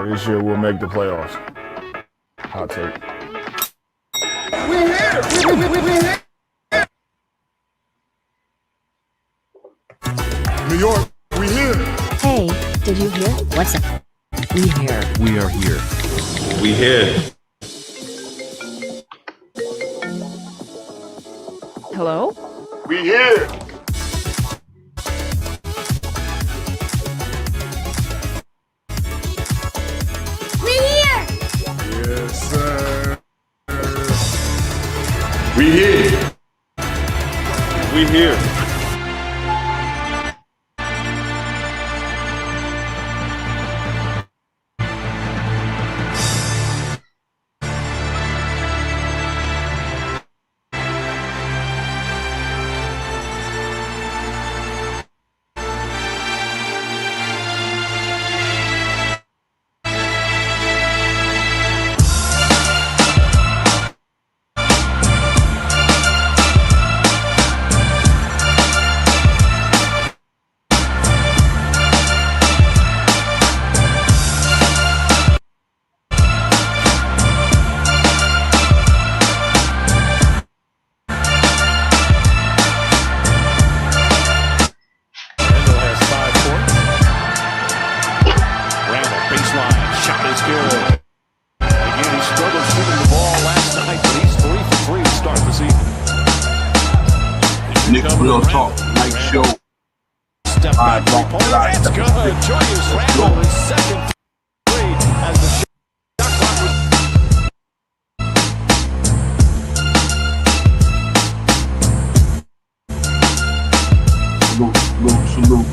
This year we'll make the playoffs. Hot take. We're here. New York, we here. Hey, did you hear? What's up? We here. We are here. We here. Hello? We here. Yes, sir. We here. We here. Shot is good. Again, he struggled shooting the ball last night, but he's 3 for 3 to start the season. Knicks Real Talk Night Show. Step back three-pointer. That's good. Julius Randle is second three as the shot clock was. Salute.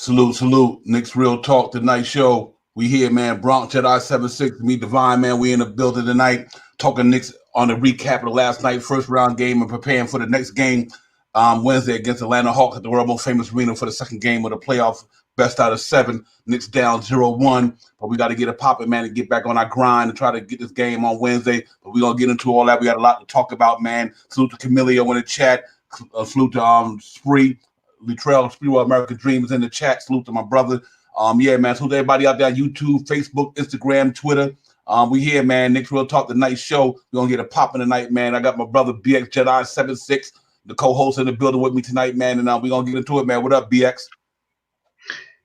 Salute. Knicks Real Talk, the night show. We here, man. Bronx Jedi 76. Me, Divine, man. We in the building tonight. Talking Knicks on the recap of the last night, first round game, and preparing for the next game Wednesday against Atlanta Hawks at the world most famous arena for the second game of the playoff. Best out of 7. Knicks down 0-1. But we got to get it popping, man, and get back on our grind and try to get this game on Wednesday. But we're going to get into all that. We got a lot to talk about, man. Salute to Camilio in the chat. Salute to Spree. Latrell, Speedwell American Dream is in the chat. Salute to my brother. Yeah, man. Salute to everybody out there on YouTube, Facebook, Instagram, Twitter. We here, man. Knicks Real Talk, the night show. We're going to get it popping tonight, man. I got my brother BX Jedi 76, the co-host in the building with me tonight, man. And we're going to get into it, man. What up, BX?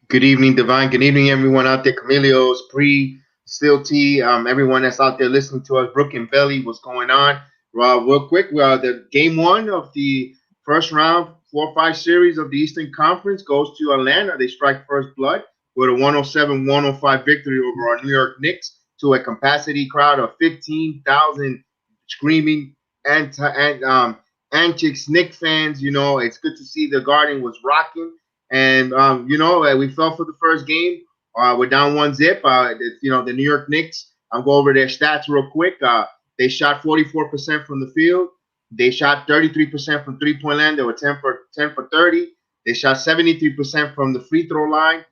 Good evening, Divine. Good evening, everyone out there. Camilio, Spree, Steel T, everyone that's out there listening to us. Brooke and Belly, what's going on? Real quick, the game 1 of the first round 4-5 series of the Eastern Conference goes to Atlanta. They strike first blood with a 107-105 victory over our New York Knicks to a capacity crowd of 15,000 screaming antics Knicks fans. You know, it's good to see the Garden was rocking. And, we fell for the first game. We're down 1-0. The New York Knicks, I'll go over their stats real quick. They shot 44% from the field. They shot 33% from three-point land. They were 10 for 30. They shot 73% from the free throw line.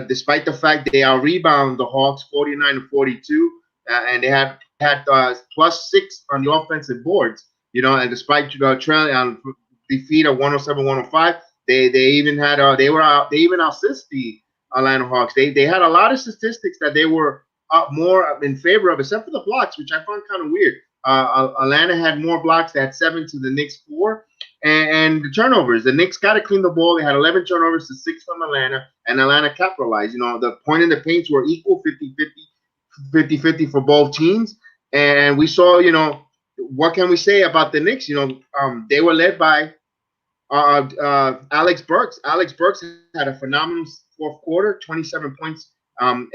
Despite the fact they out-rebound the Hawks 49-42, and they had +6 on the offensive boards. And despite trailing on defeat of 107-105, they even outsist the Atlanta Hawks. They had a lot of statistics that they were up more in favor of, except for the blocks, which I found kind of weird. Atlanta had more blocks. They had 7 to the Knicks 4. And the turnovers. The Knicks got to clean the ball. They had 11 turnovers to 6 from Atlanta, and Atlanta capitalized. The point in the paints were equal, 50-50 for both teams. And we saw, what can we say about the Knicks? They were led by Alex Burks. Alex Burks had a phenomenal fourth quarter, 27 points. And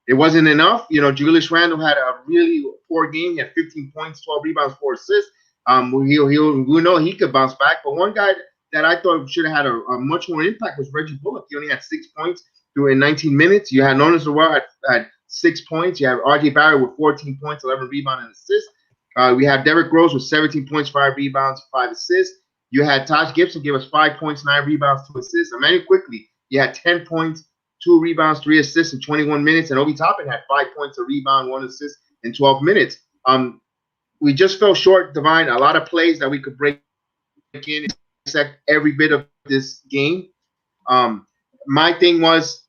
it wasn't enough. Julius Randle had a really poor game. He had 15 points, 12 rebounds, 4 assists. We know he could bounce back. But one guy that I thought should have had a much more impact was Reggie Bullock. He only had 6 points in 19 minutes. You had Nonis Noel had 6 points. You have R.J. Barrett with 14 points, 11 rebounds and assists. We have Derrick Rose with 17 points, 5 rebounds, 5 assists. You had Taj Gibson give us 5 points, 9 rebounds, 2 assists. Emmanuel Quickly, you had 10 points, 2 rebounds, 3 assists in 21 minutes. And Obi Toppin had 5 points, a rebound, 1 assist in 12 minutes. We just fell short, Divine. A lot of plays that we could break in, dissect every bit of this game. My thing was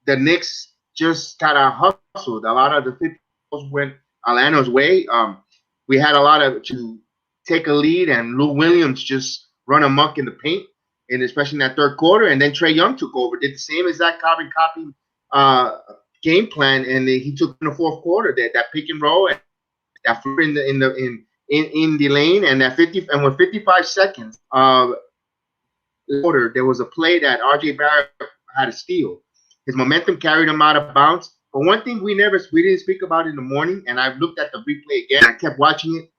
the Knicks just kind of hustled. A lot of the 50 went Atlanta's way. We had a lot to take a lead, and Lou Williams just run amok in the paint, and especially in that third quarter. And then Trae Young took over, did the same exact carbon copy game plan, and he took in the fourth quarter that pick and roll and that flew in the lane, and that 50 and with 55 seconds quarter, there was a play that R.J. Barrett had a steal. His momentum carried him out of bounds. But one thing we didn't speak about in the morning, and I've looked at the replay again. I kept watching it.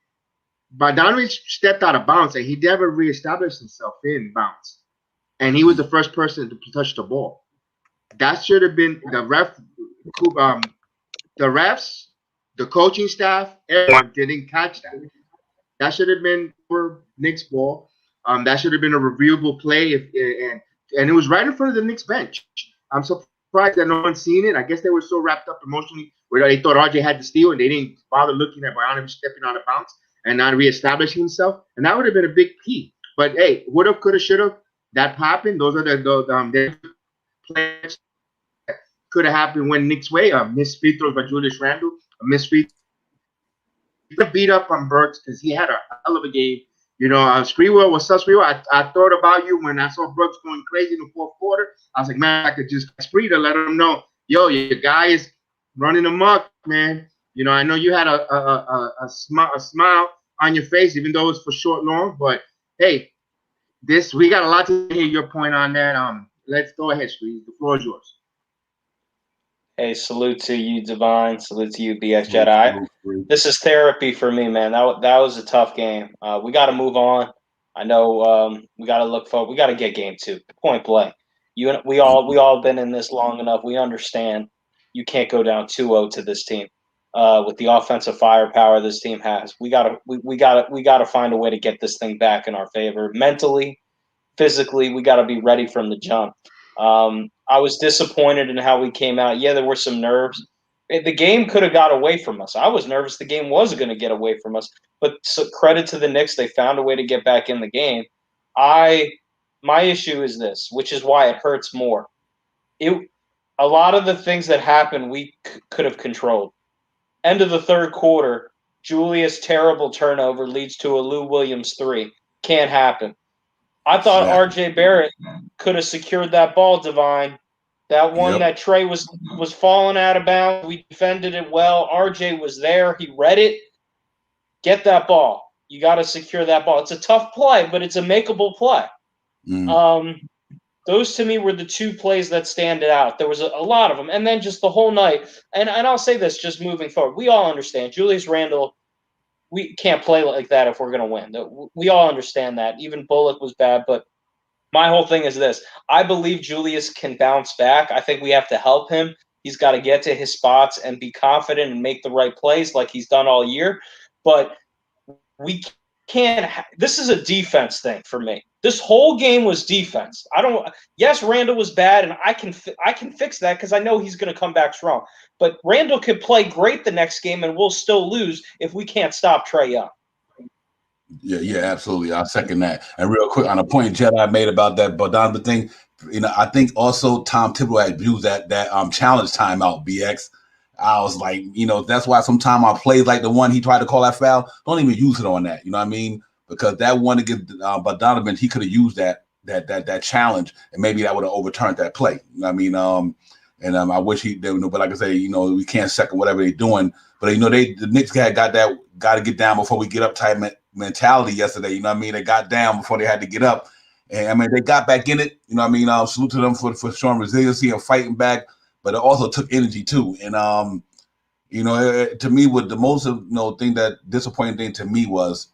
Bogdanovic stepped out of bounds, and he never reestablished himself in bounds. And he was the first person to touch the ball. That should have been the refs, the coaching staff, everyone didn't catch that. That should have been for Knicks ball. That should have been a reviewable play, and it was right in front of the Knicks bench. I'm surprised that no one's seen it. I guess they were so wrapped up emotionally where they thought RJ had to steal, and they didn't bother looking at Bogdanovic stepping out of bounds and not reestablishing himself. And that would have been a big key. But hey, would have, could have, should have. That happened. Those are the plays that could have happened when Knicks way. Missed free throws by Julius Randle. A missed free. Beat up on Burks because he had a hell of a game. Spreewell was such. I thought about you when I saw Brooks going crazy in the fourth quarter. I was like, man, I could just Spree to let him know, yo, your guy is running amok, man. I know you had a smile on your face, even though it's for short long. But hey, we got a lot to hear your point on that. Let's go ahead, Spree. The floor is yours. Hey, salute to you, Divine. Salute to you, BX Jedi. This is therapy for me, man. That was a tough game. We got to move on. I know we got to look forward. We got to get game 2, point blank. We all been in this long enough. We understand you can't go down 2-0 to this team. With the offensive firepower this team has, we gotta find a way to get this thing back in our favor. Mentally, physically, we gotta be ready from the jump. I was disappointed in how we came out. Yeah, there were some nerves. The game could have got away from us. I was nervous the game was going to get away from us. But credit to the Knicks, they found a way to get back in the game. My issue is this, which is why it hurts more. A lot of the things that happened we could have controlled. End of the third quarter, Julius' terrible turnover leads to a Lou Williams 3. Can't happen. I thought R.J. Barrett could have secured that ball, Divine. That one that Trey was falling out of bounds. We defended it well. RJ was there. He read it. Get that ball. You got to secure that ball. It's a tough play, but it's a makeable play. Those to me were the two plays that stand out. There was a lot of them. And then just the whole night. And I'll say this just moving forward. We all understand. Julius Randle, we can't play like that if we're going to win. We all understand that. Even Bullock was bad, but my whole thing is this. I believe Julius can bounce back. I think we have to help him. He's got to get to his spots and be confident and make the right plays like he's done all year. But we can't this is a defense thing for me. This whole game was defense. Yes, Randall was bad, and I can fix that because I know he's going to come back strong. But Randall could play great the next game, and we'll still lose if we can't stop Trae Young. Yeah, absolutely. I second that. And real quick on a point Jedi made about that Bogdanovich thing, I think also Tom Thibodeau had used that challenge timeout, BX. I was like, that's why sometimes I plays like the one he tried to call that foul, don't even use it on that. You know what I mean? Because that one against Bogdanovich, he could have used that challenge, and maybe that would have overturned that play. You know what I mean? I wish but like I say, we can't second whatever they're doing. But the Knicks got to get down before we get up type mentality yesterday. You know what I mean? They got down before they had to get up, and I mean they got back in it. You know what I mean? Salute to them for showing resiliency and fighting back, but it also took energy too. And to me, what the most thing that disappointing thing to me was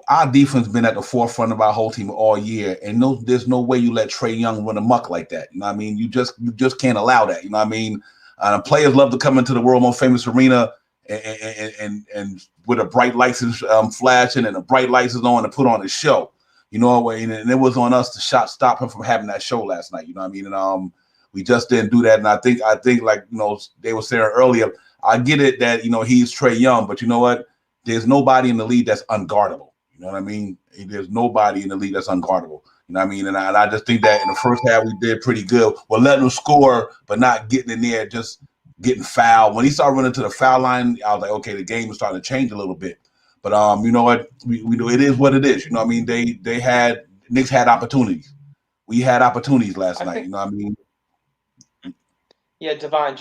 our defense been at the forefront of our whole team all year, and there's no way you let Trae Young run amok like that. You know what I mean? You just can't allow that. You know what I mean? Players love to come into the world most famous arena and with a bright lights flashing and the bright lights is on to put on a show. And it was on us to stop him from having that show last night. You know what I mean? And we just didn't do that. And I think like they were saying earlier, I get it that he's Trae Young, but you know what? There's nobody in the league that's unguardable. You know what I mean? There's nobody in the league that's unguardable. You know what I mean? And I just think that in the first half we did pretty good. We're letting them score, but not getting in there, just getting fouled. When he started running to the foul line, I was like, okay, the game is starting to change a little bit. But you know what? We know it is what it is. You know what I mean? Knicks had opportunities. We had opportunities last night. You know what I mean? Yeah, Divine,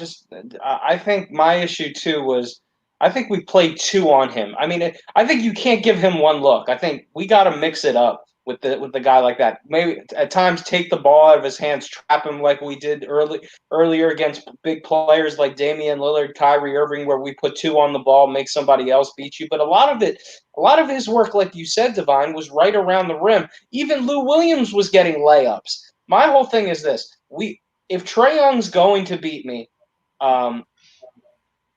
I think my issue too was I think we played 2 on him. I mean, I think you can't give him one look. I think we got to mix it up with the guy like that. Maybe at times take the ball out of his hands, trap him like we did earlier against big players like Damian Lillard, Kyrie Irving, where we put 2 on the ball, make somebody else beat you. But a lot of his work, like you said, Divine, was right around the rim. Even Lou Williams was getting layups. My whole thing is this: if Trae Young's going to beat me,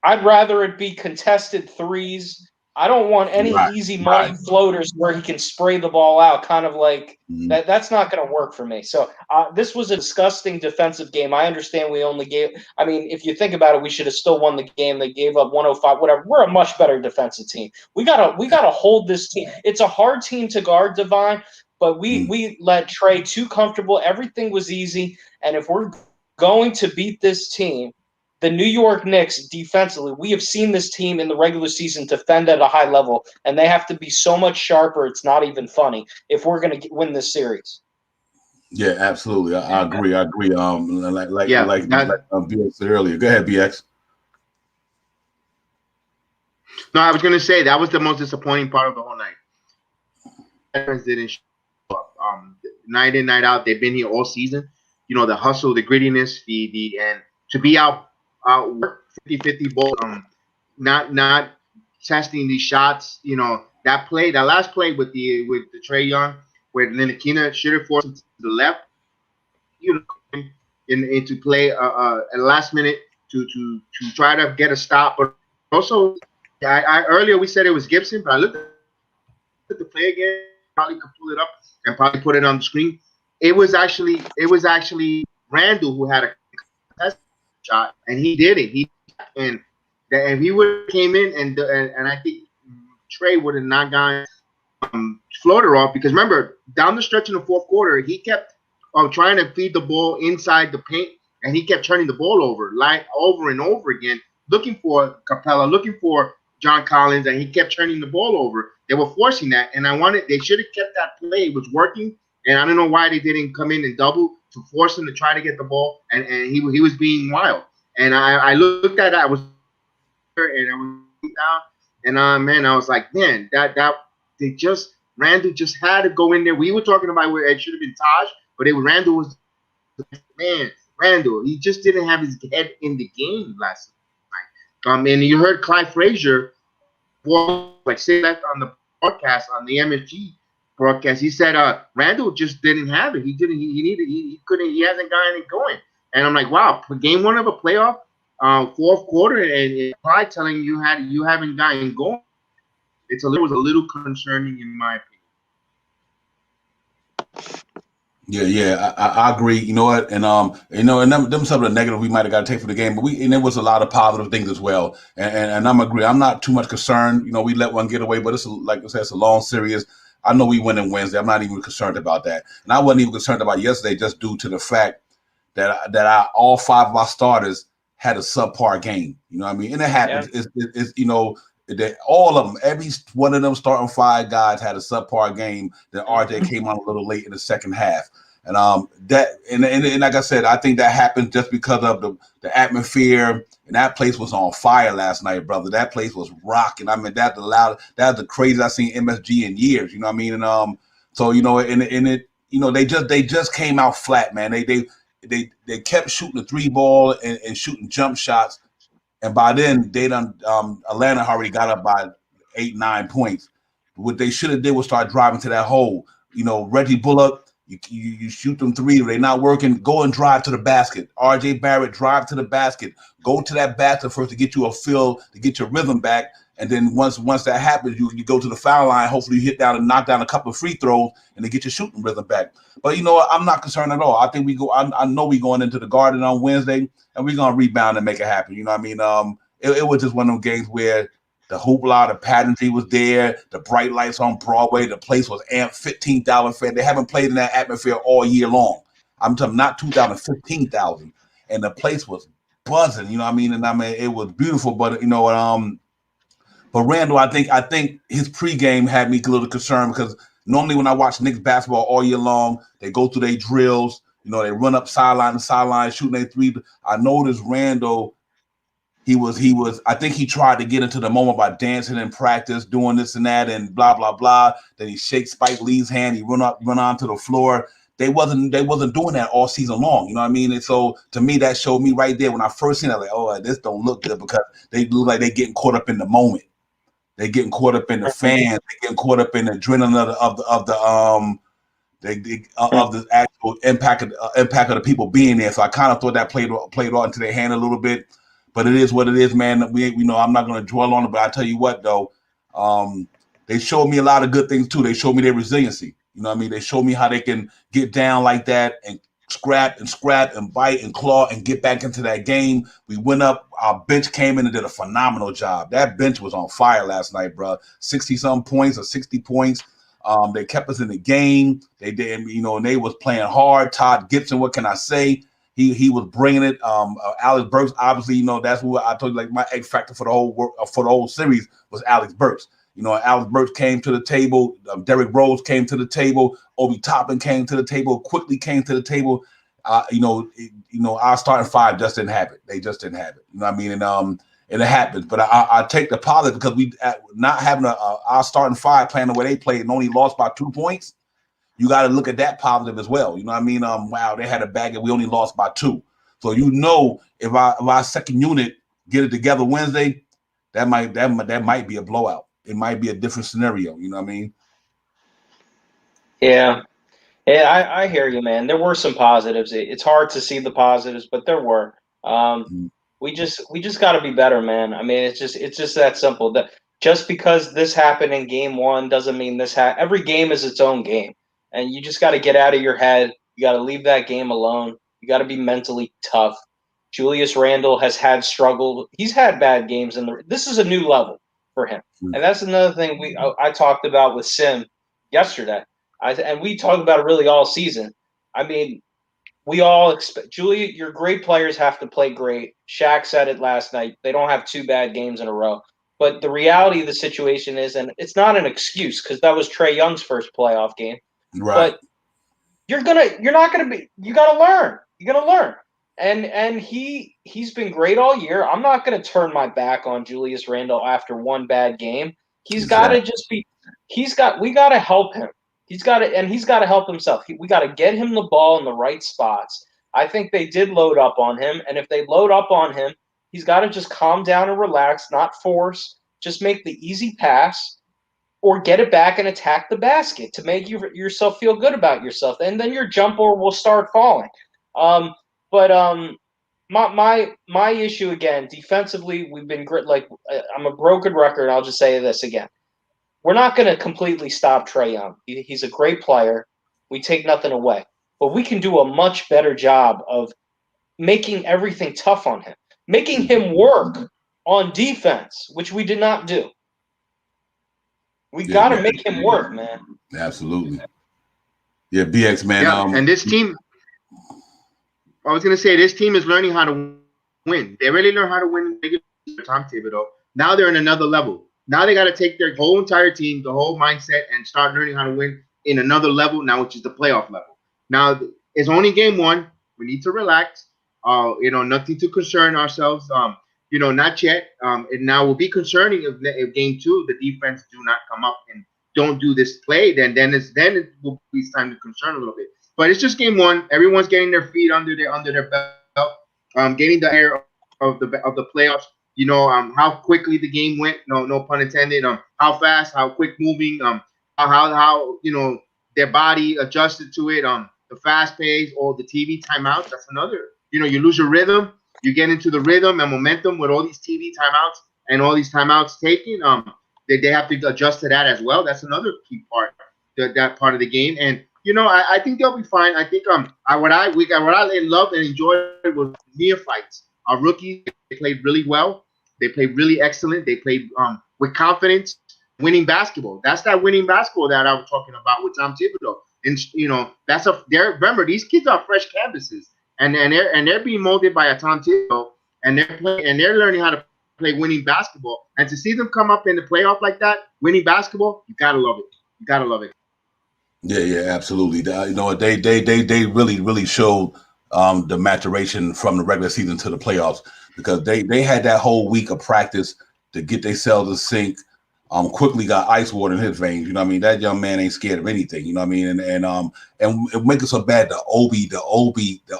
I'd rather it be contested threes. I don't want any easy money floaters where he can spray the ball out, kind of like that. That's not going to work for me. So this was a disgusting defensive game. I understand we only gave – I mean, if you think about it, we should have still won the game. They gave up 105, whatever. We're a much better defensive team. We gotta hold this team. It's a hard team to guard, Divine, but we let Trae too comfortable. Everything was easy. And if we're going to beat this team, the New York Knicks defensively, we have seen this team in the regular season defend at a high level, and they have to be so much sharper. It's not even funny if we're going to win this series. Yeah, absolutely. I agree. Like BX said earlier. Go ahead, BX. No, I was going to say that was the most disappointing part of the whole night. Veterans didn't show up. Night in, night out, they've been here all season. The hustle, the grittiness, and to be out 50-50 ball, not testing these shots. That last play with the Trae Young, where Ntilikina should have forced him to the left. into play at the last minute to try to get a stop. But also, I earlier we said it was Gibson, but I looked at the play again. Probably could pull it up and probably put it on the screen. It was actually Randall who had a contested shot, and he did it. And if he would have came in and I think Trey would have not gotten floater off, because remember down the stretch in the fourth quarter he kept trying to feed the ball inside the paint, and he kept turning the ball over and over again, looking for Capella, looking for John Collins, and he kept turning the ball over. They were forcing that, and they should have kept that play. It was working, and I don't know why they didn't come in and double to force him to try to get the ball, and he was being wild. And I looked at that, I was down, and man, I was like, man, Randall just had to go in there. We were talking about where it should have been Taj, but Randall was, man, Randall, he just didn't have his head in the game last night. And you heard Clyde Frazier, say that on the broadcast, on the MSG broadcast. He said, Randall just didn't have it. He hasn't gotten it going. And I'm like, wow, game one of a playoff, fourth quarter, and Clyde telling you haven't gotten going. It was a little concerning in my opinion. Yeah, I agree. You know what, and them some of the negative we might have got to take for the game, but there was a lot of positive things as well. And I'm agree. I'm not too much concerned. You know, we let one get away, but like I said, it's a long series. I know we win on Wednesday. I'm not even concerned about that, and I wasn't even concerned about yesterday, just due to the fact that all five of our starters had a subpar game. You know what I mean? And it happens. Yeah. It's that all of them, every one of them starting five guys had a subpar game. Then RJ came on a little late in the second half, and like I said, I think that happened just because of the atmosphere. And that place was on fire last night, brother. That place was rocking. I mean, that's the craziest I've seen MSG in years. You know what I mean? And so they just came out flat, man. They kept shooting the three ball and shooting jump shots. And by then, Atlanta already got up by 8-9 points. What they should have did was start driving to that hole. You know, Reggie Bullock, you shoot them three. If they're not working, go and drive to the basket. RJ Barrett, drive to the basket. Go to that basket first to get you a feel, to get your rhythm back. And then once that happens, you go to the foul line. Hopefully, you hit down and knock down a couple of free throws, and then get your shooting rhythm back. But you know what? I'm not concerned at all. I think I know we're going into the Garden on Wednesday, and we're gonna rebound and make it happen. You know what I mean? It was just one of those games where the hoopla, the pageantry was there, the bright lights on Broadway, the place was amped, 15,000 fans. They haven't played in that atmosphere all year long. I'm talking not 2,000, 15,000, and the place was buzzing. You know what I mean? And I mean, it was beautiful. But you know what? But Randall, I think his pregame had me a little concerned, because normally when I watch Knicks basketball all year long, they go through their drills. You know, they run up sideline to sideline, shooting their three. I noticed Randall, he was. I think he tried to get into the moment by dancing in practice, doing this and that, and blah blah blah. Then he shakes Spike Lee's hand. He run onto the floor. They wasn't doing that all season long. You know what I mean? And so to me, that showed me right there when I first seen it, like, oh, this don't look good, because they look like they getting caught up in the moment. They're getting caught up in the fans. They're getting caught up in the adrenaline of the actual impact of the people being there. So I kind of thought that played on into their hand a little bit. But it is what it is, man. We know I'm not going to dwell on it, but I tell you what, though, they showed me a lot of good things too. They showed me their resiliency. You know what I mean? They showed me how they can get down like that and scrap and bite and claw and get back into that game. We went up. Our bench came in and did a phenomenal job. That bench was on fire last night, bro. 60-some points or 60 points. They kept us in the game. They did, and they was playing hard. Todd Gibson, what can I say? He was bringing it. Alex Burks, obviously, that's what I told you. Like, my X factor for the whole series was Alex Burks. Alex Burks came to the table. Derrick Rose came to the table. Obi Toppin came to the table. Quickly came to the table. Our starting five just didn't have it. They just didn't have it. You know what I mean? And it happens. But I take the positive, because we not having our starting five playing the way they played and only lost by 2 points. You got to look at that positive as well. You know what I mean? Wow, they had a bag and we only lost by 2. So if our second unit get it together Wednesday, that might be a blowout. It might be a different scenario. You know what I mean? Yeah. Yeah, I hear you, man. There were some positives. It's hard to see the positives, but there were. We just got to be better, man. I mean, it's just that simple. That just because this happened in game one doesn't mean every game is its own game, and you just got to get out of your head. You got to leave that game alone. You got to be mentally tough. Julius Randle has had struggled. He's had bad games, and this is a new level for him. And that's another thing I talked about with Sim yesterday. And we talked about it really all season. I mean, we all expect Julia. Your great players have to play great. Shaq said it last night. They don't have two bad games in a row. But the reality of the situation is, and it's not an excuse because that was Trae Young's first playoff game. Right. But you're not gonna be. You gotta learn. You gotta learn. And he's been great all year. I'm not gonna turn my back on Julius Randle after one bad game. He's got to just be. We got to help him. He's got to help himself. We got to get him the ball in the right spots. I think they did load up on him, and if they load up on him, he's got to just calm down and relax, not force. Just make the easy pass, or get it back and attack the basket to make yourself feel good about yourself, and then your jumper will start falling. But my issue again, defensively, we've been great. Like I'm a broken record. I'll just say this again. We're not going to completely stop Trae Young. He's a great player. We take nothing away. But we can do a much better job of making everything tough on him, making him work on defense, which we did not do. We got to make him work, man. Absolutely. Yeah, BX, man. Yeah, and this team, I was going to say, this team is learning how to win. They really learn how to win Tom Thibodeau. Now they're in another level. Now they got to take their whole entire team, the whole mindset, and start learning how to win in another level now, which is the playoff level. Now, it's only game one. We need to relax. Nothing to concern ourselves. Not yet. And now will be concerning if game two, the defense do not come up and don't do this play. Then it will be time to concern a little bit. But it's just game one. Everyone's getting their feet under their belt, getting the air of the playoffs. How quickly the game went. No pun intended. How fast, how quick moving. How their body adjusted to it. The fast pace or the TV timeouts. That's another. You lose your rhythm. You get into the rhythm and momentum with all these TV timeouts and all these timeouts taken. They have to adjust to that as well. That's another key part. That part of the game. And I think they'll be fine. I think what I loved and enjoyed was neophytes. Our rookies, they played really well. They played really excellent. They played with confidence, winning basketball. That's that winning basketball that I was talking about with Tom Thibodeau. And remember, these kids are fresh canvases, and they're being molded by a Tom Thibodeau, and they're learning how to play winning basketball. And to see them come up in the playoff like that, winning basketball, you gotta love it. You gotta love it. Yeah, absolutely. They really showed the maturation from the regular season to the playoffs, because they had that whole week of practice to get themselves in sync. Quickly got ice water in his veins. You know what I mean? That young man ain't scared of anything. You know what I mean? And it make it so bad. The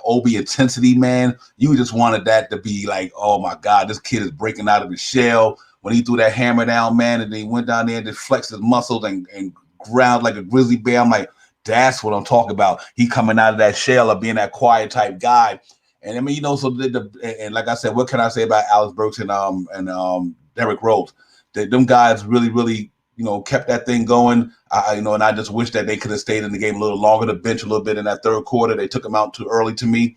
Obi intensity, man. You just wanted that to be like, oh my God, this kid is breaking out of his shell. When he threw that hammer down, man, and then he went down there and just flexed his muscles and ground like a grizzly bear. I'm like, that's what I'm talking about. He coming out of that shell of being that quiet type guy. And I mean, so and like I said, what can I say about Alex Burks and Derrick Rose? Them guys really, kept that thing going. And I just wish that they could have stayed in the game a little longer, to bench a little bit in that third quarter. They took them out too early to me.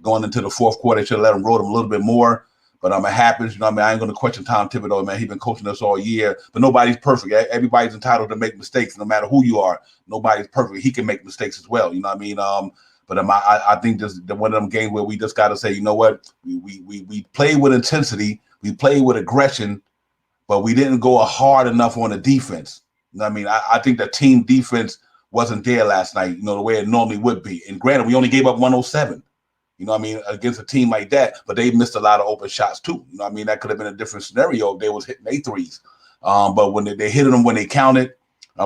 Going into the fourth quarter, they should have let them roll them a little bit more. But it happens. I ain't going to question Tom Thibodeau, man. He's been coaching us all year. But nobody's perfect. Everybody's entitled to make mistakes, no matter who you are. Nobody's perfect. He can make mistakes as well. You know what I mean? But I think this one of them games where we just got to say, you know what? We played with intensity. We played with aggression. But we didn't go hard enough on the defense. You know what I mean? I think the team defense wasn't there last night, the way it normally would be. And granted, we only gave up 107, against a team like that. But they missed a lot of open shots too. You know what I mean? That could have been a different scenario if they was hitting their threes. But when they hit them when they counted,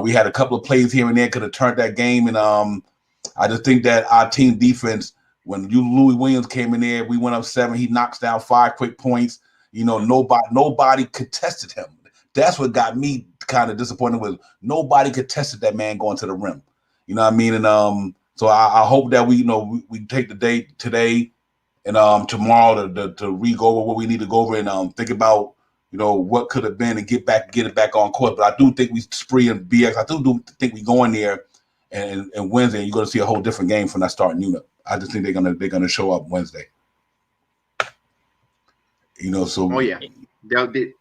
we had a couple of plays here and there could have turned that game. And I just think that our team defense, when Louis Williams came in there, we went up 7. He knocks down 5 quick points. Nobody contested him. That's what got me kind of disappointed, with nobody contested that man going to the rim. You know what I mean? And So I hope that we take the day today and tomorrow to re-go over what we need to go over and think about what could have been and get it back on course. But I do think we spree and BX. I do think we go in there and Wednesday and you're going to see a whole different game from that starting unit. I just think they're gonna show up Wednesday. So oh yeah, they'll be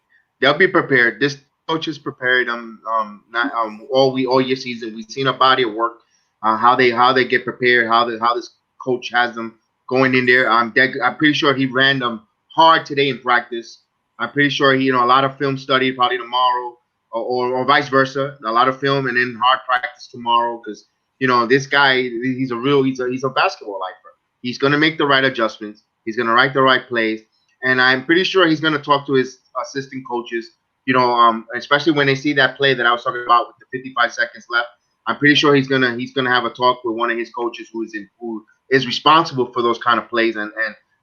prepared. This coach is prepared. All year season we've seen a body of work. How they get prepared. How this coach has them going in there. I'm pretty sure he ran them hard today in practice. I'm pretty sure he a lot of film study probably tomorrow or vice versa. A lot of film and then hard practice tomorrow because this guy he's a basketball lifer. He's gonna make the right adjustments. He's gonna write the right plays. And I'm pretty sure he's going to talk to his assistant coaches, especially when they see that play that I was talking about with the 55 seconds left. I'm pretty sure he's gonna have a talk with one of his coaches who is responsible for those kind of plays, and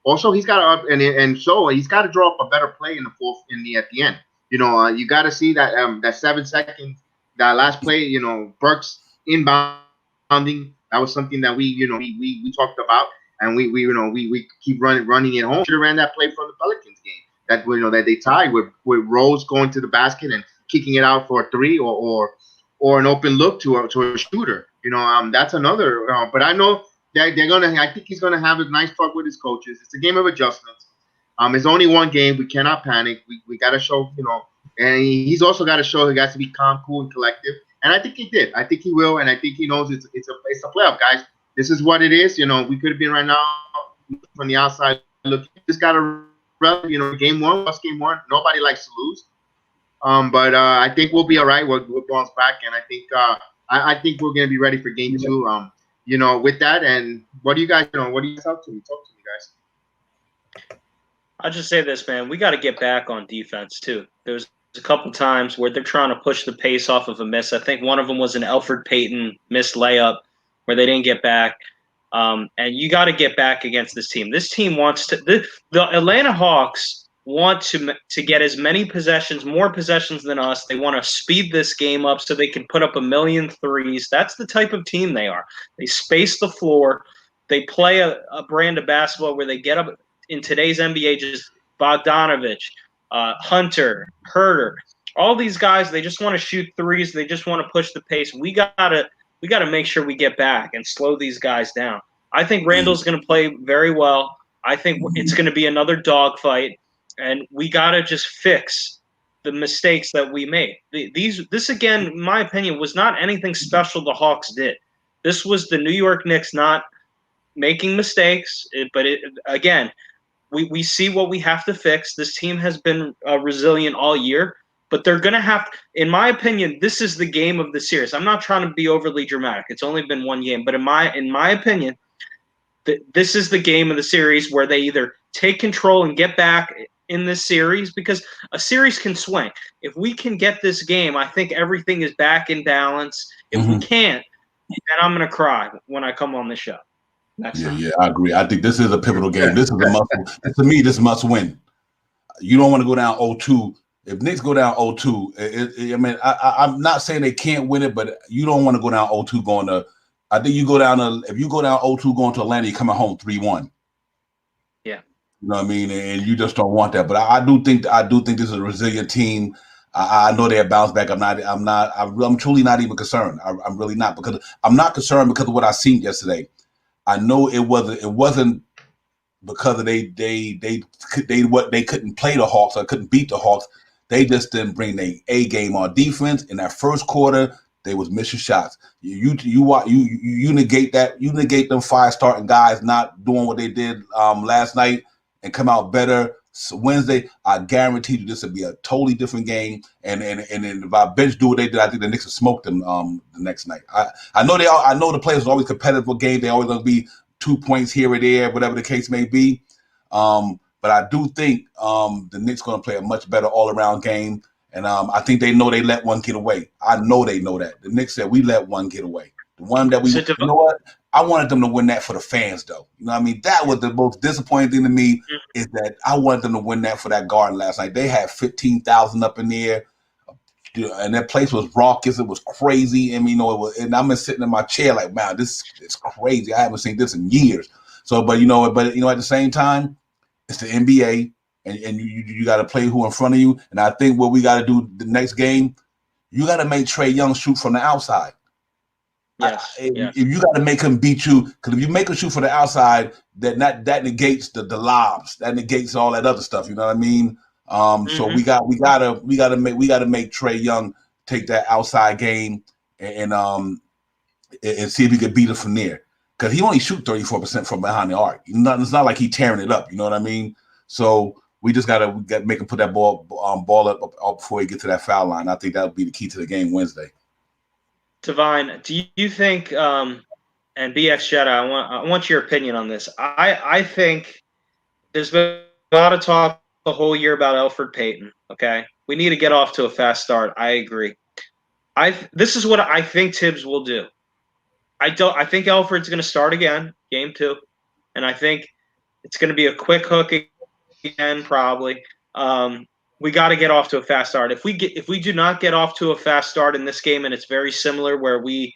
also he's got to draw up a better play in the fourth at the end. You got to see that 7 seconds, that last play. Burks inbounding. That was something that we talked about. And we keep running it home. Should have ran that play from the Pelicans game that they tied with Rose going to the basket and kicking it out for a three or an open look to a shooter. That's another. But I know that they're gonna. I think he's gonna have a nice talk with his coaches. It's a game of adjustments. It's only one game. We cannot panic. We got to show and he's also got to show he got to be calm, cool, and collective. And I think he did. I think he will. And I think he knows it's a playoff, guys. This is what it is. We could have been right now from the outside looking. Just got to, game one, plus game one. Nobody likes to lose. But I think we'll be all right. We'll bounce back, and I think we're gonna be ready for game two. With that, and what do you guys, what do you guys talk to me? Talk to me, guys. I'll just say this, man. We got to get back on defense too. There's a couple times where they're trying to push the pace off of a miss. I think one of them was an Elfrid Payton missed layup where they didn't get back. And you got to get back against this team. This team wants to the Atlanta Hawks want to get as many possessions, more possessions than us. They want to speed this game up so they can put up 1,000,000 threes. That's the type of team they are. They space the floor. They play a brand of basketball where they get up in today's NBA, just Bogdanovich, Hunter, Herter, all these guys, they just want to shoot threes. They just want to push the pace. We got to make sure we get back and slow these guys down. I think Randall's going to play very well. I think it's going to be another dogfight, and we got to just fix the mistakes that we made. This again, in my opinion, was not anything special the Hawks did. This was the New York Knicks not making mistakes, but again, we see what we have to fix. This team has been resilient all year. But they're going to have – in my opinion, this is the game of the series. I'm not trying to be overly dramatic. It's only been one game. But in my opinion, this is the game of the series where they either take control and get back in this series because a series can swing. If we can get this game, I think everything is back in balance. If we can't, then I'm going to cry when I come on the show next time. Yeah, I agree. I think this is a pivotal game. This is a must – to me, this must win. You don't want to go down 0-2. If Knicks go down 0-2, I'm not saying they can't win it, but you don't want to go down 0-2 going to. I think you go down if you go down 0-2 going to Atlanta, you're coming home 3-1. Yeah, you know what I mean, and you just don't want that. But I do think this is a resilient team. I know they'll bounce back. I'm truly not even concerned. I'm really not because I'm not concerned because of what I seen yesterday. I know it wasn't because of they couldn't play the Hawks or couldn't beat the Hawks. They just didn't bring their A game on defense. In that first quarter, they was missing shots. You negate that. You negate them 5 starting guys not doing what they did last night and come out better. So Wednesday, I guarantee you this will be a totally different game. And if our bench do what they did, I think the Knicks will smoke them the next night. I know I know the players are always competitive for game. They always going to be 2 points here or there, whatever the case may be. But I do think the Knicks going to play a much better all-around game. And I think they know they let one get away. I know they know that. The Knicks said we let one get away. The one that you know what? I wanted them to win that for the fans, though. You know what I mean? That was the most disappointing thing to me is that I wanted them to win that for that Garden last night. They had 15,000 up in there, and that place was raucous. It was crazy. And, and I'm sitting in my chair like, man, this is crazy. I haven't seen this in years. So, but at the same time, it's the NBA, and you got to play who in front of you. And I think what we got to do the next game, you got to make Trae Young shoot from the outside. Yes. If you got to make him beat you, because if you make him shoot from the outside, that negates the lobs, that negates all that other stuff. You know what I mean? So we gotta make Trae Young take that outside game and see if he could beat us from there. Because he only shoot 34% from behind the arc. It's not like he's tearing it up. You know what I mean? So we just gotta make him put that ball up before he gets to that foul line. I think that would be the key to the game Wednesday. Divine, do you think? And BX Jetta, I want your opinion on this. I think there's been a lot of talk the whole year about Elfrid Payton. Okay, we need to get off to a fast start. I agree. This is what I think Tibbs will do. I think Elfrid's going to start again, game 2, and I think it's going to be a quick hook again, probably. We got to get off to a fast start. If we do not get off to a fast start in this game, and it's very similar where we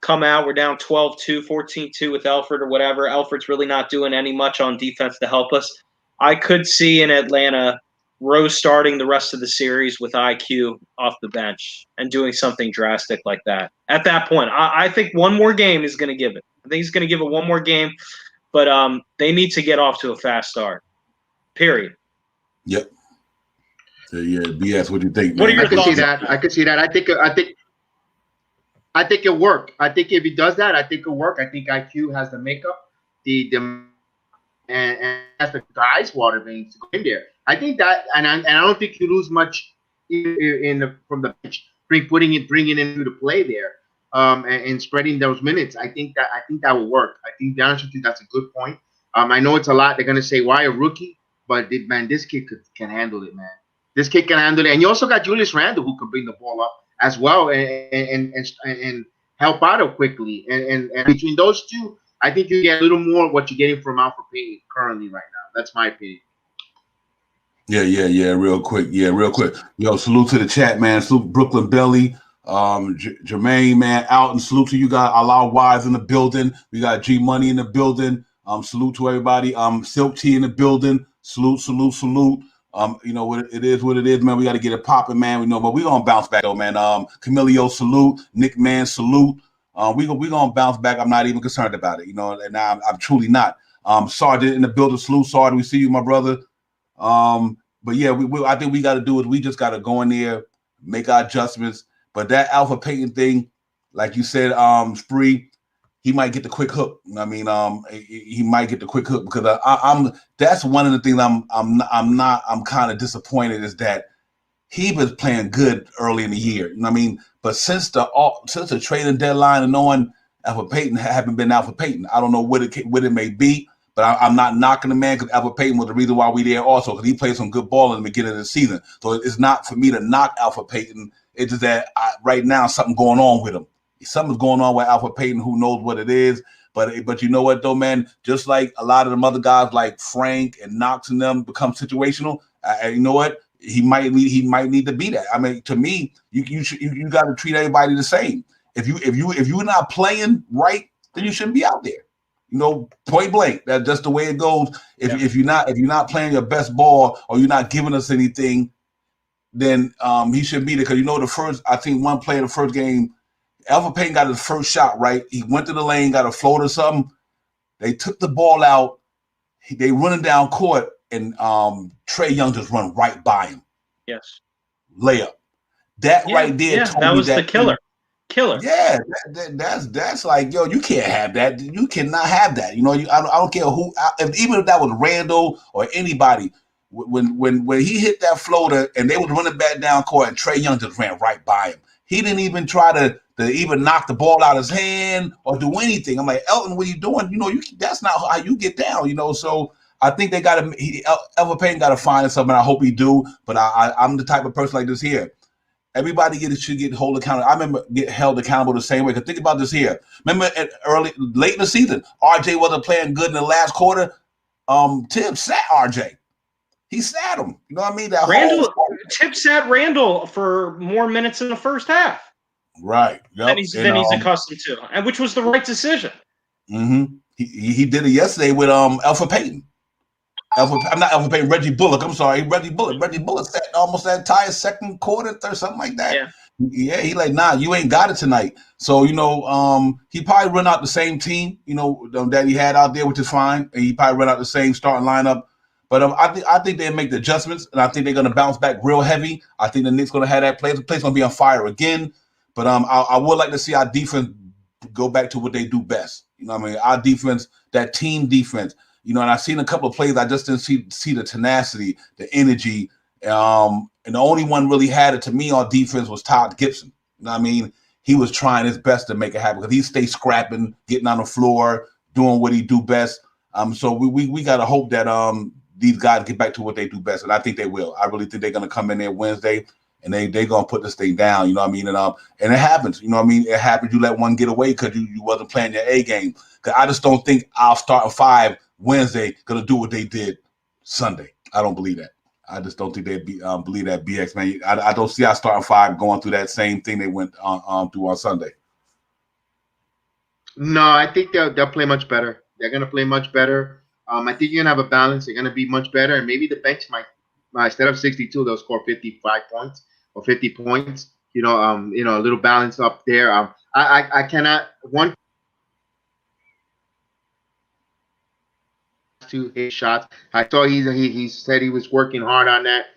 come out, we're down 12-2, 14-2 with Elfrid or whatever. Elfrid's really not doing any much on defense to help us. I could see in Atlanta Rose starting the rest of the series with IQ off the bench and doing something drastic like that. At that point, I think one more game is going to give it. I think he's going to give it one more game, but they need to get off to a fast start. Period. Yep. So, yeah, BS. What do you think? What are your I can thoughts? see that. I can see that. I think it'll work. I think if he does that, I think it'll work. I think IQ has the makeup, and has the ice water veins to go in there. I think that, and I don't think you lose much from the bench, bringing it into the play there, and spreading those minutes. I think that will work. I think, to be honest with you, that's a good point. I know it's a lot. They're gonna say, why a rookie? But man, this kid can handle it, man. This kid can handle it, and you also got Julius Randle who can bring the ball up as well and help out quickly. And between those two, I think you get a little more what you're getting from Elfrid Payton currently right now. That's my opinion. Yeah. Real quick. Yo, salute to the chat, man. Salute Brooklyn Belly. Jermaine, man, out, and salute to you guys. Allah Wise in the building. We got G Money in the building. Salute to everybody. Silk T in the building. Salute. What it is, man. We got to get it popping, man. We know, but we gonna bounce back though, man. Camilio, salute. Nick, man, salute. We gonna bounce back. I'm not even concerned about it, and I'm truly not. Sergeant in the building, salute, Sergeant. We see you, my brother. But yeah, I think we got to do is we just got to go in there, make our adjustments. But that Elfrid Payton thing, like you said, Spree, he might get the quick hook. I mean, he might get the quick hook because that's one of the things I'm kind of disappointed is that he was playing good early in the year. You know what I mean? But since the trading deadline and knowing Elfrid Payton haven't been Elfrid Payton, I don't know what it may be. But I'm not knocking the man because Elfrid Payton was the reason why we there also because he played some good ball in the beginning of the season. So it's not for me to knock Elfrid Payton. It's just that right now something going on with him. Something's going on with Elfrid Payton. Who knows what it is? But you know what though, man? Just like a lot of them other guys like Frank and Knox and them become situational. You know what? He might need to be that. I mean, to me, you got to treat everybody the same. If you're not playing right, then you shouldn't be out there. Point blank. That's just the way it goes. If you're not playing your best ball or you're not giving us anything, then he shouldn't be there. Because I think one play in the first game, Elfrid Payton got his first shot right. He went to the lane, got a float or something. They took the ball out. They running down court, and Trae Young just run right by him. Yes. Layup. That right there. Yeah, that was the killer. Yeah, that's like, yo, you can't have that. You cannot have that. I don't care who, even if that was Randall or anybody. When he hit that floater and they was running back down court and Trae Young just ran right by him. He didn't even try to even knock the ball out of his hand or do anything. I'm like, Elton, what are you doing? That's not how you get down. So I think they got to. Elfrid Payton got to find something. I hope he do. But I'm the type of person like this here. Everybody should get held accountable. I remember get held accountable the same way. Because think about this here. Remember late in the season, RJ wasn't playing good in the last quarter. Tim sat RJ. He sat him. You know what I mean? That Randall whole Tip sat Randall for more minutes in the first half right. than Yep. he's accustomed to, and which was the right decision. He did it yesterday with Alpha Payton. I'm not Alpha Payton. Reggie Bullock. I'm sorry, Reggie Bullock. Reggie Bullock sat almost that entire second quarter or something like that. Yeah. He like, nah, you ain't got it tonight. So he probably run out the same team, that he had out there, which is fine. And he probably run out the same starting lineup. But I think they'll make the adjustments, and I think they're going to bounce back real heavy. I think the Knicks going to have that play. The play's going to be on fire again. But I would like to see our defense go back to what they do best. You know what I mean? Our defense, that team defense. And I've seen a couple of plays. I just didn't see the tenacity, the energy. And the only one really had it to me on defense was Todd Gibson. You know what I mean? He was trying his best to make it happen because he stayed scrapping, getting on the floor, doing what he do best. So we got to hope that these guys get back to what they do best, and I think they will. I really think they're going to come in there Wednesday, and they're going to put this thing down. You know what I mean? And it happens. You know what I mean? It happens. You let one get away because you wasn't playing your A game. Because I just don't think our starting five Wednesday going to do what they did Sunday. I don't believe that. I just don't think they believe that, BX, man. I don't see our starting five going through that same thing they went through on Sunday. No, I think they'll play much better. They're going to play much better. I think you're going to have a balance. They're going to be much better. And maybe the bench might instead of 62, they'll score 55 points or 50 points. A little balance up there. I cannot – one – to hit shots. I saw he said he was working hard on that.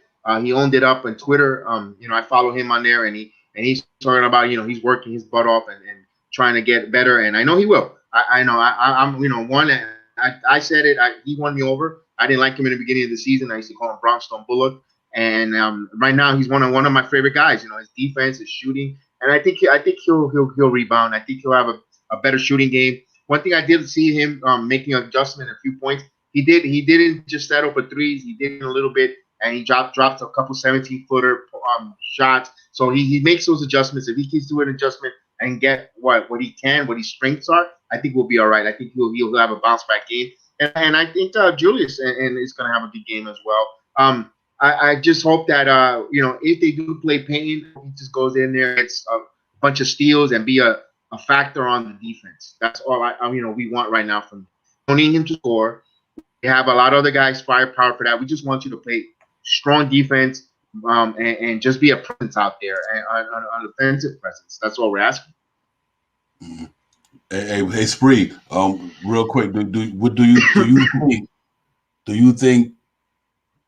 He owned it up on Twitter. I follow him on there, and he's talking about he's working his butt off and trying to get better. And I know he will. I know. I said it. He won me over. I didn't like him in the beginning of the season. I used to call him Brownstone Bullock. And right now he's one of my favorite guys. His defense, his shooting, and I think he'll rebound. I think he'll have a better shooting game. One thing I did see him making an adjustment, a few points. He didn't just settle for threes. He did a little bit, and he dropped a couple 17-footer shots. So he makes those adjustments. If he keeps doing adjustment and get what he can, what his strengths are, I think we'll be all right. I think he'll have a bounce back game, and I think Julius and is going to have a good game as well. I just hope that if they do play Payton, he just goes in there, gets a bunch of steals, and be a factor on the defense. That's all we want right now from him. We don't need him to score. We have a lot of other guys firepower for that. We just want you to play strong defense and just be a presence out there, an offensive presence. That's all we're asking. Hey, Spree. Real quick, do you think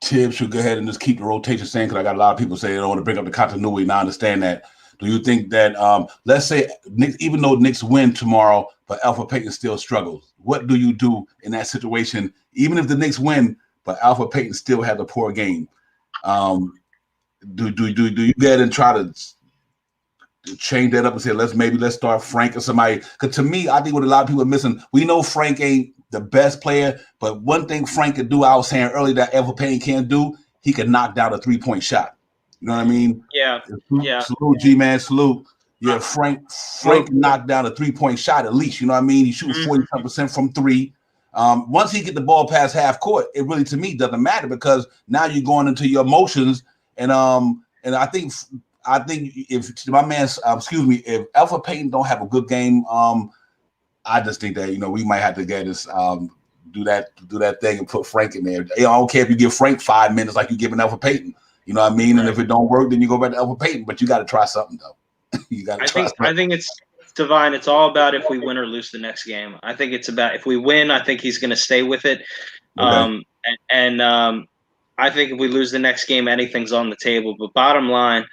Tibbs should go ahead and just keep the rotation same? Because I got a lot of people say they don't want to bring up the continuity, and I understand that. Do you think that let's say even though Knicks win tomorrow, but Alpha Payton still struggles? What do you do in that situation? Even if the Knicks win, but Alpha Payton still has a poor game, do you get ahead and try to change that up and say let's start Frank or somebody? Because to me, I think what a lot of people are missing, we know Frank ain't the best player, but one thing Frank could do, I was saying earlier that Alpha Payton can't do, he can knock down a 3-point shot. You know what I mean? Yeah. Salute, G-Man, salute. Yeah, Frank knocked down a 3-point shot at least. You know what I mean? He shoots 40% from three. Once he get the ball past half court, it really to me doesn't matter because now you're going into your emotions. And I think if my man, if Alpha Payton don't have a good game, I just think that we might have to get this do that thing and put Frank in there. I don't care if you give Frank 5 minutes like you giving Alpha Payton. You know what I mean? Right. And if it don't work, then you go back to Alpha Payton. But you got to try something though. I think it's Divine. It's all about if we win or lose the next game. I think it's about if we win. I think he's going to stay with it. Okay. I think if we lose the next game, anything's on the table. But bottom line,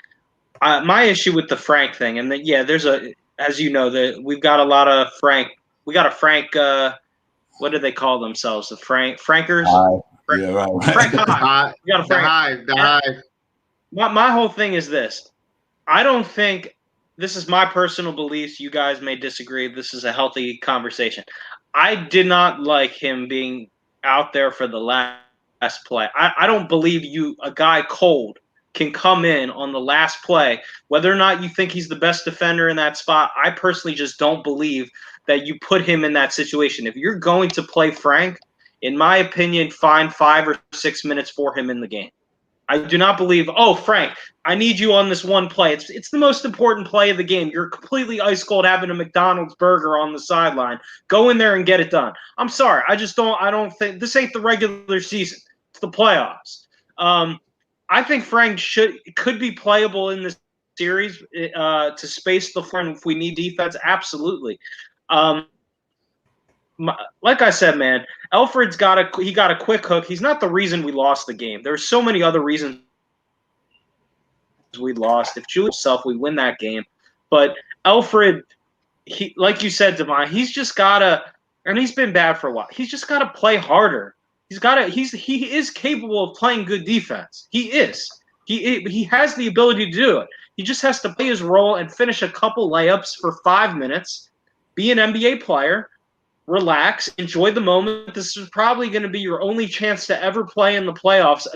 my issue with the Frank thing, and there's as you know, we've got a lot of Frank. We got a Frank. What do they call themselves? The Frankers. Yeah, right. Frank Hive. You got a Frank. The Hive. My whole thing is this. I don't think this is my personal beliefs. You guys may disagree. This is a healthy conversation. I did not like him being out there for the last play. I don't believe a guy cold can come in on the last play, whether or not you think he's the best defender in that spot. I personally just don't believe that you put him in that situation. If you're going to play Frank, in my opinion, find 5 or 6 minutes for him in the game. I do not believe, oh, Frank, I need you on this one play. It's the most important play of the game. You're completely ice cold having a McDonald's burger on the sideline. Go in there and get it done. I'm sorry. I don't think this ain't the regular season. It's the playoffs. I think Frank could be playable in this series to space the floor if we need defense. Absolutely. Like I said, man, Alfred's got a quick hook. He's not the reason we lost the game. There's so many other reasons we lost. If Julius himself, we win that game. But Alfred, he, like you said, Devon, he's just gotta, and he's been bad for a while. He's just gotta play harder. He is capable of playing good defense. He is. He has the ability to do it. He just has to play his role and finish a couple layups for 5 minutes, be an NBA player, relax, enjoy the moment. This is probably going to be your only chance to ever play in the playoffs.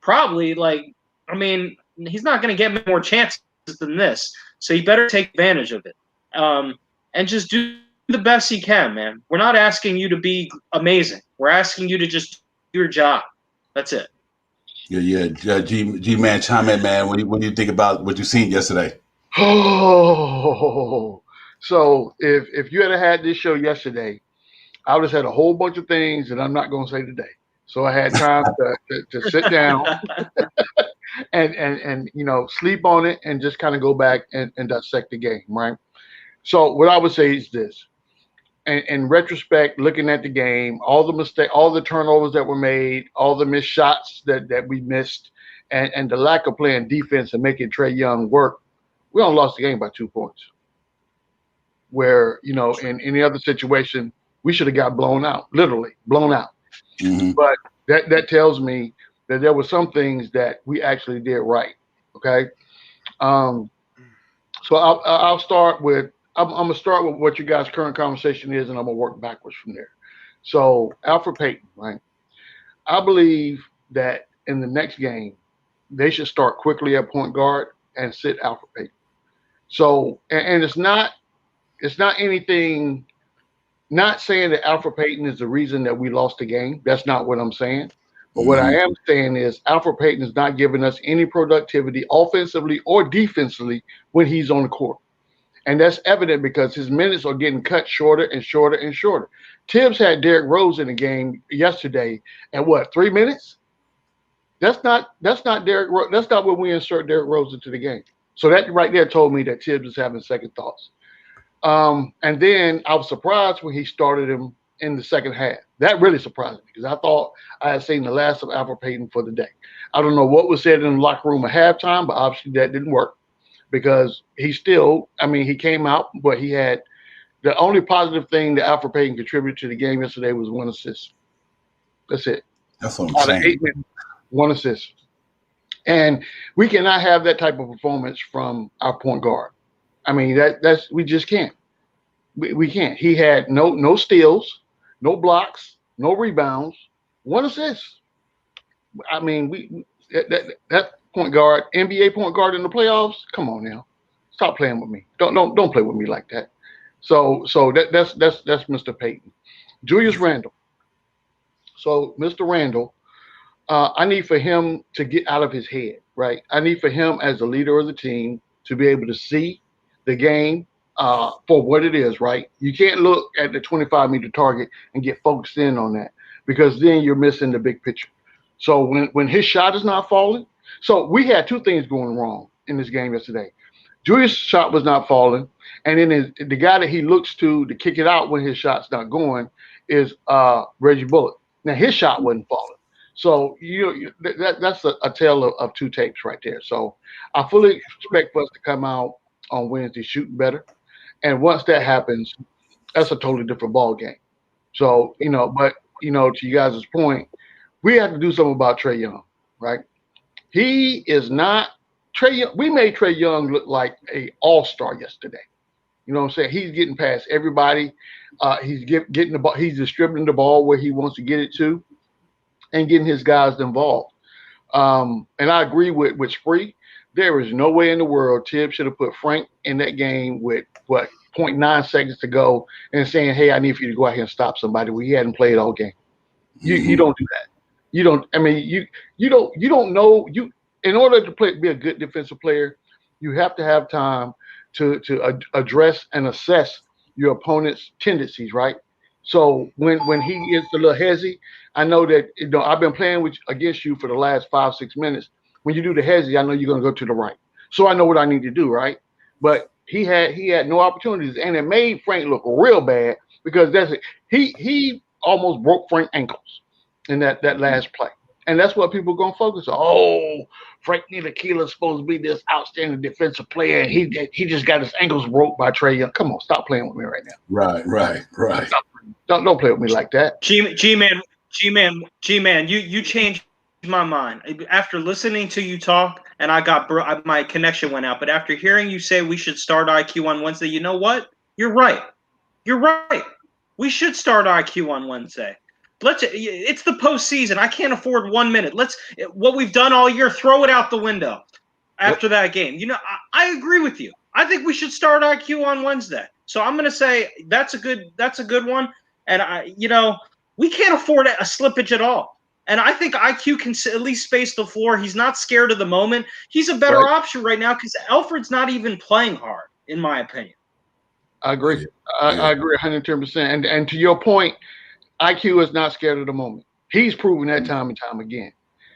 Probably, he's not going to get many more chances than this. So you better take advantage of it. And just do the best you can, man. We're not asking you to be amazing. We're asking you to just do your job. That's it. Yeah. G-Man, chime in, man. What do you think about what you seen yesterday? Oh, so if you had this show yesterday, I would have said a whole bunch of things that I'm not going to say today. So I had time to sit down and sleep on it and just kind of go back and dissect the game, right? So what I would say is this. In retrospect, looking at the game, all the mistakes, all the turnovers that were made, all the missed shots that we missed, and the lack of playing defense and making Trae Young work, we only lost the game by 2 points. Where, in any other situation, we should have got blown out, literally blown out. Mm-hmm. But that tells me that there were some things that we actually did right. Okay. So I'll start with, I'm going to start with what you guys' current conversation is, and I'm going to work backwards from there. So Alfred Payton, right? I believe that in the next game, they should start quickly at point guard and sit Alfred Payton. So, and it's not anything, not saying that Alfred Payton is the reason that we lost the game. That's not what I'm saying. But what I am saying is Alfred Payton is not giving us any productivity offensively or defensively when he's on the court. And that's evident because his minutes are getting cut shorter and shorter and shorter. Tibbs had Derrick Rose in the game yesterday at what, 3 minutes? That's not Derrick Rose. That's not when we insert Derrick Rose into the game. So that right there told me that Tibbs is having second thoughts. And then I was surprised when he started him in the second half. That really surprised me because I thought I had seen the last of Alfred Payton for the day. I don't know what was said in the locker room at halftime, but obviously that didn't work because he came out, but he had the only positive thing that Alfred Payton contributed to the game yesterday was 1 assist. That's it. That's what I'm saying. 8 minutes, 1 assist. And we cannot have that type of performance from our point guard. I mean, that's we just can't. We can't. He had no steals, no blocks, no rebounds, 1 assist. I mean, that point guard, NBA point guard in the playoffs. Come on now, stop playing with me. Don't play with me like that. So that's Mr. Payton. Julius Randle. So Mr. Randle, I need for him to get out of his head, right? I need for him as the leader of the team to be able to see the game for what it is, right? You can't look at the 25-meter target and get focused in on that because then you're missing the big picture. So when his shot is not falling, so we had 2 things going wrong in this game yesterday. Julius' shot was not falling, and then the guy that he looks to kick it out when his shot's not going is Reggie Bullock. Now his shot wasn't falling. So that's a tale of 2 tapes right there. So I fully expect for us to come out on Wednesday shooting better. And once that happens, that's a totally different ball game. So, to you guys' point, we have to do something about Trae Young, right? He is not Trae Young. We made Trae Young look like an all-star yesterday. You know what I'm saying? He's getting past everybody. He's getting the ball. He's distributing the ball where he wants to get it to and getting his guys involved. And I agree with Spree. There is no way in the world Tibbs should have put Frank in that game with, 0.9 seconds to go and saying, hey, I need for you to go out here and stop somebody when he hadn't played all game. You don't do that. You don't. I mean, you don't know you. In order to be a good defensive player, you have to have time to address and assess your opponent's tendencies, right? So when he gets a little hezzy, I know that I've been playing against you for the last 5-6 minutes. When you do the hezzy, I know you're gonna go to the right, so I know what I need to do, right? But he had no opportunities, and it made Frank look real bad because he almost broke Frank's ankles in that last play. And that's what people are going to focus on. Oh, Frank Ntilikina is supposed to be this outstanding defensive player, and he just got his ankles broke by Trae Young. Come on, stop playing with me right now. Right. Don't play with me like that. G-Man, you changed my mind. After listening to you talk, and my connection went out, but after hearing you say we should start IQ on Wednesday, you know what? You're right. We should start IQ on Wednesday. It's the postseason. I can't afford 1 minute. What we've done all year, throw it out the window after that game. I agree with you. I think we should start IQ on Wednesday. So I'm going to say that's a good one. And we can't afford a slippage at all. And I think IQ can at least space the floor. He's not scared of the moment. He's a better option right now because Alfred's not even playing hard, in my opinion. I agree. I agree 110%. And to your point, IQ is not scared of the moment. He's proven that time and time again.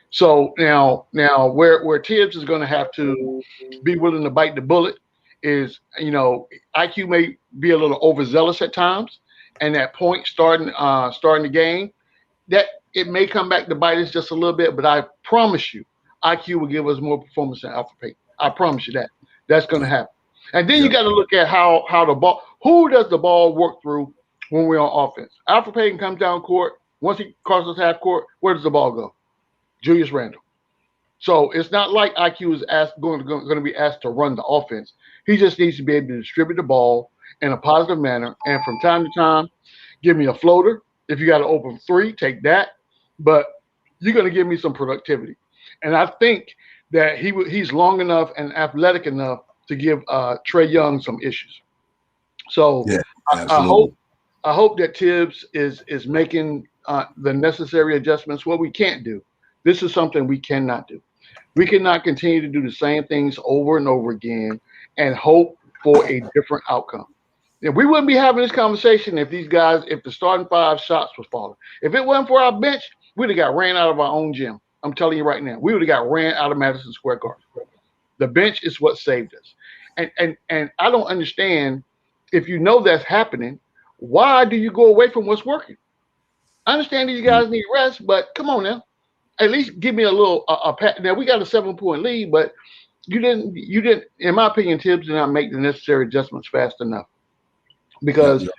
So now where Tibbs is going to have to be willing to bite the bullet is, IQ may be a little overzealous at times, and that point starting the game, that it may come back to bite us just a little bit. But I promise you, IQ will give us more performance than Alfred Payton. I promise you that. That's going to happen. And then you got to look at how the ball. Who does the ball work through when we're on offense? Alfred Payton comes down court. Once he crosses half court, where does the ball go? Julius Randle. So it's not like IQ is going to be asked to run the offense. He just needs to be able to distribute the ball in a positive manner. And from time to time, give me a floater. If you got an open three, take that. But you're going to give me some productivity. And I think that he's long enough and athletic enough to give Trae Young some issues. So yeah, I hope that Tibbs is making the necessary adjustments. What we can't do, this is something we cannot do. We cannot continue to do the same things over and over again and hope for a different outcome. And we wouldn't be having this conversation if the starting five shots was falling. If it wasn't for our bench, we'd have got ran out of our own gym. I'm telling you right now, we would have got ran out of Madison Square Garden. The bench is what saved us. And I don't understand, if you know that's happening, why do you go away from what's working? I understand these guys need rest, but come on now. At least give me a little pat. Now we got a 7-point lead, but you didn't, in my opinion, Tibbs did not make the necessary adjustments fast enough. Because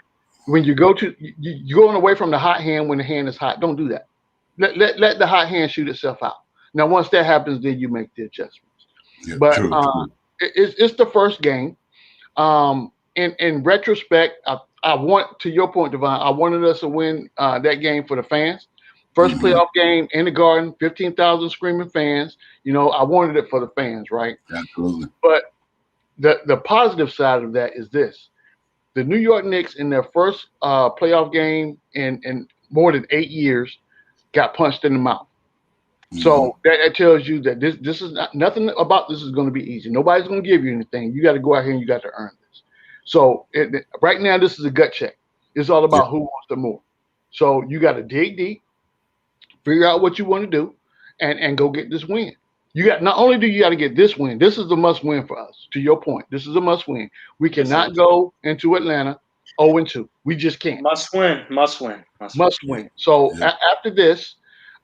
when you go you're going away from the hot hand when the hand is hot. Don't do that. Let the hot hand shoot itself out. Now, once that happens, then you make the adjustments. Yeah, but true. It's the first game. In retrospect, I want, to your point, Devon, I wanted us to win that game for the fans. First playoff game in the Garden, 15,000 screaming fans. I wanted it for the fans, right? Absolutely. But the positive side of that is this. The New York Knicks, in their first playoff game in more than 8 years, got punched in the mouth. So that tells you that this is nothing about this is going to be easy. Nobody's going to give you anything. You got to go out here and you got to earn this. So right now, this is a gut check. It's all about who wants to move. So you got to dig deep, figure out what you want to do, and go get this win. Not only do you got to get this win, this is a must win for us. To your point, this is a must win. We cannot go into Atlanta 0-2. We just can't. Must win. So after this,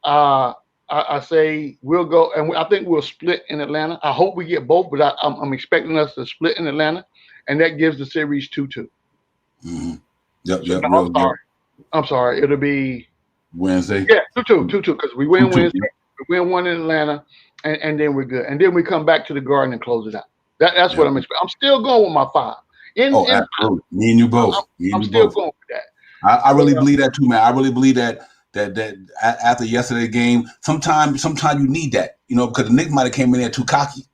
I say we'll go, and I think we'll split in Atlanta. I hope we get both, but I'm expecting us to split in Atlanta, and that gives the series 2-2. I'm sorry. It'll be Wednesday. Yeah, 2-2, because we win Wednesday. We win one in Atlanta, and then we're good. And then we come back to the Garden and close it out. That's what I'm expecting. I'm still going with my 5. Absolutely. Me and you both. I'm still going with that. I really believe that too, man. I really believe that after yesterday's game, sometimes you need that, because the Knicks might have came in there too cocky.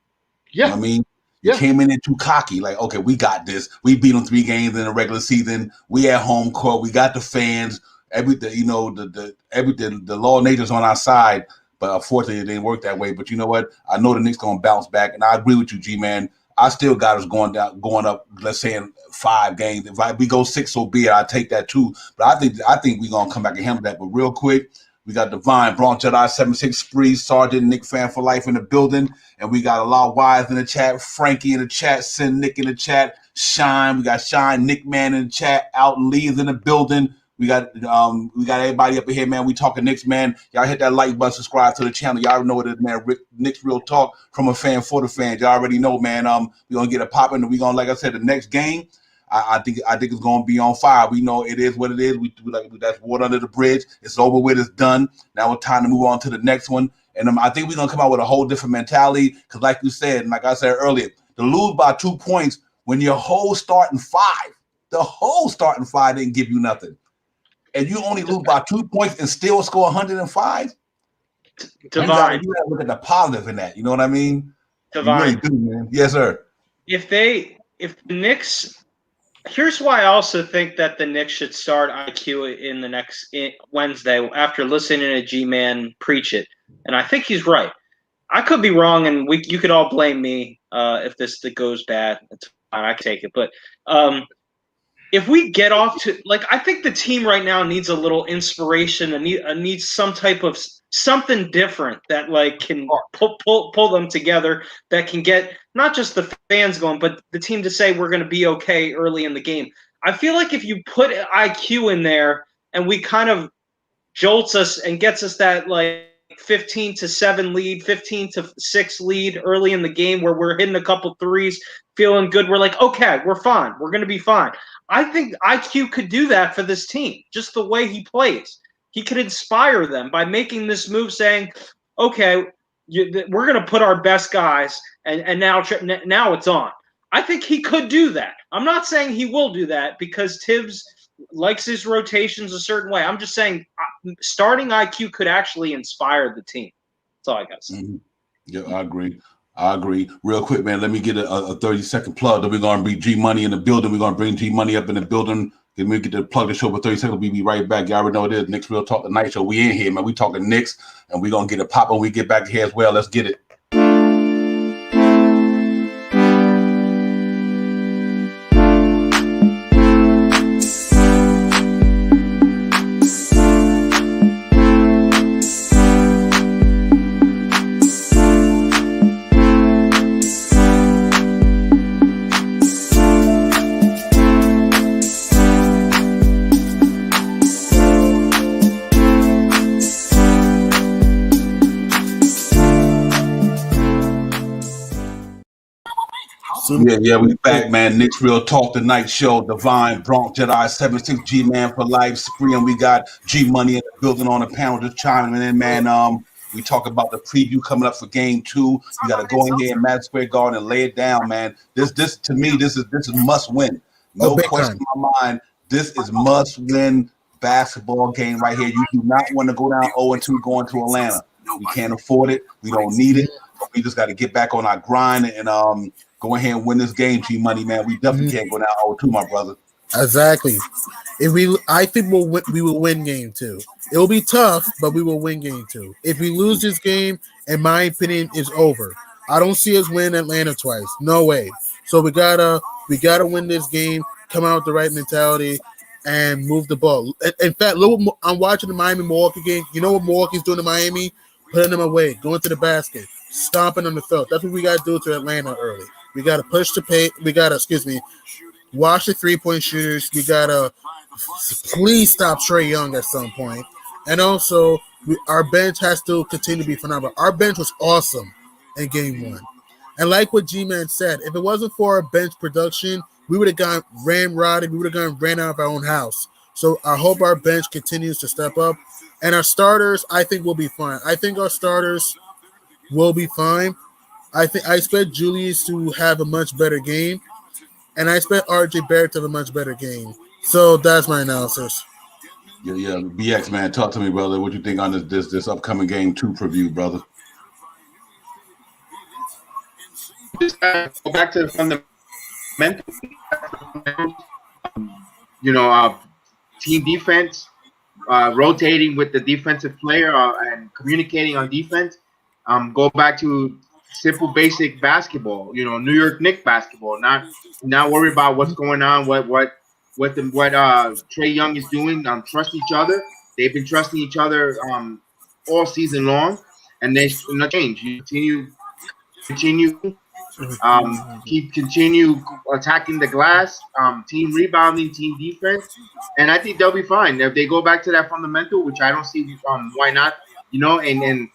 Yeah. You know what I mean? You came in there too cocky, like, okay, we got this. We beat them 3 games in the regular season. We at home court. We got the fans. the law of nature's on our side, but unfortunately it didn't work that way. But you know what? I know the Knicks gonna bounce back, and I agree with you, G-Man. I still got us going up. Let's say in 5 games. If we go 6, so be it. I take that too. But I think we're gonna come back and handle that. But real quick, we got Divine, Bronx Jedi 76 Spree, Sergeant Nick fan for life in the building, and we got a lot of Wise in the chat, Frankie in the chat, Sin Nick in the chat, Shine. We got Shine, Nick Man in the chat, Alton Lee's in the building. We got everybody up in here, man. We talking Knicks, man. Y'all hit that like button, subscribe to the channel. Y'all already know what it is, man. Knicks Real Talk from a fan for the fans. Y'all already know, man. We're gonna get it popping, and we're gonna, like I said, the next game. I think it's gonna be on fire. We know it is what it is. We that's water under the bridge. It's over with. It's done. Now it's time to move on to the next one. And I think we're gonna come out with a whole different mentality. Because, like you said, and like I said earlier, to lose by 2 points when your whole starting 5, didn't give you nothing. And you only lose by 2 points and still score 105. Divine. You gotta look at the positive in that. You know what I mean? Divine. You really do, man. Yes, sir. If the Knicks, here's why I also think that the Knicks should start IQ in the next Wednesday after listening to G-Man preach it, and I think he's right. I could be wrong, and you could all blame me if this goes bad. It's fine, I can take it, but. If we get off to I think the team right now needs a little inspiration and needs some type of something different that can pull them together, that can get not just the fans going, but the team to say we're going to be okay early in the game. I feel like if you put IQ in there and we kind of jolts us and gets us that 15-7 lead, 15-6 lead early in the game where we're hitting a couple threes, feeling good. We're like, okay, we're fine. We're going to be fine. I think IQ could do that for this team, just the way he plays. He could inspire them by making this move saying, okay, we're going to put our best guys, and now it's on. I think he could do that. I'm not saying he will do that because Tibbs likes his rotations a certain way. I'm just saying starting IQ could actually inspire the team. That's all I got to say. Mm-hmm. Yeah, I agree. Real quick, man, let me get a 30-second plug. Then we're going to bring G-Money in the building. We're going to bring G-Money up in the building. Then we get to plug the show for 30 seconds. We'll be right back. Y'all already know it is Knicks Real Talk Tonight Show. We in here, man. We talking Knicks, and we're going to get it pop when we get back here as well. Let's get it. Yeah, we back, man. Knicks Real Talk Tonight Show. Divine, Bronx Jedi 76, G-Man for life, Spree, and we got G-Money in the building on the panel just chiming in, man. We talk about the preview coming up for Game 2. You got to go in here in Madison Square Garden and lay it down, man. This to me, this is must win. No question in my mind. This is must win basketball game right here. You do not want to go down 0-2 going to Atlanta. We can't afford it. We don't need it. We just got to get back on our grind and go ahead and win this game, G-Money, man. We definitely can't go down 0-2, my brother. Exactly. I think we will win Game 2. It will be tough, but we will win Game 2. If we lose this game, in my opinion, it's over. I don't see us win Atlanta twice. No way. So we gotta win this game. Come out with the right mentality and move the ball. In fact, I'm watching the Miami-Milwaukee game. You know what Milwaukee's doing to Miami? Putting them away, going to the basket, stomping on the throat. That's what we got to do to Atlanta early. We got to push the paint. We got to, watch the three-point shooters. We got to please stop Trae Young at some point. And also, our bench has to continue to be phenomenal. Our bench was awesome in Game 1. And like what G-Man said, if it wasn't for our bench production, we would have gone ramrodded. We would have gone ran out of our own house. So I hope our bench continues to step up. And our starters, I think, will be fine. I think our starters will be fine. I expect Julius to have a much better game. And I expect RJ Barrett to have a much better game. So that's my analysis. Yeah. BX, man, talk to me, brother. What you think on this upcoming Game 2 preview, brother? Just go back to the fundamentals. Team defense. rotating with the defensive player and communicating on defense. Go back to simple, basic basketball. New York Knicks basketball. Not worry about what's going on. What Trey Young is doing. Trust each other. They've been trusting each other all season long, and they not change. You continue. Continue attacking the glass, team rebounding, team defense, and I think they'll be fine if they go back to that fundamental, which I don't see why not. And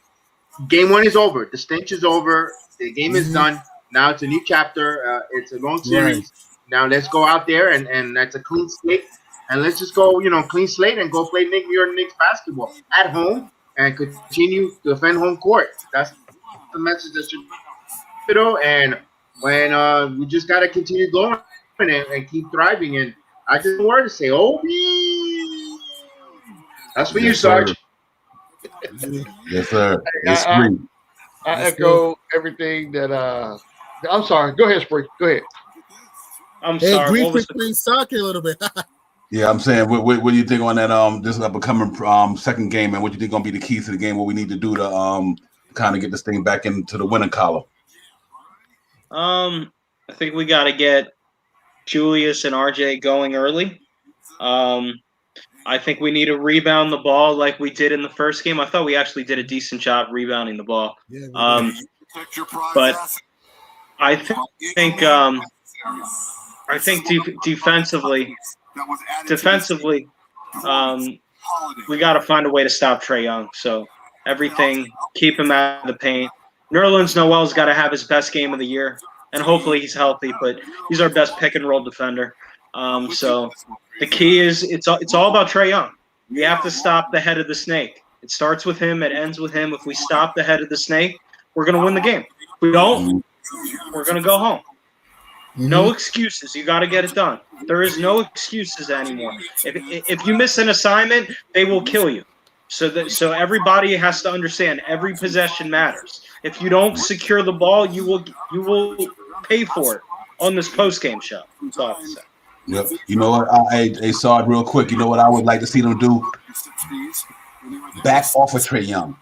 game one is over. The stench is over. The game is done. Now it's a new chapter. It's a long series. Right. Now let's go out there and that's a clean slate, and let's just go, clean slate and go play New York Knicks basketball at home and continue to defend home court. That's the message that should. And when we just got to continue going and keep thriving. And I just want to say, Obi. That's for you, Sarge. Yes, sir. I echo everything that. I'm sorry. Go ahead, Spree. Go ahead. I'm Hey, sorry. Green playing soccer a little bit. Yeah, I'm saying, what do you think on that? This is upcoming second game, and what do you think gonna be the keys to the game? What we need to do to kind of get this thing back into the winning column? I think we got to get Julius and RJ going early. I think we need to rebound the ball like we did in the first game. I thought we actually did a decent job rebounding the ball. But I think defensively, we got to find a way to stop Trey Young. So everything, keep him out of the paint. Nerlens Noel's got to have his best game of the year, and hopefully he's healthy. But he's our best pick and roll defender. So the key is it's all about Trey Young. We have to stop the head of the snake. It starts with him. It ends with him. If we stop the head of the snake, we're going to win the game. If we don't, we're going to go home. No excuses. You got to get it done. There is no excuses anymore. If you miss an assignment, they will kill you. So everybody has to understand every possession matters. If you don't secure the ball, you will pay for it on this post-game show. That's all I have to say. Yep. You know what? I saw it real quick. You know what I would like to see them do? Back off of Trey Young.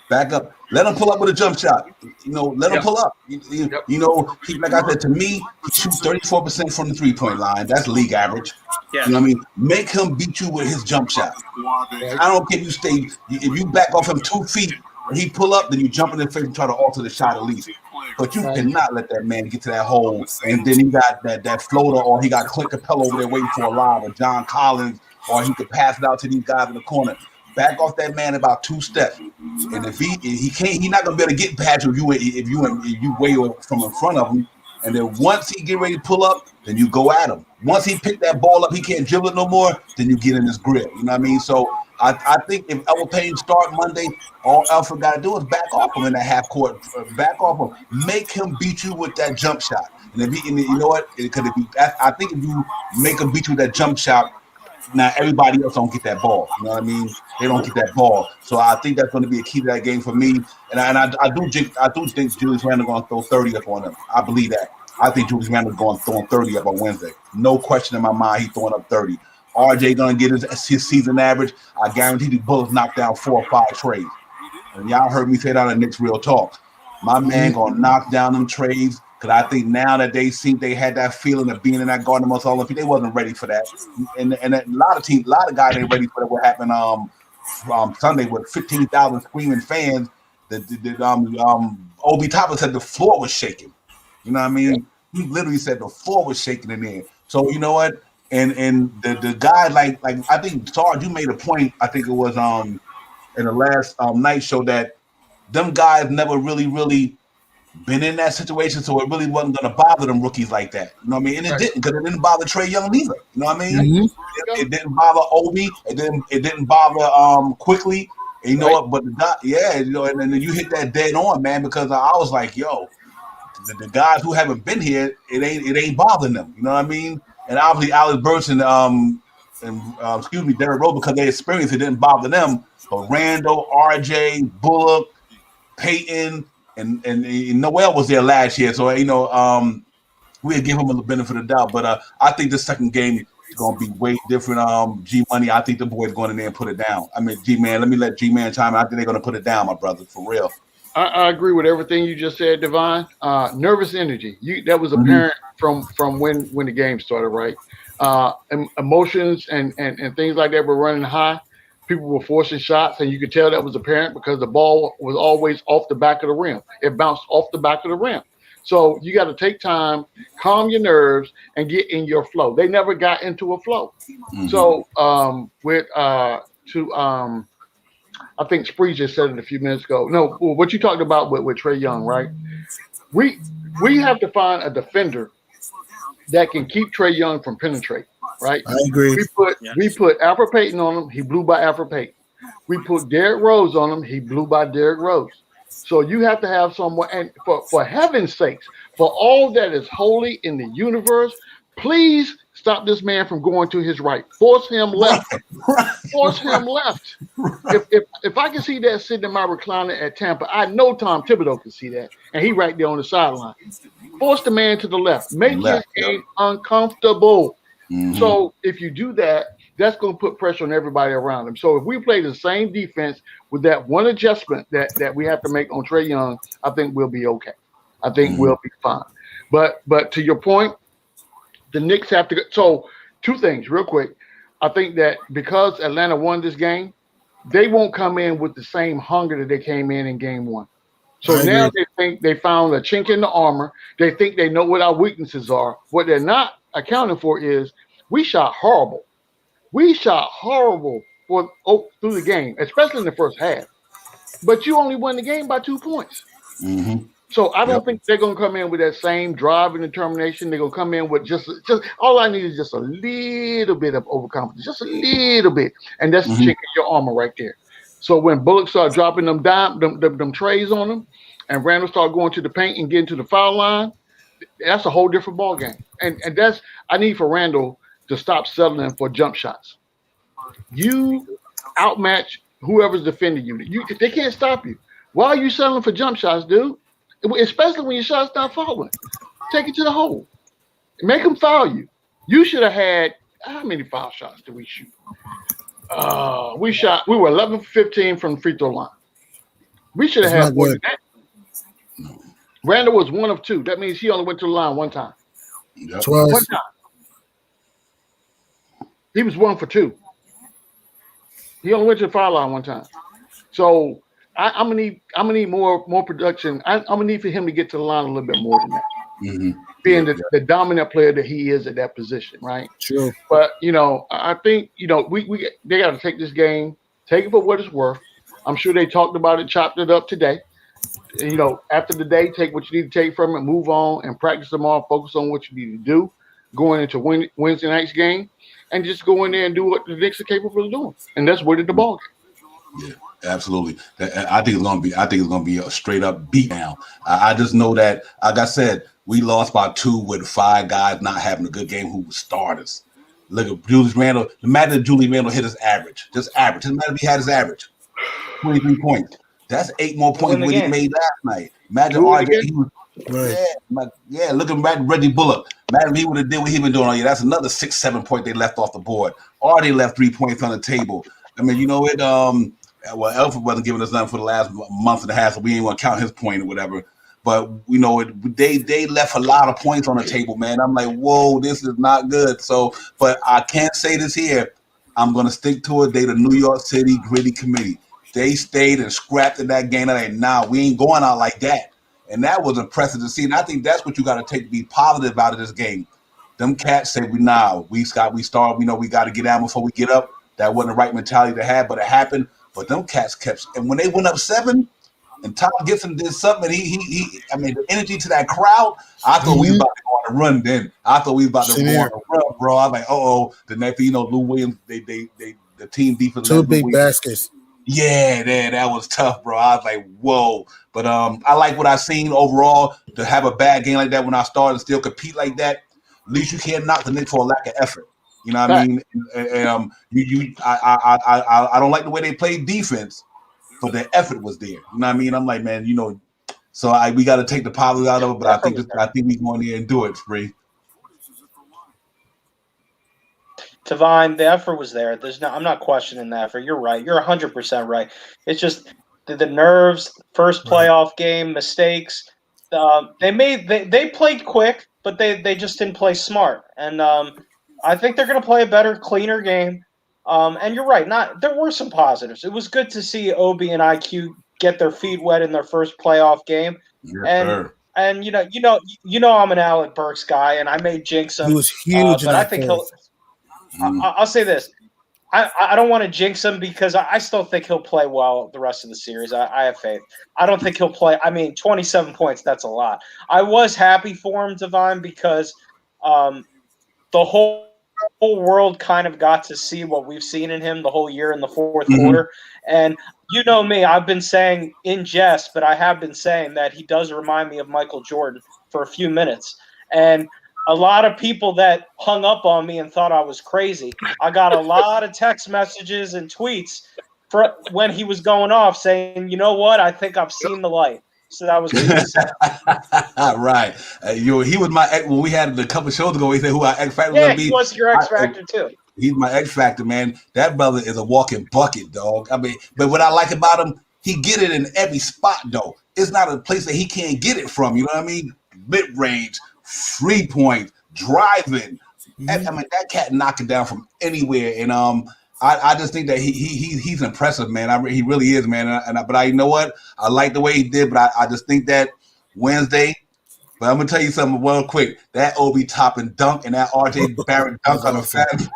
Back up. Let him pull up with a jump shot. Let him pull up. Like I said, to me, he shoots 34% from the three-point line. That's league average. Yeah. You know what I mean? Make him beat you with his jump shot. I don't care if you stay. If you back off him 2 feet and he pull up, then you jump in the face and try to alter the shot at least. But you cannot let that man get to that hole. And then he got that floater, or he got Clint Capella over there waiting for a lob, or John Collins, or he could pass it out to these guys in the corner. Back off that man about 2 steps, and if he can't, he's not gonna be able to get past you if you way from in front of him. And then once he get ready to pull up, then you go at him. Once he pick that ball up, he can't dribble it no more. Then you get in his grip. You know what I mean? So I think if Elwood Payne start Monday, all Alfred got to do is back off him in that half court. Back off him. Make him beat you with that jump shot. And if you know what? I think if you make him beat you with that jump shot, now everybody else don't get that ball. You know what I mean? They don't get that ball. So I think that's going to be a key to that game for me. And I do think Julius Randle going to throw 30 up on them. I believe that. I think Julius Randle going to throw 30 up on Wednesday. No question in my mind he's throwing up 30. RJ going to get his season average. I guarantee the Bullets knock down 4 or 5 trades. And y'all heard me say that on the Knicks Real Talk. My man going to knock down them trades. Because I think now that they had that feeling of being in that Garden Most Olympic, they wasn't ready for that. And a lot of guys ain't ready for that. What happened Sunday with 15,000 screaming fans? Obi Toppin said the floor was shaking. You know what I mean? He literally said the floor was shaking in there. So you know what? And the guy like I think Sarge, you made a point. I think it was in the last night show that them guys never really been in that situation, so it really wasn't going to bother them rookies like that. You know what I mean? And it didn't, because it didn't bother Trey Young either. You know what I mean? It didn't bother Obi. It didn't bother quickly. And you know what? But and then you hit that dead on, man, because I was like, yo, the guys who haven't been here, it ain't bothering them. You know what I mean? And obviously Alex Burks and Derrick Rose, because they experienced it, didn't bother them. But Randall, RJ, Bullock, Peyton, and Noel was there last year, so we'll give him a benefit of the doubt. But I think the second game It's gonna be way different. G Money, I think the boys going in there and put it down. I mean, G Man, let me let G Man chime in. I think they're gonna put it down, my brother, for real. I agree with everything you just said, Divine. Nervous energy. That was apparent from when the game started, right? Emotions and things like that were running high. People were forcing shots, and you could tell that was apparent because the ball was always off the back of the rim. It bounced off the back of the rim. So you got to take time, calm your nerves, and get in your flow. They never got into a flow. So I think Spree just said it a few minutes ago. No, what you talked about with Trae Young, right? We have to find a defender that can keep Trae Young from penetrating, right? I agree. We put Alfred Payton on him. He blew by Alfred Payton. We put Derrick Rose on him. He blew by Derrick Rose. So you have to have someone, and for heaven's sakes, for all that is holy in the universe, please stop this man from going to his right. Force him left. Force him left. If I can see that sitting in my recliner at Tampa, I know Tom Thibodeau can see that, and he right there on the sideline. Force the man to the left. Make his game uncomfortable. So if you do that, that's going to put pressure on everybody around him. So if we play the same defense with that one adjustment that we have to make on Trae Young, I think we'll be okay. I think we'll be fine. But to your point, the Knicks have to go. So two things real quick. I think that because Atlanta won this game, they won't come in with the same hunger that they came in game one. So now they think they found a chink in the armor. They think they know what our weaknesses are. What they're not accounting for is we shot horrible. We shot horrible through the game, especially in the first half. But you only won the game by 2 points. So I don't think they're going to come in with that same drive and determination. They're going to come in with just all I need is just a little bit of overconfidence, just a little bit. And that's the chink in your armor right there. So when Bullock started dropping them trays on them, and Randall started going to the paint and getting to the foul line, that's a whole different ball game. And that's I need for Randall to stop settling for jump shots. You outmatch whoever's defending you. They can't stop you. Why are you settling for jump shots, dude? Especially when your shot's not falling. Take it to the hole. Make them foul you. You should have had how many foul shots did we shoot? We were 11 for 15 from the free throw line. We should have had more than that. Randall was 1 of 2. That means he only went to the line one time. One time. He was 1 for 2. He only went to the foul line one time. So I'm gonna need more production. I'm gonna need for him to get to the line a little bit more than that. Being the dominant player that he is at that position, right? True. But I think they got to take this game, take it for what it's worth. I'm sure they talked about it, chopped it up today. After the day, take what you need to take from it, move on, and practice tomorrow. Focus on what you need to do going into Wednesday night's game, and just go in there and do what the Knicks are capable of doing, and that's winning the ball game. Yeah. Absolutely. I think it's gonna be a straight up beat down. I just know that, like I said, we lost by 2 with 5 guys not having a good game who were starters. Look at Julius Randle. Imagine if Julius Randle hit his average. Just average. Doesn't matter if he had his average. 23 points. That's 8 more points than he made last night. Imagine looking back at Reggie Bullock. Imagine if he would have did what he been doing all year. That's another 6-7 points they left off the board. Already left 3 points on the table. I mean, well, Elfrid wasn't giving us nothing for the last month and a half, so we ain't want to count his point or whatever. But they left a lot of points on the table, man. I'm like, whoa, this is not good. So, but I can't say this here. I'm gonna stick to it. They the New York City Gritty Committee. They stayed and scrapped in that game. They're like, nah, we ain't going out like that. And that was impressive to see. And I think that's what you got to take to be positive out of this game. Them cats say, we got to get out before we get up. That wasn't the right mentality to have, but it happened. But them cats kept, and when they went up 7, and Tom Gibson did something, the energy to that crowd, I thought we was about to go on a run then. I thought we was about to go on a run, bro. I was like, the next thing Lou Williams, the team defense. 2 big baskets. Yeah, that was tough, bro. I was like, whoa. But I like what I seen overall. To have a bad game like that when I started and still compete like that, at least you can't knock the Knicks for a lack of effort. You know what I mean? I don't like the way they played defense, but the effort was there. You know what I mean? I'm like, man, so we got to take the positive out of it. But I think we go in there and do it, Spree. Tavine, the effort was there. I'm not questioning the effort. You're right. You're 100% right. It's just the nerves, first playoff game, mistakes. They played quick, but they just didn't play smart. And I think they're going to play a better, cleaner game. And you're right. There were some positives. It was good to see Obi and IQ get their feet wet in their first playoff game. Yes, sir. And you know I'm an Alec Burks guy, and I may jinx him. He was huge, but I think I'll say this: I don't want to jinx him because I still think he'll play well the rest of the series. I have faith. I don't think he'll play. I mean, 27 points, that's a lot. I was happy for him, Divine, because the whole world kind of got to see what we've seen in him the whole year in the fourth quarter. And you know me, I've been saying in jest, but I have been saying that he does remind me of Michael Jordan for a few minutes. And a lot of people that hung up on me and thought I was crazy, I got a lot of text messages and tweets for when he was going off saying, you know what, I think I've seen the light. So that was right. He was my ex when we had a couple shows ago. He said who our X Factor was. Yeah, he was your X Factor too. He's my X Factor, man. That brother is a walking bucket, dog. I mean, but what I like about him, he get it in every spot, though. It's not a place that he can't get it from. You know what I mean? Mid range, 3 point, driving. I mean, that cat knock it down from anywhere. And I just think that he's impressive, man. He really is, man. But you know what? I like the way he did, but I just think that Wednesday. But I'm gonna tell you something real quick. That Obi Toppin dunk and that RJ Barrett dunk on the fat. That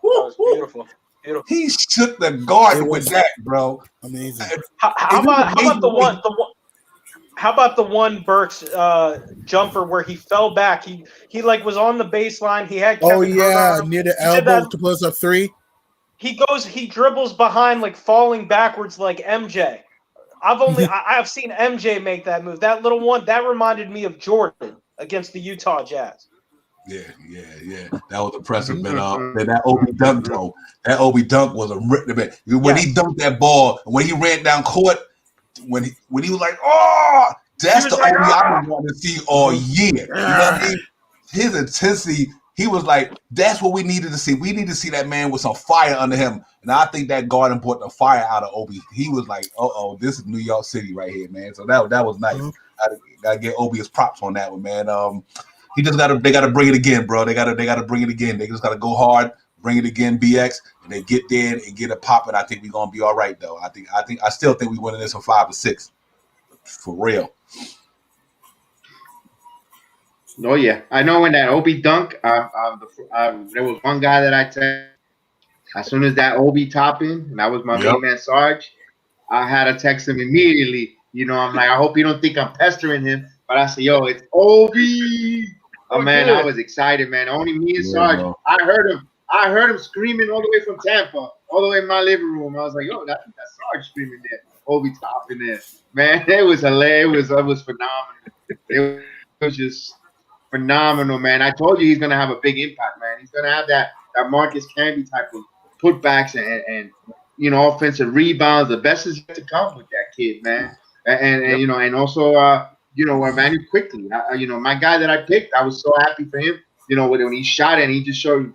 was beautiful. Beautiful. He shook the guard with that, bro. Amazing. How about the one? How about the one Burks jumper where he fell back? He like was on the baseline. He had Kevin Hurt on him. Near the elbow to put up 3. He dribbles behind like falling backwards like MJ. I've seen MJ make that move. That little one that reminded me of Jordan against the Utah Jazz. Yeah. That was impressive, man. That Obi dunk, though. That Obi dunk was a rip. When he dunked that ball, when he ran down court, when he was like, "Oh," that's the Obi I been wanting to see all year. You know what I mean? His intensity. He was like, "That's what we needed to see. We need to see that man with some fire under him." And I think that Garden brought the fire out of Obi. He was like, "Oh, this is New York City right here, man." So that was nice. Gotta get Obi his props on that one, man. They gotta bring it again, bro. They gotta bring it again. They just gotta go hard, bring it again, BX, and they get there and get it popping. I think we're gonna be all right, though. I still think we winning this from 5 or 6, for real. Oh yeah, I know when that Obi dunk. There was one guy that I texted as soon as that Obi Toppin, and that was my main man Sarge. I had to text him immediately. You know, I'm like, I hope you don't think I'm pestering him, but I said, "Yo, it's Obi." Oh man, I was excited, man. Only me and Sarge. Bro. I heard him screaming all the way from Tampa, all the way in my living room. I was like, "Yo, that's Sarge screaming there, Obi Toppin there." Man, it was hilarious. It was phenomenal. It was just phenomenal, man. I told you he's gonna have a big impact, man. He's gonna have that Marcus Camby type of putbacks and offensive rebounds. The best is yet to come with that kid, man. And you know, and also Emmanuel quickly. My guy that I picked, I was so happy for him. You know, when he shot and he just showed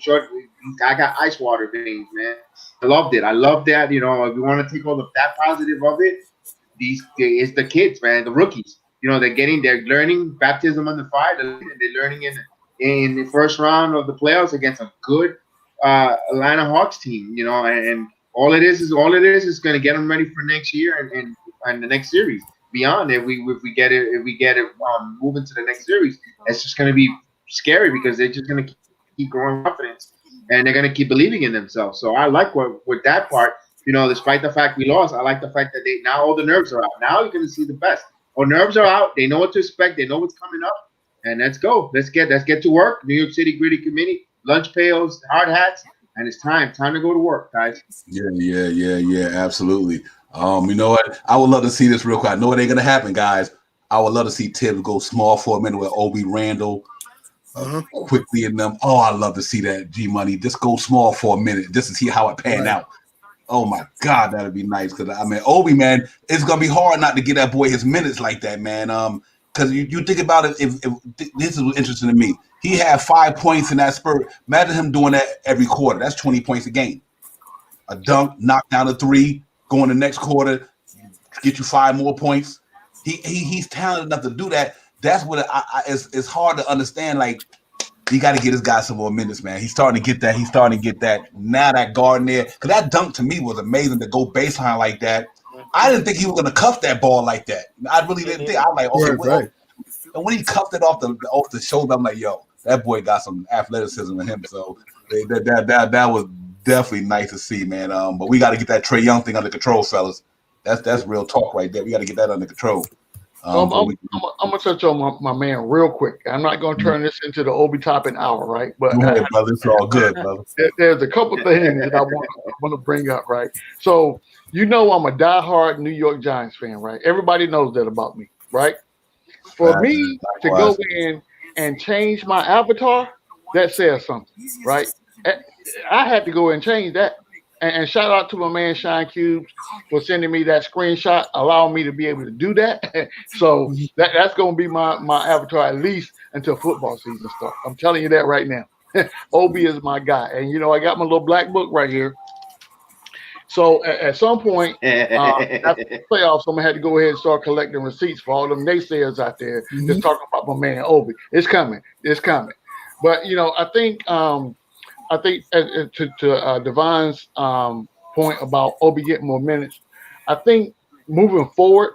I got ice water veins, man. I loved it. I love that. You know, if we want to take all that positive of it, it's the kids, man, the rookies. You know, they're learning baptism under fire. They're learning in the first round of the playoffs against a good Atlanta Hawks team. You know, and all it is going to get them ready for next year and the next series. Beyond if we get it moving to the next series, it's just going to be scary because they're just going to keep growing confidence and they're going to keep believing in themselves. So I like with that part. You know, despite the fact we lost, I like the fact that now all the nerves are out. Now you're going to see the best. All nerves are out. They know what to expect. They know what's coming up. And let's go. Let's get to work. New York City Gritty Committee, lunch pails, hard hats, and it's time to go to work, guys. Yeah, absolutely. You know what? I would love to see this real quick. I know it ain't gonna happen, guys. I would love to see Tibbs go small for a minute with Obi Randall quickly in them. Oh, I love to see that G Money just go small for a minute just to see how it panned out. Oh my God, that'd be nice. Because I mean, Obi, man, it's gonna be hard not to get that boy his minutes like that, man. because you think about it. If this is interesting to me, he had 5 points in that spurt. Imagine him doing that every quarter. That's 20 points a game. A dunk, knock down a three, go in the next quarter, get you 5 more points. He's talented enough to do that. That's what it's hard to understand. Like, you got to get this guy some more minutes, man. He's starting to get that. He's starting to get that. Now that guard there, because that dunk to me was amazing to go baseline like that. I didn't think he was going to cuff that ball like that. I really didn't think. I was like, okay, right. And when he cuffed it off the shoulder, I'm like, yo, that boy got some athleticism in him. So that was definitely nice to see, man. But we got to get that Trae Young thing under control, fellas. That's real talk right there. We got to get that under control. I'm gonna touch on my man real quick. I'm not gonna turn this into the Obi Toppin hour, right? But go ahead, brother. It's all good, brother. There's a couple things that I want to bring up, right? So I'm a diehard New York Giants fan, right? Everybody knows that about me, right? For me to go in and change my avatar, that says something, right? I had to go and change that. And shout out to my man Shine Cubes for sending me that screenshot, allowing me to be able to do that. So that's going to be my avatar at least until football season starts. I'm telling you that right now. Obi is my guy. And, I got my little black book right here. So at some point, after the playoffs, I'm going to have to go ahead and start collecting receipts for all them naysayers out there that's talking about my man Obi. It's coming. But, I think to Divine's point about Obi getting more minutes, I think moving forward,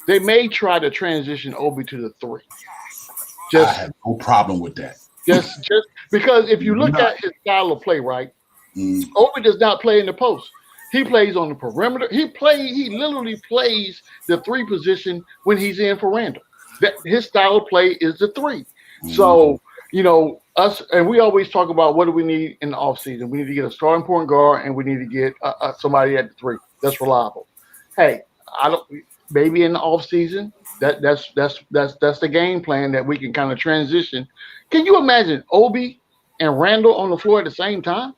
they may try to transition Obi to the 3. I have no problem with that. Just because if you look at his style of play, right, Obi does not play in the post. He plays on the perimeter. He literally plays the 3 position when he's in for Randall. His style of play is the 3. So, us, and we always talk about what do we need in the offseason. We need to get a starting point guard, and we need to get somebody at the 3 that's reliable. Hey, maybe in the offseason, that's the game plan that we can kind of transition. Can you imagine Obi and Randall on the floor at the same time?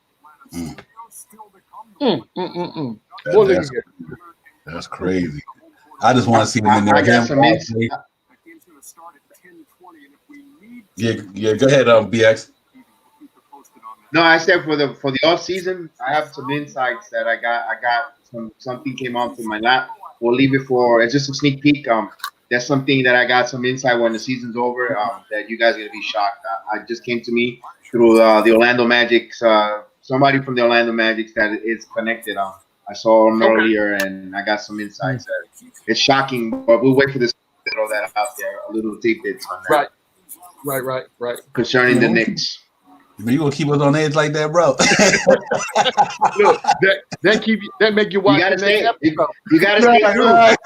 That's crazy. I just want to see him in there. I got some insight. Yeah, go ahead, BX. No, I said for the off season, I have some insights that I got something came onto my lap. We'll leave it for it's just a sneak peek. That's something that I got some insight when the season's over. That you guys are gonna be shocked. I just came to me through the Orlando Magic. Somebody from the Orlando Magic that is connected. I saw him earlier, and I got some insights. It's shocking, but we'll wait for this to throw that out there. A little tidbits on that. Right. Concerning the Knicks. You gonna keep us on edge like that, bro? Look, that make you watch. You gotta stay tuned.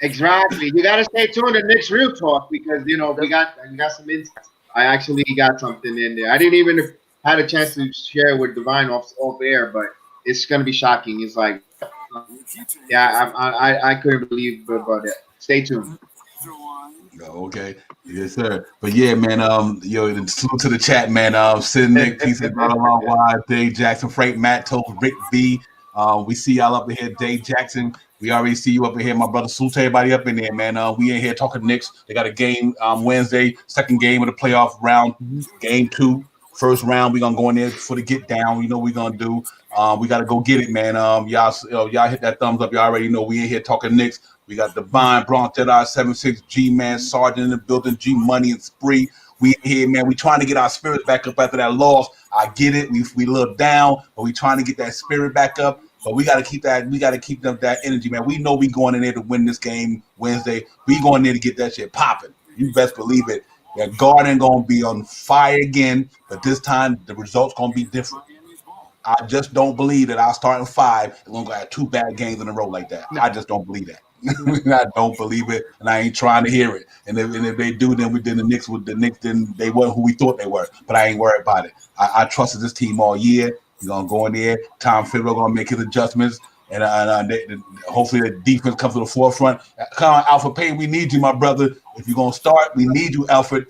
Exactly. You gotta stay tuned to Knicks Real Talk because we got some insights. I actually got something in there. I didn't even had a chance to share with Divine off air, but it's gonna be shocking. It's like, I couldn't believe about it. Stay tuned. Okay, yes, sir. But yeah, man. Salute to the chat, man. Sid Nick, he said, "Wide Dave Jackson, Frank, Matt, Toast, Rick B. We see y'all up in here, Dave Jackson. We already see you up in here, my brother. Salute to everybody up in there, man. We in here talking Knicks. They got a game Wednesday, second game of the playoff round, game 2. First round, we're gonna go in there for the get down. You know what we're gonna do. We gotta go get it, man. Y'all hit that thumbs up. You already know we in here talking Knicks. We got Divine, Bronx, Jedi, 76, G-Man, Sergeant in the building, G-Money, and Spree. We here, man. We trying to get our spirits back up after that loss. I get it. We look down, but we trying to get that spirit back up. But we got to keep that. We got to keep up that energy, man. We know we going in there to win this game Wednesday. We going in there to get that shit popping. You best believe it. That Garden going to be on fire again, but this time the results going to be different. I just don't believe that our starting 5 is going to have 2 bad games in a row like that. I just don't believe that. I don't believe it, and I ain't trying to hear it. And if they do, then the Knicks, then they weren't who we thought they were. But I ain't worried about it. I trusted this team all year. We're going to go in there. Tom Thibodeau going to make his adjustments, and hopefully the defense comes to the forefront. Come on, Alfred Payne, we need you, my brother. If you're going to start, we need you, Alfred.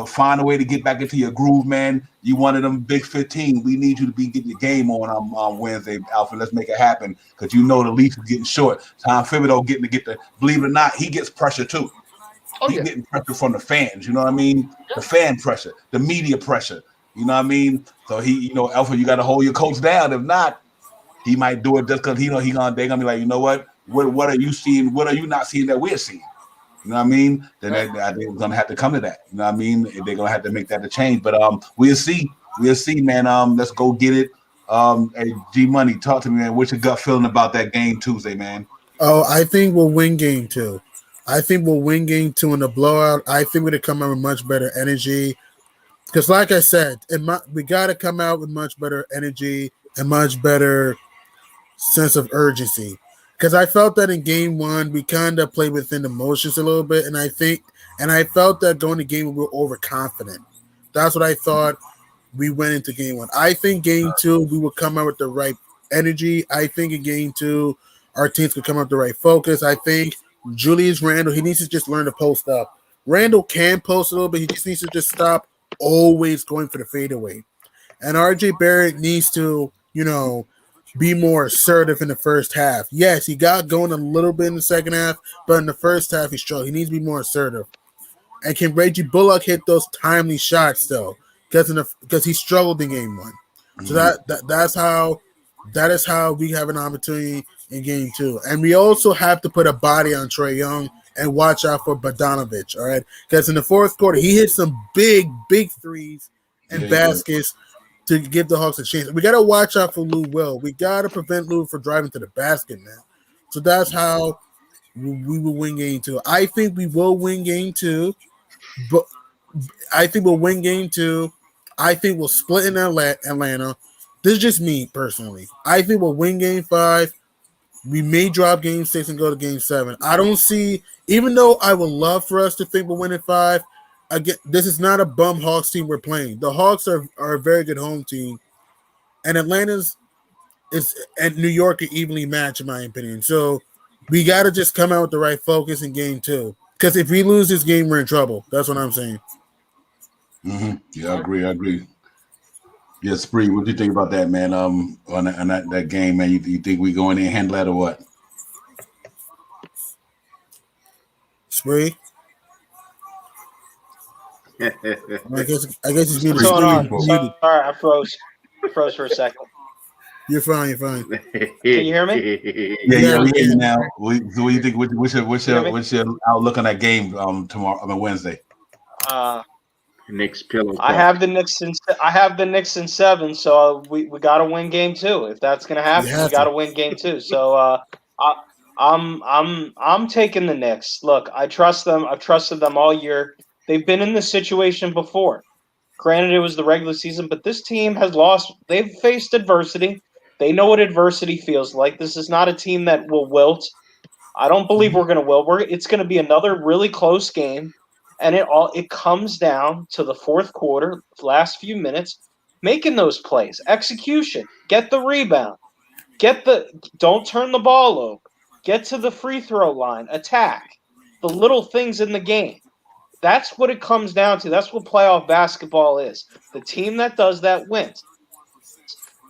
Find a way to get back into your groove, man. You one of them big 15. We need you to be getting your game on Wednesday, Alfred. Let's make it happen because the leash is getting short. Tom Thibodeau getting to believe it or not, he gets pressure too. Oh, He yeah. getting pressure from the fans. You know what I mean? The fan pressure, the media pressure. You know what I mean? So he, Alpha, you got to hold your coach down. If not, he might do it just because they're gonna be like, you know what? What are you seeing? What are you not seeing that we're seeing? You know what I mean? Then I think it's gonna have to come to that. You know what I mean? They're gonna have to make that a change. But we'll see. We'll see, man. Let's go get it. Hey, G Money, talk to me, man. What's your gut feeling about that game Tuesday, man? Oh, I think we'll win game 2. I think we'll win game 2 in the blowout. I think we're going to come out with much better energy. Because, like I said, we got to come out with much better energy and much better sense of urgency. Because I felt that in game 1, we kind of played within the motions a little bit. And I felt that going to game 1, we were overconfident. That's what I thought we went into game 1. I think game 2, we will come out with the right energy. I think in game 2, our teams could come up with the right focus. I think Julius Randle, he needs to just learn to post up. Randle can post a little bit. He just needs to just stop always going for the fadeaway. And RJ Barrett needs to, be more assertive in the first half. Yes, he got going a little bit in the second half, but in the first half, he struggled. He needs to be more assertive. And can Reggie Bullock hit those timely shots, though? Because he struggled in game 1. So that is how we have an opportunity in game 2. And we also have to put a body on Trae Young and watch out for Bogdanovich, all right? Because in the fourth quarter, he hit some big threes and baskets to give the Hawks a chance. We got to watch out for Lou Will. We got to prevent Lou from driving to the basket now. So that's how we will win game 2. I think we will win game 2, but I think we'll win game 2. I think we'll split in Atlanta. This is just me personally. I think we'll win game 5. We may drop game 6 and go to game 7. I don't see, even though I would love for us to think we'll win at 5, again, this is not a bum Hawks team we're playing. The Hawks are a very good home team, and and New York are evenly matched in my opinion. So we got to just come out with the right focus in game 2. Because if we lose this game, we're in trouble. That's what I'm saying. Mm-hmm. Yeah, I agree. Yeah, Spree, what do you think about that, man? On that game, man, you think we go in there and handle that or what? Spree? I guess it's muted. What's going on? Sorry, I froze for a second. You're fine. Can you hear me? Yeah, we hear you now. What do you think? What's your outlook on that game tomorrow? Wednesday. Knicks pillow. I have the Knicks in 7, so we got to win game 2. If that's gonna happen, we got to win game 2. So I'm taking the Knicks. Look, I trust them. I've trusted them all year. They've been in this situation before. Granted, it was the regular season, but this team has lost. They've faced adversity. They know what adversity feels like. This is not a team that will wilt. I don't believe we're going to wilt. It's going to be another really close game, and it comes down to the fourth quarter, last few minutes, making those plays, execution, get the rebound, don't turn the ball over, get to the free throw line, attack, the little things in the game. That's what it comes down to. That's what playoff basketball is. The team that does that wins.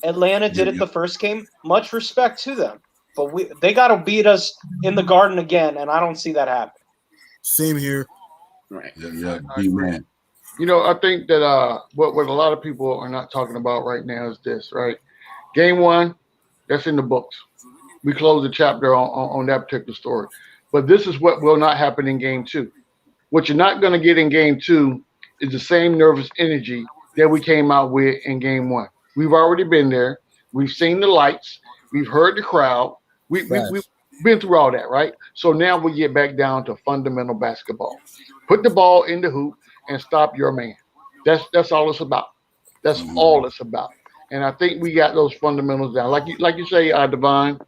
Atlanta did it the first game. Much respect to them. But they got to beat us in the Garden again, and I don't see that happen. Same here. Right. Yeah, man. I think that what a lot of people are not talking about right now is this, right? Game 1, that's in the books. We close the chapter on that particular story. But this is what will not happen in game 2. What you're not going to get in game 2 is the same nervous energy that we came out with in game 1. We've already been there. We've seen the lights. We've heard the crowd. We've been through all that, right? So now we get back down to fundamental basketball. Put the ball in the hoop and stop your man. That's all it's about. That's all it's about. And I think we got those fundamentals down. Like you say, Divine,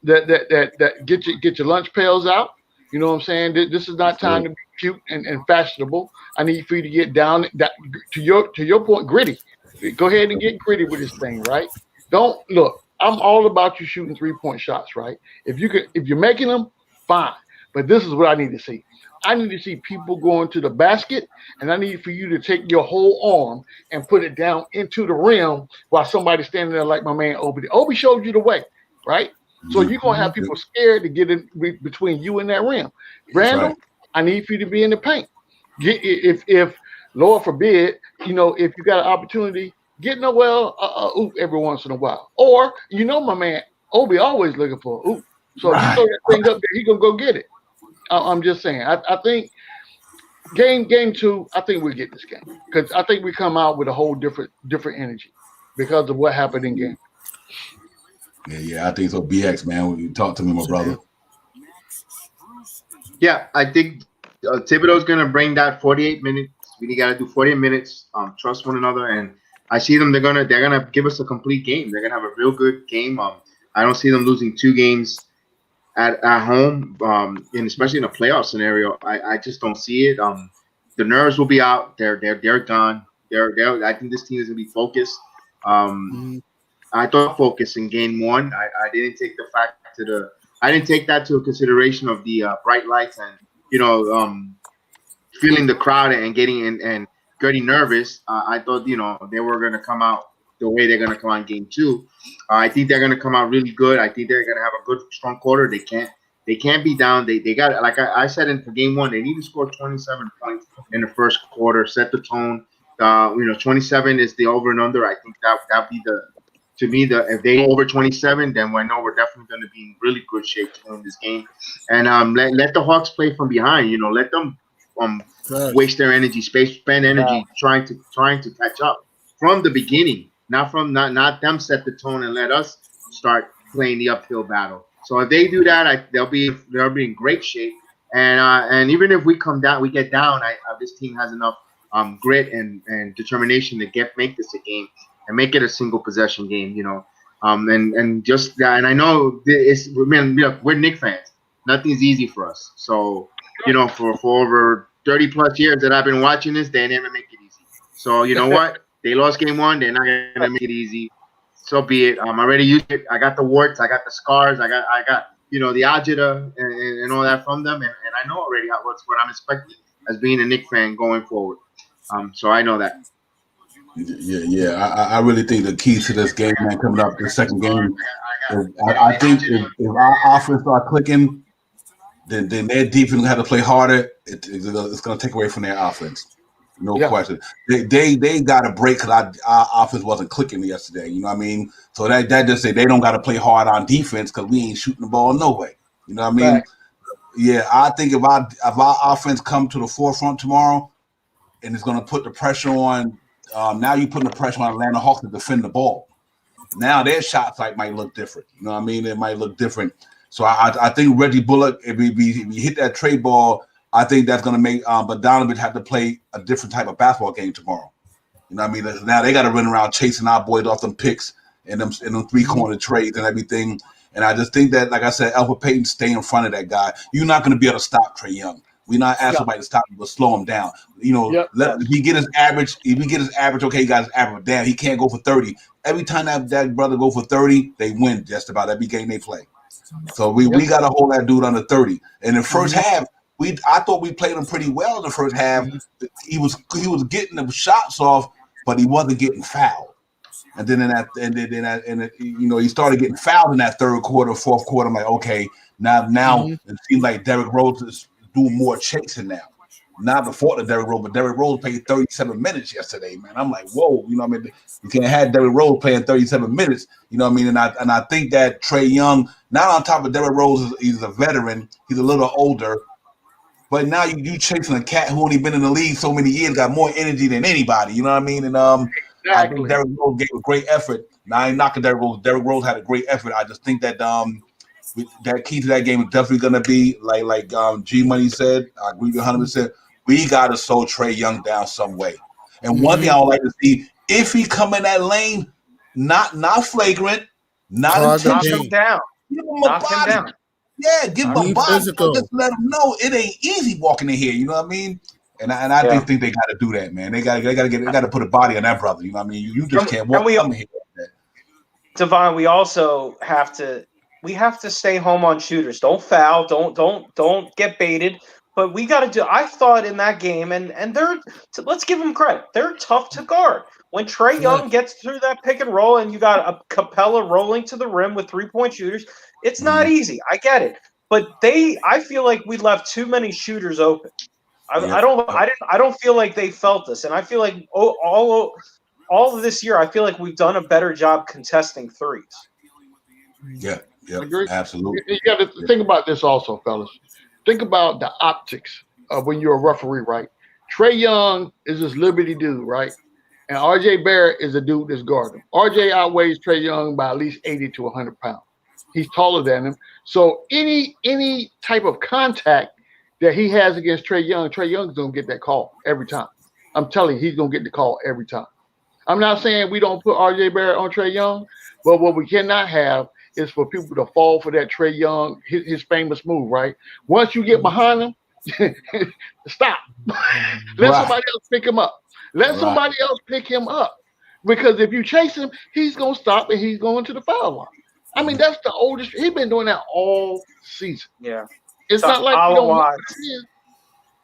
that get your lunch pails out. You know what I'm saying? This is not time to be cute and fashionable. I need for you to get down to your point, gritty. Go ahead and get gritty with this thing, right? Don't look. I'm all about you shooting 3-point shots, right? If you're making them, fine. But this is what I need to see. I need to see people going to the basket, and I need for you to take your whole arm and put it down into the rim while somebody's standing there like my man Obi. Obi showed you the way, right? So you're going to have people scared to get in between you and that rim. Randall, I need for you to be in the paint. If Lord forbid, if you got an opportunity, get Noel oop every once in a while. Or my man Obi always looking for a oop. So if you throw that thing up there, he gonna go get it. I'm just saying. I think game 2, I think we'll get this game because I think we come out with a whole different energy because of what happened in game. Yeah, I think so. BX, man, when you talk to me, my brother. Yeah, I think Thibodeau's gonna bring that 48 minutes. We gotta do 48 minutes. Trust one another, and I see them. They're gonna give us a complete game. They're gonna have a real good game. I don't see them losing 2 games at home. And especially in a playoff scenario, I just don't see it. The nerves will be out. They're gone. I think this team is gonna be focused. I thought focus in game 1. I didn't take the fact I didn't take that to a consideration of the bright lights and feeling the crowd and getting nervous. I thought they were gonna come out the way they're gonna come out in game 2. I think they're gonna come out really good. I think they're gonna have a good strong quarter. They can't be down. They got, like I said for game 1, they need to score 27 points in the first quarter, set the tone. 27 is the over and under. I think that'd be if they over 27, then I know we're definitely going to be in really good shape to win this game. And let the Hawks play from behind. Let them waste their energy, spend energy trying to catch up from the beginning, not them set the tone and let us start playing the uphill battle. So if they do that, they'll be in great shape. And even if we get down, this team has enough grit and determination to make this a game and make it a single possession game. And just that. And I know we're Knicks fans. Nothing's easy for us. So for over 30 plus years that I've been watching this, they never make it easy. So you know what? They lost game 1. They're not gonna make it easy. So be it. I'm already used to it. I got the warts. I got the scars. I got the agita and all that from them. And I know already what I'm expecting as being a Knicks fan going forward. So I know that. Yeah. I really think the key to this game, man, coming up the second game, I think if our offense start clicking, then their defense have to play harder. It's going to take away from their offense. No question. They got a break because our offense wasn't clicking yesterday. You know what I mean? So that just say they don't got to play hard on defense because we ain't shooting the ball no way. You know what I mean? Right. Yeah, I think if our offense come to the forefront tomorrow, and it's going to put the pressure on. Now you're putting the pressure on Atlanta Hawks to defend the ball. Now their shot type might look different. You know what I mean? It might look different. So I think Reggie Bullock, if we hit that trade ball, I think that's going to make Bogdanović have to play a different type of basketball game tomorrow. You know what I mean? Now they got to run around chasing our boys off them picks and them 3-corner trades and everything. And I just think that, like I said, Elfrid Payton, stay in front of that guy. You're not going to be able to stop Trae Young. We're not asking somebody to stop him, but slow him down. If he get his average, okay, he got his average. Damn, he can't go for 30. Every time that brother go for 30, they win just about every game they play. So we got to hold that dude under 30. In the first half, I thought we played him pretty well in the first half. He was getting the shots off, but he wasn't getting fouled. And then he started getting fouled in that third quarter, fourth quarter. I'm like, okay, now it seems like Derrick Rose is doing more chasing now. Not before the Derrick Rose, but Derrick Rose played 37 minutes yesterday, man. I'm like, whoa, you know what I mean? You can't have Derrick Rose playing 37 minutes, you know what I mean? And I think that Trae Young, not on top of Derrick Rose, he's a veteran, he's a little older, but now you chasing a cat who only been in the league so many years, got more energy than anybody, you know what I mean? And exactly. I think Derrick Rose gave a great effort. Now I ain't knocking Derrick Rose. Derrick Rose had a great effort. I just think that that key to that game is definitely going to be like G Money said. I agree with 100%. We got to slow Trae Young down some way. And one thing I would like to see, if he come in that lane, not flagrant, not knock him down. Give him a body. Yeah, give him a body. Just let him know it ain't easy walking in here. You know what I mean? And I just think they got to do that, man. They got to put a body on that brother. You know what I mean? You just can't walk in here. Devon, we also have to stay home on shooters. Don't foul. Don't get baited. But we got to do. I thought in that game, and let's give them credit. They're tough to guard. When Trae Young gets through that pick and roll, and you got a Capella rolling to the rim with 3-point shooters, it's not easy. I get it. but I feel like we left too many shooters open. I don't feel like they felt this, and I feel like all of this year, I feel like we've done a better job contesting threes. Yeah, Agree. absolutely. You got to think about this also, fellas. Think about the optics of when you're a referee, right? Trae Young is this Liberty dude, right? And RJ Barrett is a dude that's guarding him. RJ outweighs Trae Young by at least 80 to 100 pounds. He's taller than him. So any type of contact that he has against Trae Young's going to get that call every time. I'm telling you, he's going to get the call every time. I'm not saying we don't put RJ Barrett on Trae Young, but what we cannot have is for people to fall for that Trae Young, his famous move, right? Once you get behind him, stop. Let somebody else pick him up. Let somebody else pick him up. Because if you chase him, he's going to stop and he's going to the foul line. I mean, that's the oldest. He's been doing that all season. Yeah. It's not like we don't.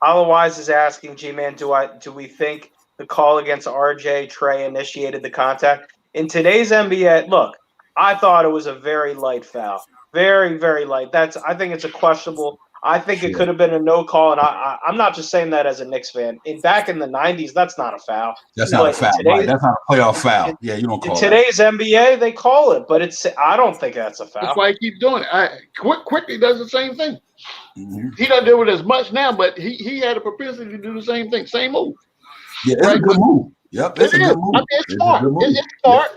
Ala Wise is asking, G-Man, do we think the call against RJ Trae initiated the contact? In today's NBA, look, I thought it was a very light foul. Very, very light. I think it's a questionable. I think it could have been a no call, and I'm not just saying that as a Knicks fan. Back in the 90s, that's not a foul. That's not a foul, right? That's not a playoff foul. Yeah, you don't call it. In today's NBA, they call it, but I don't think that's a foul. That's why he keeps doing it. Quickly does the same thing. Mm-hmm. He doesn't do it as much now, but he had a propensity to do the same thing, same move. Yeah, it's a good move. Yep, it's a good move. I mean, it's smart. It's smart,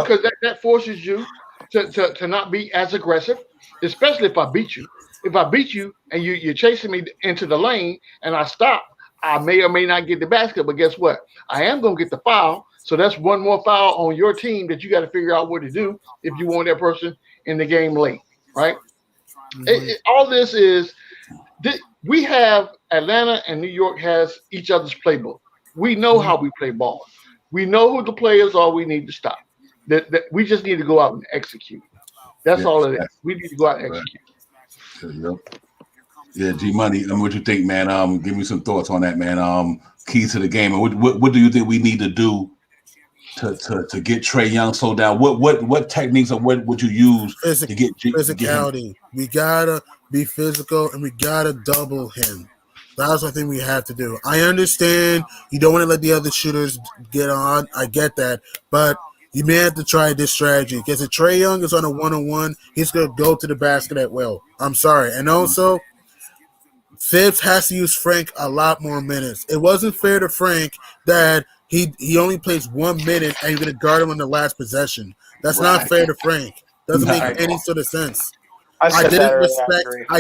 because that forces you to not be as aggressive, especially if I beat you. If I beat you and you're chasing me into the lane and I stop, I may or may not get the basket. But guess what? I am going to get the foul. So that's one more foul on your team that you got to figure out what to do if you want that person in the game late, right? Mm-hmm. All this is we have Atlanta and New York has each other's playbook. We know how we play ball. We know who the players are we need to stop. That we just need to go out and execute. That's all it is. We need to go out and execute. Yeah, G Money. What you think, man? Give me some thoughts on that, man. Keys to the game. What do you think we need to do to get Trae Young slowed down? What techniques or what would you use to get physicality? We gotta be physical and we gotta double him. That's the thing we have to do. I understand you don't want to let the other shooters get on. I get that, but you may have to try this strategy because if Trae Young is on a one-on-one, he's going to go to the basket at will. I'm sorry. And also, Thibs has to use Frank a lot more minutes. It wasn't fair to Frank that he only plays 1 minute and you're going to guard him on the last possession. That's not fair to Frank. Doesn't make any sort of sense. I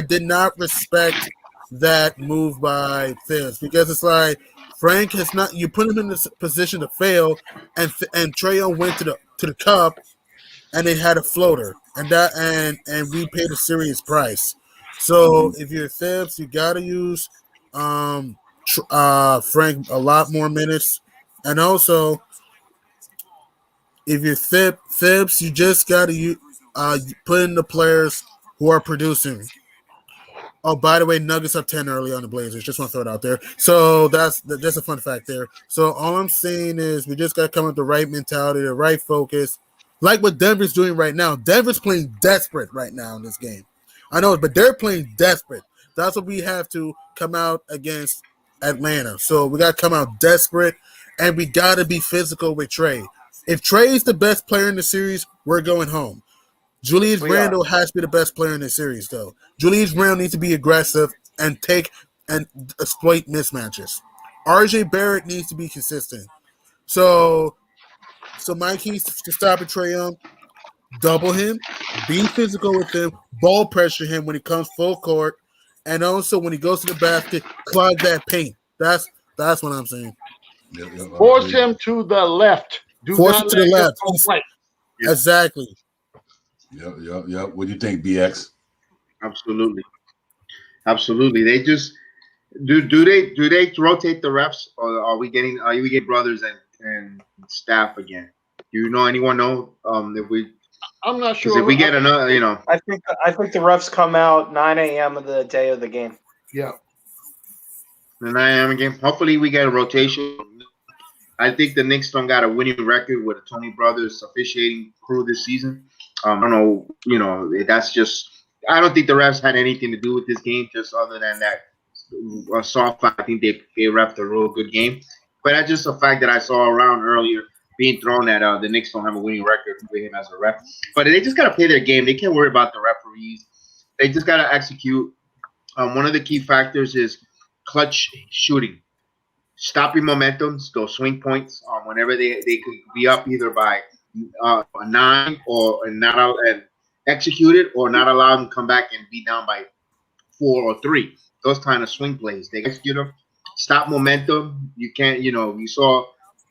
did not respect that move by Thibs because it's like Frank has not. You put him in this position to fail, and Trae Young went to the cup, and they had a floater, and we paid a serious price. So if you're Thibs, you gotta use Frank a lot more minutes, and also if you're Thibs, you just gotta put in the players who are producing. Oh, by the way, Nuggets up 10 early on the Blazers. Just want to throw it out there. So that's a fun fact there. So all I'm saying is we just got to come with the right mentality, the right focus, like what Denver's doing right now. Denver's playing desperate right now in this game. I know, but they're playing desperate. That's what we have to come out against Atlanta. So we got to come out desperate, and we got to be physical with Trae. If Trae is the best player in the series, we're going home. Julius Randle has to be the best player in the series, though. Julius Randle needs to be aggressive and exploit mismatches. RJ Barrett needs to be consistent. So my keys to stopping Trae Young: double him, be physical with him, ball pressure him when he comes full court, and also when he goes to the basket, clog that paint. That's what I'm saying. Force him to the left. Force him to the left. Right. Exactly. Yep. What do you think, BX? Absolutely. They just do they rotate the refs, or are we getting brothers and staff again? Do you know anyone if we? I'm not sure. If we get another, I think the refs come out 9 a.m. of the day of the game. Yeah. The 9 a.m. game. Hopefully we get a rotation. I think the Knicks don't got a winning record with the Tony Brothers officiating crew this season. I don't know, that's just I don't think the refs had anything to do with this game, just other than that soft. I think they refed a real good game, but that's just a fact that I saw around earlier being thrown at. The Knicks don't have a winning record with him as a ref, but they just gotta play their game. They can't worry about the referees. They just gotta execute. One of the key factors is clutch shooting, stopping momentum, those swing points. Whenever they could be up either by a 9 or not out and execute it, or not allow them to come back and be down by 4 or 3. Those kind of swing plays, they execute them. Stop momentum. You can't. You saw.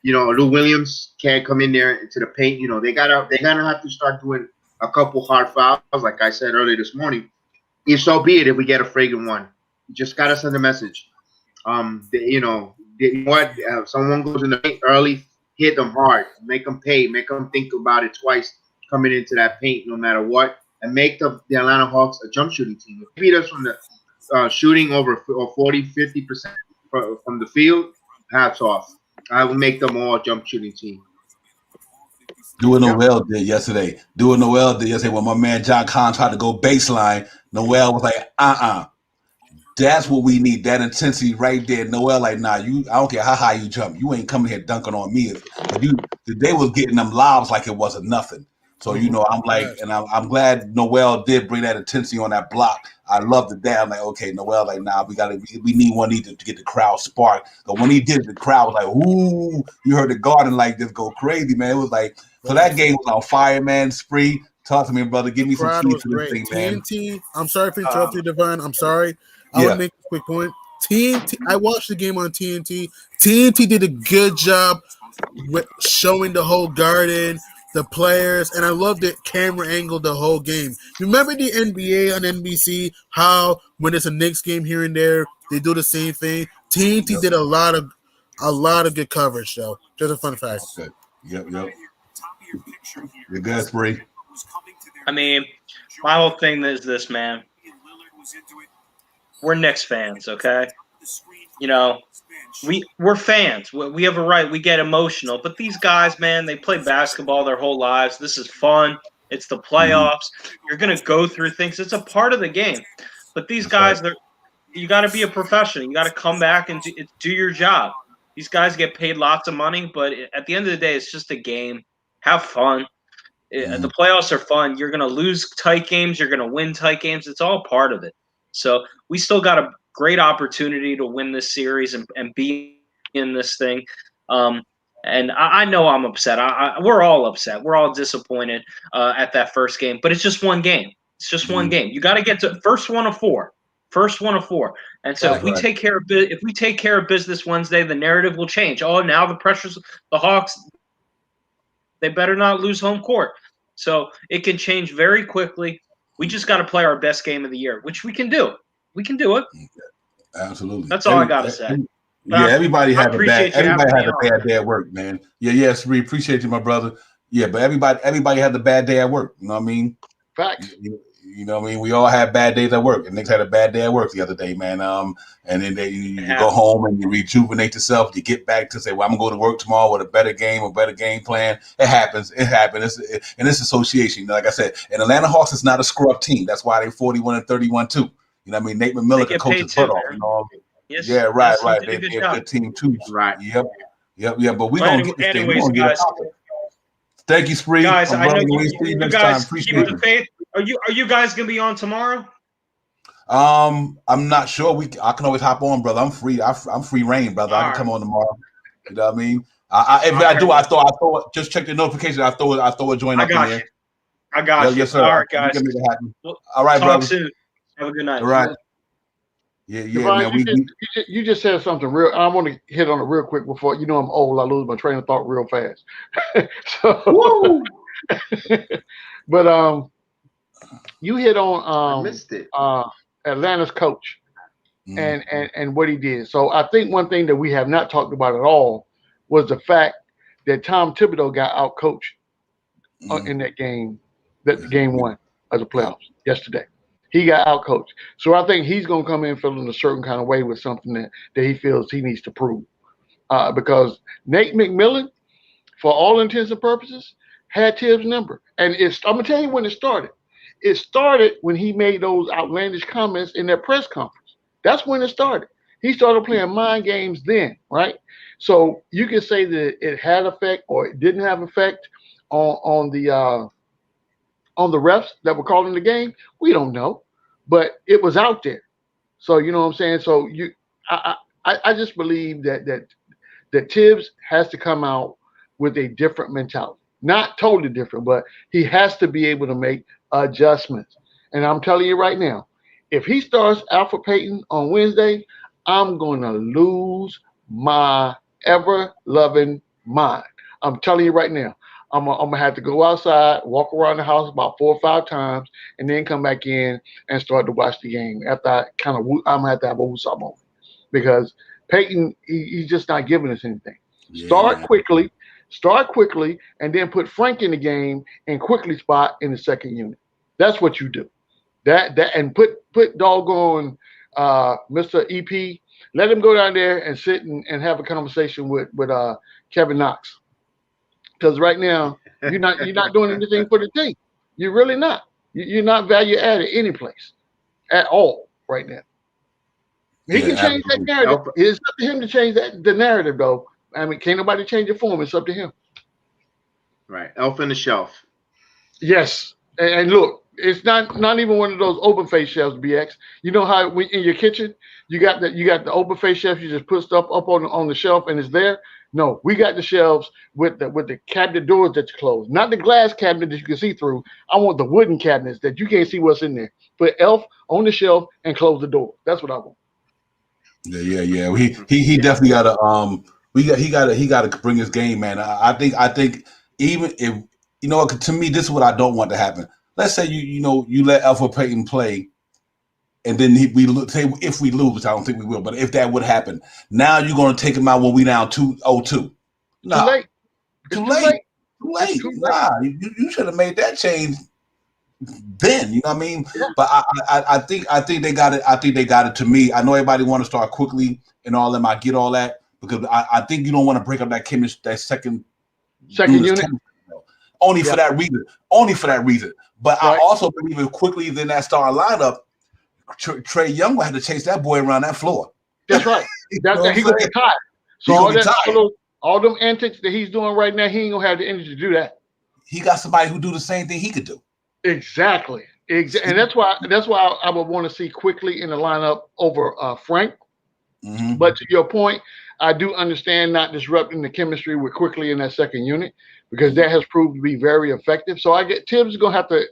Lou Williams can't come in there into the paint. They're gonna have to start doing a couple hard fouls, like I said earlier this morning. If so be it, if we get a fragrant one, you just gotta send a message. Someone goes in the paint early, hit them hard, make them pay, make them think about it twice coming into that paint, no matter what, and make the Atlanta Hawks a jump shooting team. If they beat us from the shooting over 40, 50% from the field, hats off. I will make them all a jump shooting team. Noel did yesterday. Noel did yesterday when my man John Kahn tried to go baseline. Noel was like, That's what we need, that intensity right there. Noel, like, nah, I don't care how high you jump. You ain't coming here dunking on me. But they was getting them lobs like it wasn't nothing. So, I'm like, and I'm glad Noel did bring that intensity on that block. I loved it there. I'm like, okay, Noel, like, nah, we need one to get the crowd sparked. But when he did, the crowd was like, ooh, you heard the garden like just go crazy, man. It was like, so that game was on fire, man. Spree, talk to me, brother. Give me some keys to this thing, man. TNT, I'm sorry for interrupting you, Devon. I'm sorry. I want to make a quick point. TNT, I watched the game on TNT. TNT did a good job with showing the whole garden, the players, and I loved the camera angle the whole game. Remember the NBA on NBC, how when it's a Knicks game here and there, they do the same thing? TNT did a lot of good coverage, though. Just a fun fact. Okay. Yep. You're good, Spree. I mean, my whole thing is this, man. We're Knicks fans, okay? We're fans. We have a right. We get emotional. But these guys, man, they play basketball their whole lives. This is fun. It's the playoffs. You're going to go through things. It's a part of the game. But these guys, you got to be a professional. You got to come back and do your job. These guys get paid lots of money, but at the end of the day, it's just a game. Have fun. The playoffs are fun. You're going to lose tight games. You're going to win tight games. It's all part of it. So we still got a great opportunity to win this series and be in this thing. And I know I'm upset. We're all upset. We're all disappointed at that first game. But it's just one game. It's just one game. You got to get to first one of four. And so if we take care of business Wednesday, the narrative will change. Oh, now the Hawks, they better not lose home court. So it can change very quickly. We just got to play our best game of the year, which we can do. We can do it. Absolutely. That's all I got to say. Everybody had a bad day at work, man. Yes, we appreciate you, my brother. Yeah, but everybody had a bad day at work. You know what I mean? Facts. You know what I mean? We all had bad days at work. And Knicks had a bad day at work the other day, man. And then you go home and you rejuvenate yourself. You get back to say, well, I'm going to go to work tomorrow with a better game plan. It happens. And it's association. Like I said, and Atlanta Hawks is not a scrub team. That's why they're 41-31 too. You know what I mean? Nate McMillan can coach his butt off. Yes, yeah, right. They're a good team too. Right. Yep. But we're going to get this thing. We're going to get it. Thank you, Spree. Guys, I know you guys keep the faith. Are you guys gonna be on tomorrow? I'm not sure. I can always hop on, brother. I'm free. I'm free reign, brother. I can come on tomorrow. You know what I mean? If I do, I throw just check the notification. I throw a join up in there. I got you. Yes, sir. All right, guys. All right, brother. Soon. Have a good night. All right. Yeah, Devon, man. You just said something real. I want to hit on it real quick before I'm old. I lose my train of thought real fast. But you hit on I missed it. Atlanta's coach and what he did. So I think one thing that we have not talked about at all was the fact that Tom Thibodeau got out coached in that game, game one of the playoffs yesterday. He got out coached. So I think he's going to come in feeling a certain kind of way with something that he feels he needs to prove. Because Nate McMillan, for all intents and purposes, had Tibbs' number. And I'm going to tell you when it started. It started when he made those outlandish comments in that press conference. That's when it started. He started playing mind games then, right? So you can say that it had effect or it didn't have effect on the refs that were calling the game. We don't know, but it was out there. So you know what I'm saying. So I just believe that Tibbs has to come out with a different mentality. Not totally different, but he has to be able to make adjustments. And I'm telling you right now, if he starts Alfred Payton on Wednesday, I'm going to lose my ever-loving mind. I'm telling you right now. I'm going to have to go outside, walk around the house about 4 or 5 times, and then come back in and start to watch the game. After I'm going to have to have a woosah moment because Peyton, he's just not giving us anything. Yeah, Start man. quickly, and then put Frank in the game and quickly spot in the second unit. That's what you do. That and put doggone Mr. EP. Let him go down there and sit and have a conversation with Kevin Knox. Because right now you're not doing anything for the team. You're really not. You're not value added any place at all right now. He can change that narrative. It's up to him to change the narrative, though. I mean, can't nobody change it for him. It's up to him. Right, elf on the shelf. Yes, and look, it's not even one of those open face shelves, BX. You know how in your kitchen you got the open face shelf. You just put stuff up on the shelf and it's there. No, we got the shelves with the cabinet doors that you close, not the glass cabinet that you can see through. I want the wooden cabinets that you can't see what's in there. Put Elf on the shelf and close the door. That's what I want. Yeah. He definitely got to he got to bring his game, man. I think even if to me this is what I don't want to happen. Let's say you let Alfred Payton play, and then say if we lose, which I don't think we will, but if that would happen, now you're going to take him out when we down 2-0-2. Nah, too late. Nah, you should have made that change then. You know what I mean? Yeah. But I think they got it. I think they got it. To me, I know everybody want to start quickly and all them. I get all that because I think you don't want to break up that chemistry, that second unit. Only for that reason. But right. I also believe if quickly in that starting lineup, Trey Young will have to chase that boy around that floor. That's right. He's gonna get tired. So all them antics that he's doing right now, he ain't gonna have the energy to do that. He got somebody who do the same thing he could do. Exactly. And that's why I would want to see quickly in the lineup over Frank. Mm-hmm. But to your point, I do understand not disrupting the chemistry with quickly in that second unit because that has proved to be very effective. So I get Tibbs is gonna have to,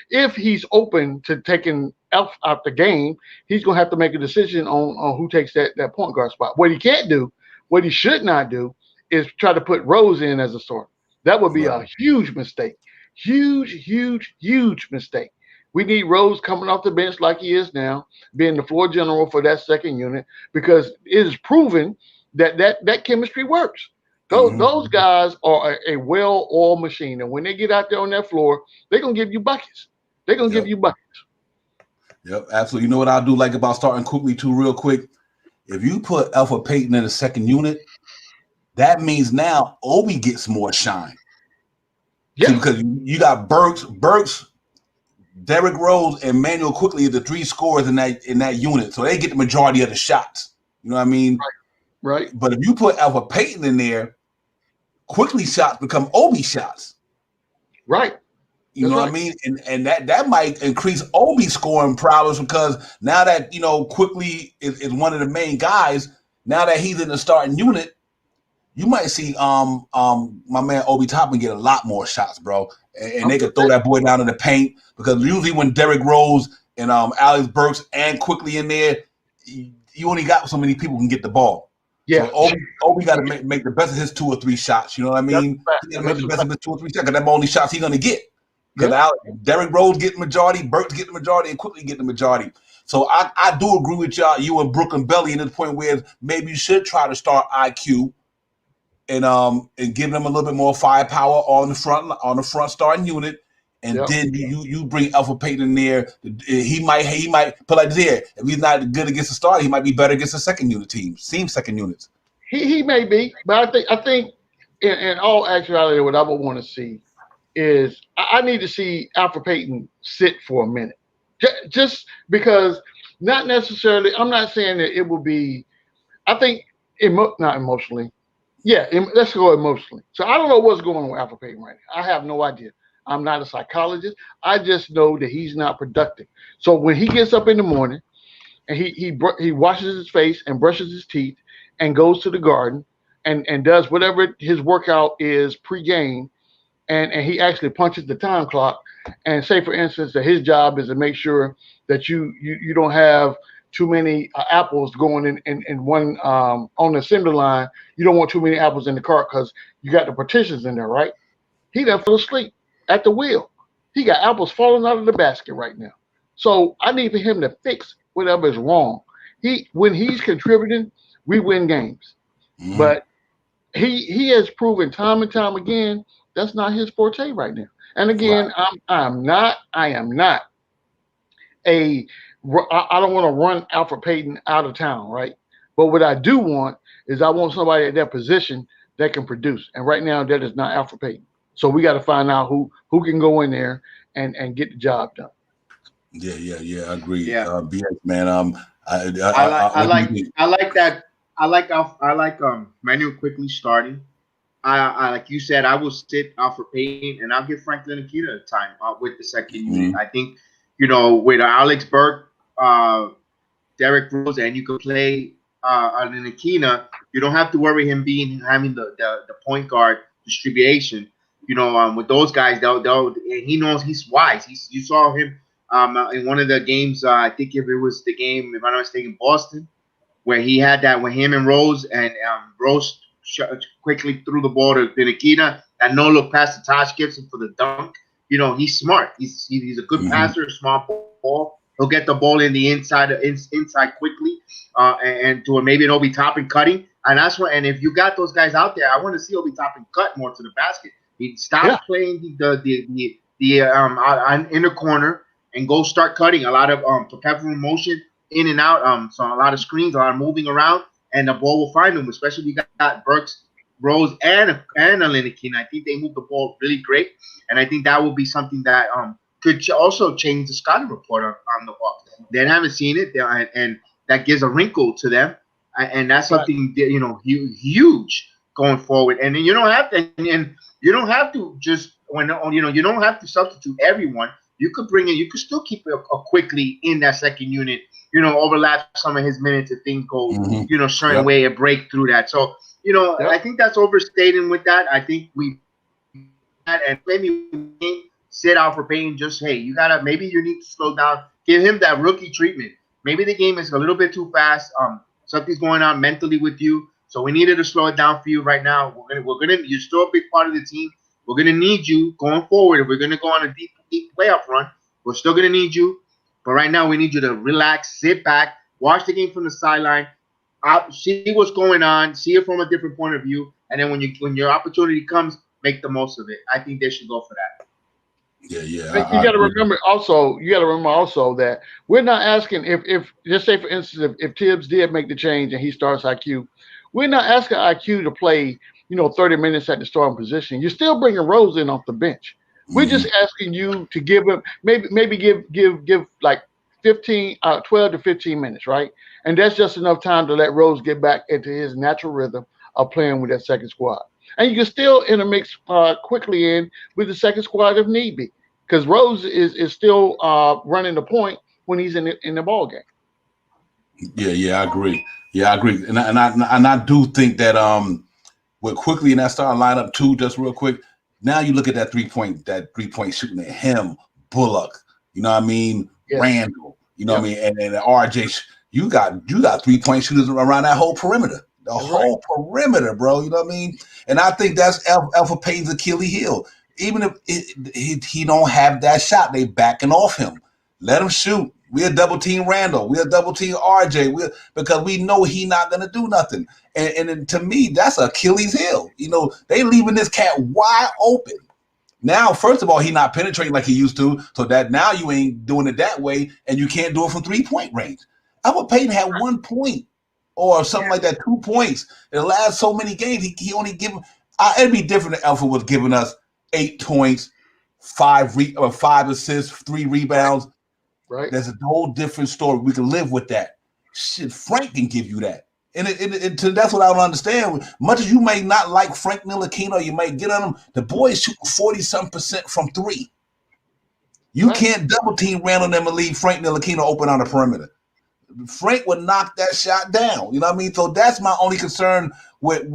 if he's open to taking Elf out the game, he's gonna have to make a decision on who takes that point guard spot. What he can't do, what he should not do, is try to put Rose in as a starter. That would be a huge mistake. Huge mistake. We need Rose coming off the bench like he is now, being the floor general for that second unit, because it is proven that chemistry works. Those guys are a well-oiled machine, and when they get out there on that floor, they're gonna give you buckets. They're gonna give you buckets. Yep, absolutely. You know what I do like about starting quickly too, real quick? If you put Alfred Payton in the second unit, that means now Obi gets more shine. Yeah, because you got Burks, Derrick Rose, and Manuel Quickly are the 3 scorers in that unit, so they get the majority of the shots. You know what I mean? Right. But if you put Alfred Payton in there, Quickly shots become Obi shots. Right. You know what I mean? And that might increase Obi's scoring problems because now that Quickly is one of the main guys. Now that he's in the starting unit, you might see my man Obi Toppin get a lot more shots, bro. And they could throw that boy down in the paint because usually when Derrick Rose and Alex Burks and Quickly in there, you only got so many people can get the ball. Yeah, so Obi got to make the best of his 2 or 3 shots. You know what I mean? He got to make the best of his 2 or 3 shots because that's the only shots he's gonna get. Because Derrick Rose get the majority, Burks get the majority, and Quickly get the majority. So I do agree with you and Brooklyn Belly in the point where maybe you should try to start IQ and give them a little bit more firepower on the front starting unit. And then you bring Alfred Payton in there. He might put like this here. If he's not good against the starter, he might be better against the second unit team. Second units. He may be, but I think in all actuality, what I would want to see is I need to see Alfred Payton sit for a minute, just because. Not necessarily. I'm not saying that it will be. I think not emotionally. Yeah, let's go emotionally. So I don't know what's going on with Alfred Payton right now. I have no idea. I'm not a psychologist. I just know that he's not productive. So when he gets up in the morning and he washes his face and brushes his teeth and goes to the garden and does whatever his workout is pre-game, and he actually punches the time clock and say, for instance, that his job is to make sure that you don't have too many apples going in one on the assembly line. You don't want too many apples in the cart because you got the partitions in there, right? He done fell asleep at the wheel. He got apples falling out of the basket right now. So I need for him to fix whatever is wrong. When he's contributing, we win games. Mm-hmm. But he has proven time and time again that's not his forte right now. And again, right. I am not I don't want to run Alfred Payton out of town, right? But what I do want is I want somebody at that position that can produce. And right now that is not Alfred Payton. So we got to find out who can go in there and get the job done. Yeah. I agree. Yeah. BX, man. I like that. I like Manuel quickly starting. I like you said, I will sit Alfred Payton and I'll give Franklin Akita time with the second unit. I think, with Alex Burke, Derrick Rose, and you could play on an Akina, you don't have to worry him having the point guard distribution. With those guys, and he knows he's wise. You saw him in one of the games. I think if it was the game, if I'm not mistaken, Boston, where he had that with him and Rose, and Rose quickly threw the ball to Nikita, that no look pass to Tosh Gibson for the dunk. He's smart. He's a good passer, smart ball. He'll get the ball in the inside quickly, and to maybe an Obi Toppin cutting. And that's what. And if you got those guys out there, I want to see Obi Toppin cut more to the basket. He stops playing the inner corner and go start cutting. A lot of perpetual motion in and out. So a lot of screens, a lot of moving around, and the ball will find him. Especially if you got Burks, Rose, and Alinikin. I think they move the ball really great, and I think that will be something that could also change the scouting report on the Hawks. They haven't seen it, and that gives a wrinkle to them, and that's something huge going forward. And then you don't have to just you don't have to substitute everyone. You could bring in. You could still keep a quickly in that second unit. Overlap some of his minutes if things go certain way and break through that. So I think that's overstating with that. I think and maybe sit out for Payton. Just maybe you need to slow down. Give him that rookie treatment. Maybe the game is a little bit too fast. Something's going on mentally with you. So we needed to slow it down for you right now. You're still a big part of the team. We're gonna need you going forward. If we're gonna go on a deep playoff run, we're still gonna need you. But right now, we need you to relax, sit back, watch the game from the sideline, see what's going on, see it from a different point of view, and then when your opportunity comes, make the most of it. I think they should go for that. Yeah. You got to remember also. That we're not asking if just say for instance if Tibbs did make the change and he starts IQ, we're not asking IQ to play 30 minutes at the starting position. You're still bringing Rose in off the bench. We're just asking you to give him maybe give like 12 to 15 minutes, right? And that's just enough time to let Rose get back into his natural rhythm of playing with that second squad. And you can still intermix quickly in with the second squad if need be, because Rose is still running the point when he's in the ball game. Yeah, I agree. And I do think that with quickly in that starting lineup too, just real quick. Now you look at that three point shooting at him, Bullock, Randall, what I mean, and RJ. You got 3-point shooters around that whole perimeter, perimeter, bro. You know what I mean? And I think that's Alpha Payton's Achilles heel. Even if he don't have that shot, they backing off him. Let him shoot. We'll double team Randall. We'll double team RJ. Because we know he's not gonna do nothing. And to me, that's Achilles heel. They leaving this cat wide open. Now, first of all, he not penetrating like he used to, so that now you ain't doing it that way, and you can't do it from 3-point range. Albert Payton had 1 point or something like that, 2 points. In the last so many games, he only given. It'd be different if Alpha was giving us 8 points, 5 assists, 3 rebounds. Right. There's a whole different story. We can live with that. Shit, Frank can give you that. And that's what I don't understand. Much as you may not like Frank Ntilikina, you may get on him, the boys shooting 40-something% from 3. You can't double team Randall them and leave Frank Ntilikina open on the perimeter. Frank would knock that shot down. You know what I mean? So that's my only concern with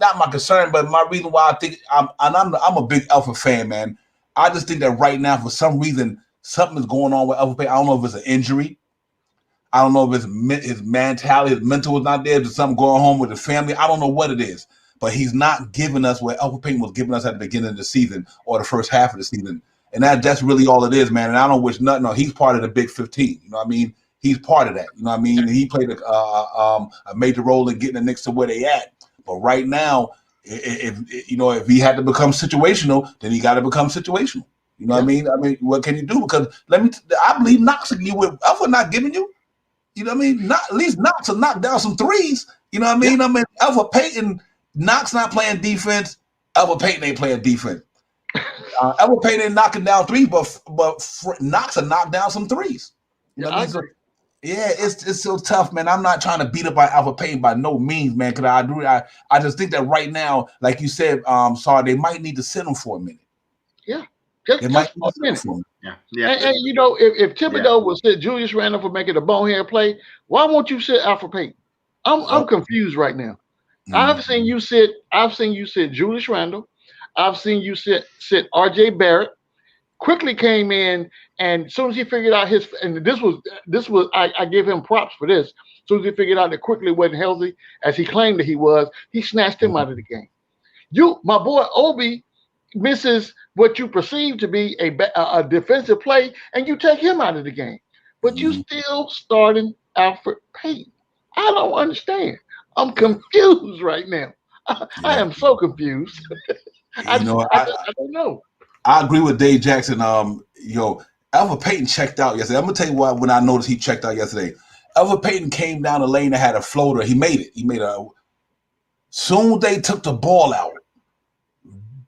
not my concern, but my reason why I think I'm a big Alpha fan, man. I just think that right now, for some reason, something is going on with Alpha Payton. I don't know if it's an injury. I don't know if it's his mentality, his mental is not there. There's something going home with his family. I don't know what it is, but he's not giving us what Alpha Payton was giving us at the beginning of the season or the first half of the season. And that's really all it is, man. And I don't wish nothing. No, he's part of the Big 15. You know what I mean? He's part of that. You know what I mean? And he played a major role in getting the Knicks to where they at. But right now, if he had to become situational, then he got to become situational. You know what I mean? I mean, what can you do? Because I believe Knox can you with Alpha not giving you. You know what I mean? At least Knox will knock down some threes. You know what I mean? I mean, Alpha Payton, Knox not playing defense. Alpha Payton ain't playing defense. Alpha Payton ain't knocking down threes, but Knox will knock down some threes. You know what I mean? So, yeah, it's so tough, man. I'm not trying to beat up by Alpha Payton by no means, man. Because I just think that right now, like you said, sorry, they might need to sit him for a minute. Yeah, just a minute. Yeah. And you know, if Thibodeau will sit Julius Randle for making a bonehead play, why won't you sit Alpha Payton? I'm confused right now. Mm-hmm. I've seen you sit Julius Randle. I've seen you sit R.J. Barrett. Quickly came in, and as soon as he figured out this was I give him props for this. As soon as he figured out that Quickly wasn't healthy as he claimed that he was, he snatched him out of the game. My boy Obi misses what you perceive to be a defensive play, and you take him out of the game. But you still starting Alfred Payton. I don't understand. I'm confused right now. I am so confused. I don't know. I agree with Dave Jackson. Alpha Payton checked out yesterday. I'm gonna tell you why. When I noticed he checked out yesterday, Alpha Payton came down the lane and had a floater. He made it. Soon they took the ball out.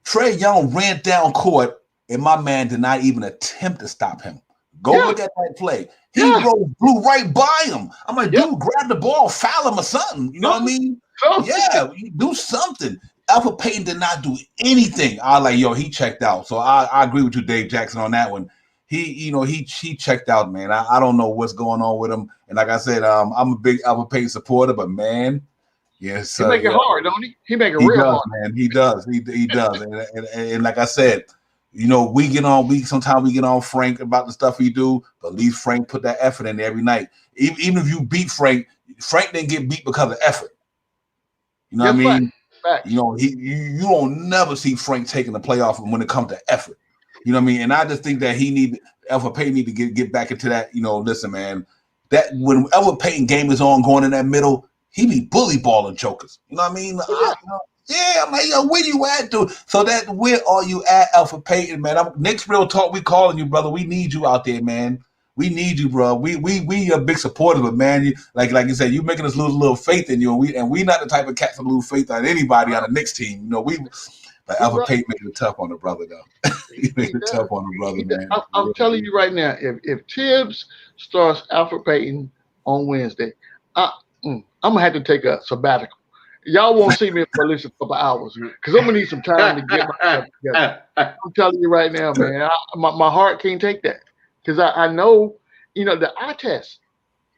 Trae Young ran down court, and my man did not even attempt to stop him. Look at that play. He blew right by him. I'm like, dude, grab the ball, foul him or something. You know what I mean? Yeah, you do something. Alpha Payton did not do anything. I was like, he checked out. So I agree with you, Dave Jackson, on that one. He checked out, man. I don't know what's going on with him. And like I said, I'm a big Alpha Payton supporter, but man, yes, he make it hard, don't he? He make it real hard, man. He does. He does. And like I said, sometimes we get on Frank about the stuff he do, but at least Frank put that effort in there every night. Even if you beat Frank didn't get beat because of effort. You know what I mean? Fact. You don't never see Frank taking the playoff when it comes to effort. You know what I mean? And I just think that Alpha Payton need to get back into that. Listen, man, that when Alpha Payton game is on going in that middle, he be bully balling jokers. You know what I mean? I'm like, where you at, dude? So where are you at, Alpha Payton, man? Knicks Real Talk, we calling you, brother. We need you out there, man. We need you, bro. We are big supporters, but man, like you said, you making us lose a little faith in you, and we not the type of cats to lose faith on anybody on the Knicks team. But Alpha Payton made it tough on the brother, though. He made it tough on the brother, man. I'm telling you right now, if Tibbs starts Alfred Payton on Wednesday, I'm gonna have to take a sabbatical. Y'all won't see me for at least a couple hours because I'm gonna need some time to get myself together. I'm telling you right now, man. My heart can't take that because I know, the eye test.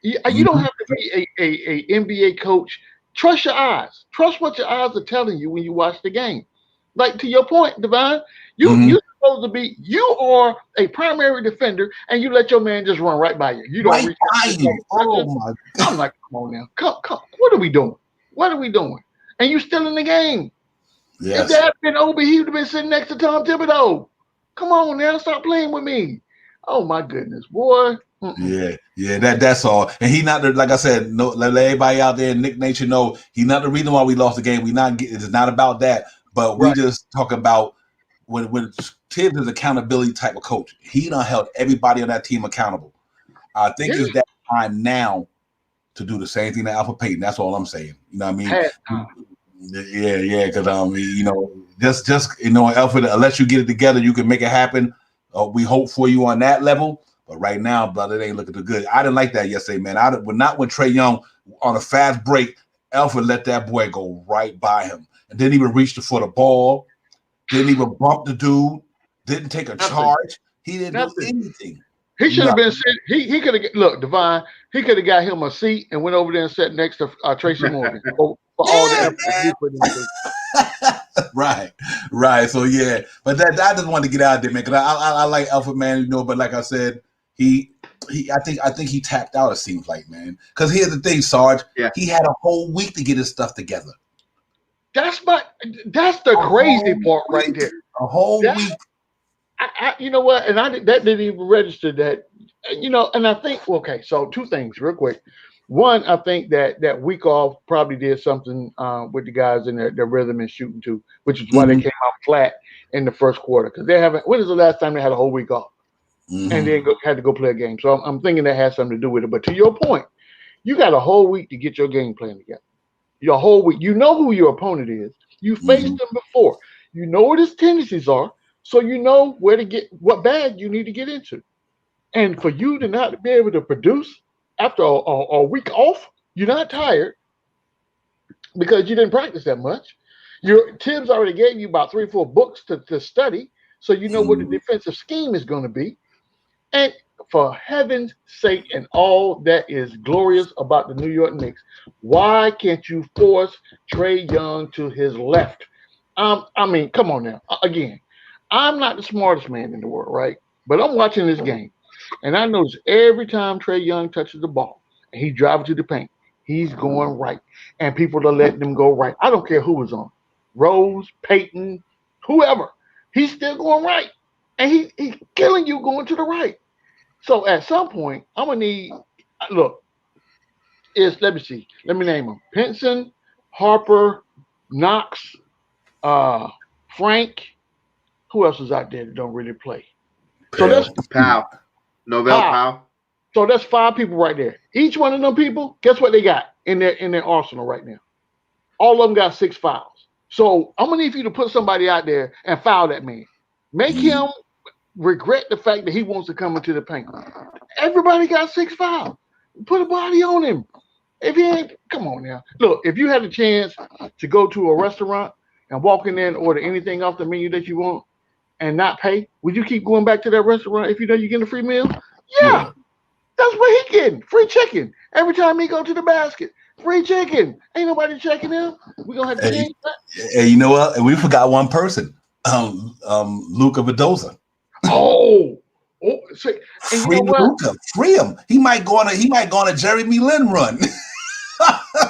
You don't have to be a NBA coach. Trust your eyes. Trust what your eyes are telling you when you watch the game. Like to your point, Divine, you're supposed to be. You are a primary defender, and you let your man just run right by you. You don't reach by you. Oh my God! I'm like, come on now, come. What are we doing? What are we doing? And you still in the game. Yes. If that had been Obi, he would have been sitting next to Tom Thibodeau. Come on now, stop playing with me. Oh my goodness, boy. Yeah, that's all. And he not like I said, no, let everybody out there in Knick Nation know he's not the reason why we lost the game. It's not about that, but we just talk about when Tibbs is accountability type of coach. He done held everybody on that team accountable. I think it's that time now to do the same thing to Alpha Payton. That's all I'm saying. You know what I mean? Yeah, because Alfred, unless you get it together, you can make it happen. We hope for you on that level, but right now, brother, it ain't looking too good. I didn't like that yesterday, man. Not when Trae Young on a fast break, Alfred let that boy go right by him and didn't even reach for the ball, didn't even bump the dude, didn't take a charge. He didn't do anything. He should have been sitting. He could have look, Divine. He could have got him a seat and went over there and sat next to Tracy Morgan for all the effort he put into. Right. So yeah, but I just wanted to get out there, man, because I like Alfred, man, but like I said, I think he tapped out. It seems like, man, because here's the thing, Sarge. Yeah. He had a whole week to get his stuff together. That's the crazy part right there. A whole week. You know what? And that didn't even register that. And I think so 2 things real quick. One, I think that week off probably did something with the guys in their rhythm and shooting too, which is why they came out flat in the first quarter, because they haven't. When is the last time they had a whole week off and then had to go play a game? So I'm thinking that has something to do with it. But to your point, you got a whole week to get your game plan together. Your whole week. You know who your opponent is. You faced them before. You know what his tendencies are. So you know where to get what bag you need to get into. And for you to not be able to produce after a week off, you're not tired because you didn't practice that much. Tibbs already gave you about 3 or 4 books to study, so you know what the defensive scheme is going to be. And for heaven's sake, and all that is glorious about the New York Knicks, why can't you force Trae Young to his left? I mean, come on now. Again, I'm not the smartest man in the world, right? But I'm watching this game, and I notice every time Trae Young touches the ball and he drives to the paint, he's going right, and people are letting him go right. I don't care who was on, Rose, Peyton, whoever. He's still going right, and he's killing you going to the right. So at some point, I'm gonna need. Look, let me see. Let me name them: Pinson, Harper, Knox, Frank. Who else is out there that don't really play? So that's Powell. Powell. So that's 5 people right there. Each one of them people, guess what they got in their arsenal right now? All of them got 6 fouls. So I'm gonna need you to put somebody out there and foul that man. Make him regret the fact that he wants to come into the paint. Everybody got 6 fouls. Put a body on him. If he ain't, come on now. Look, if you had a chance to go to a restaurant and walk in there and order anything off the menu that you want and not pay, would you keep going back to that restaurant if you know you're getting a free meal? Yeah. That's what he getting. Free chicken. Every time he go to the basket. Free chicken. Ain't nobody checking him. We're going to have to change that. Hey, you know what? And we forgot one person. Luka Mendoza. So, and you know what? Luka, free him. He might go on a Jeremy Lin run.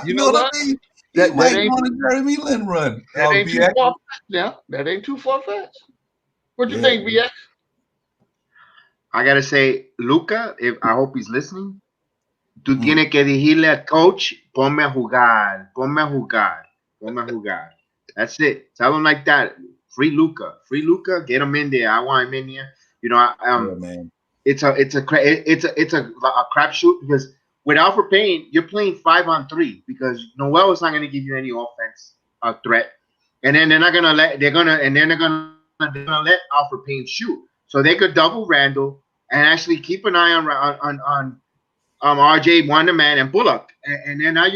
You know what I mean? He might go on a Jeremy Lin run. That ain't too far-fetched now. That ain't too far-fetched. What you think, VX? I gotta say, Luka, I hope he's listening. Tú tienes que decirle al coach, ponme a jugar. That's it. Tell him like that. Free Luka, get him in there. I want him in there. You know, man. It's a crapshoot because with Alfred Payne, you're playing 5-on-3 because Noel is not going to give you any offense threat, and then they're gonna let Alfred Payne shoot, so they could double Randall and actually keep an eye on RJ Wonderman and Bullock, and then let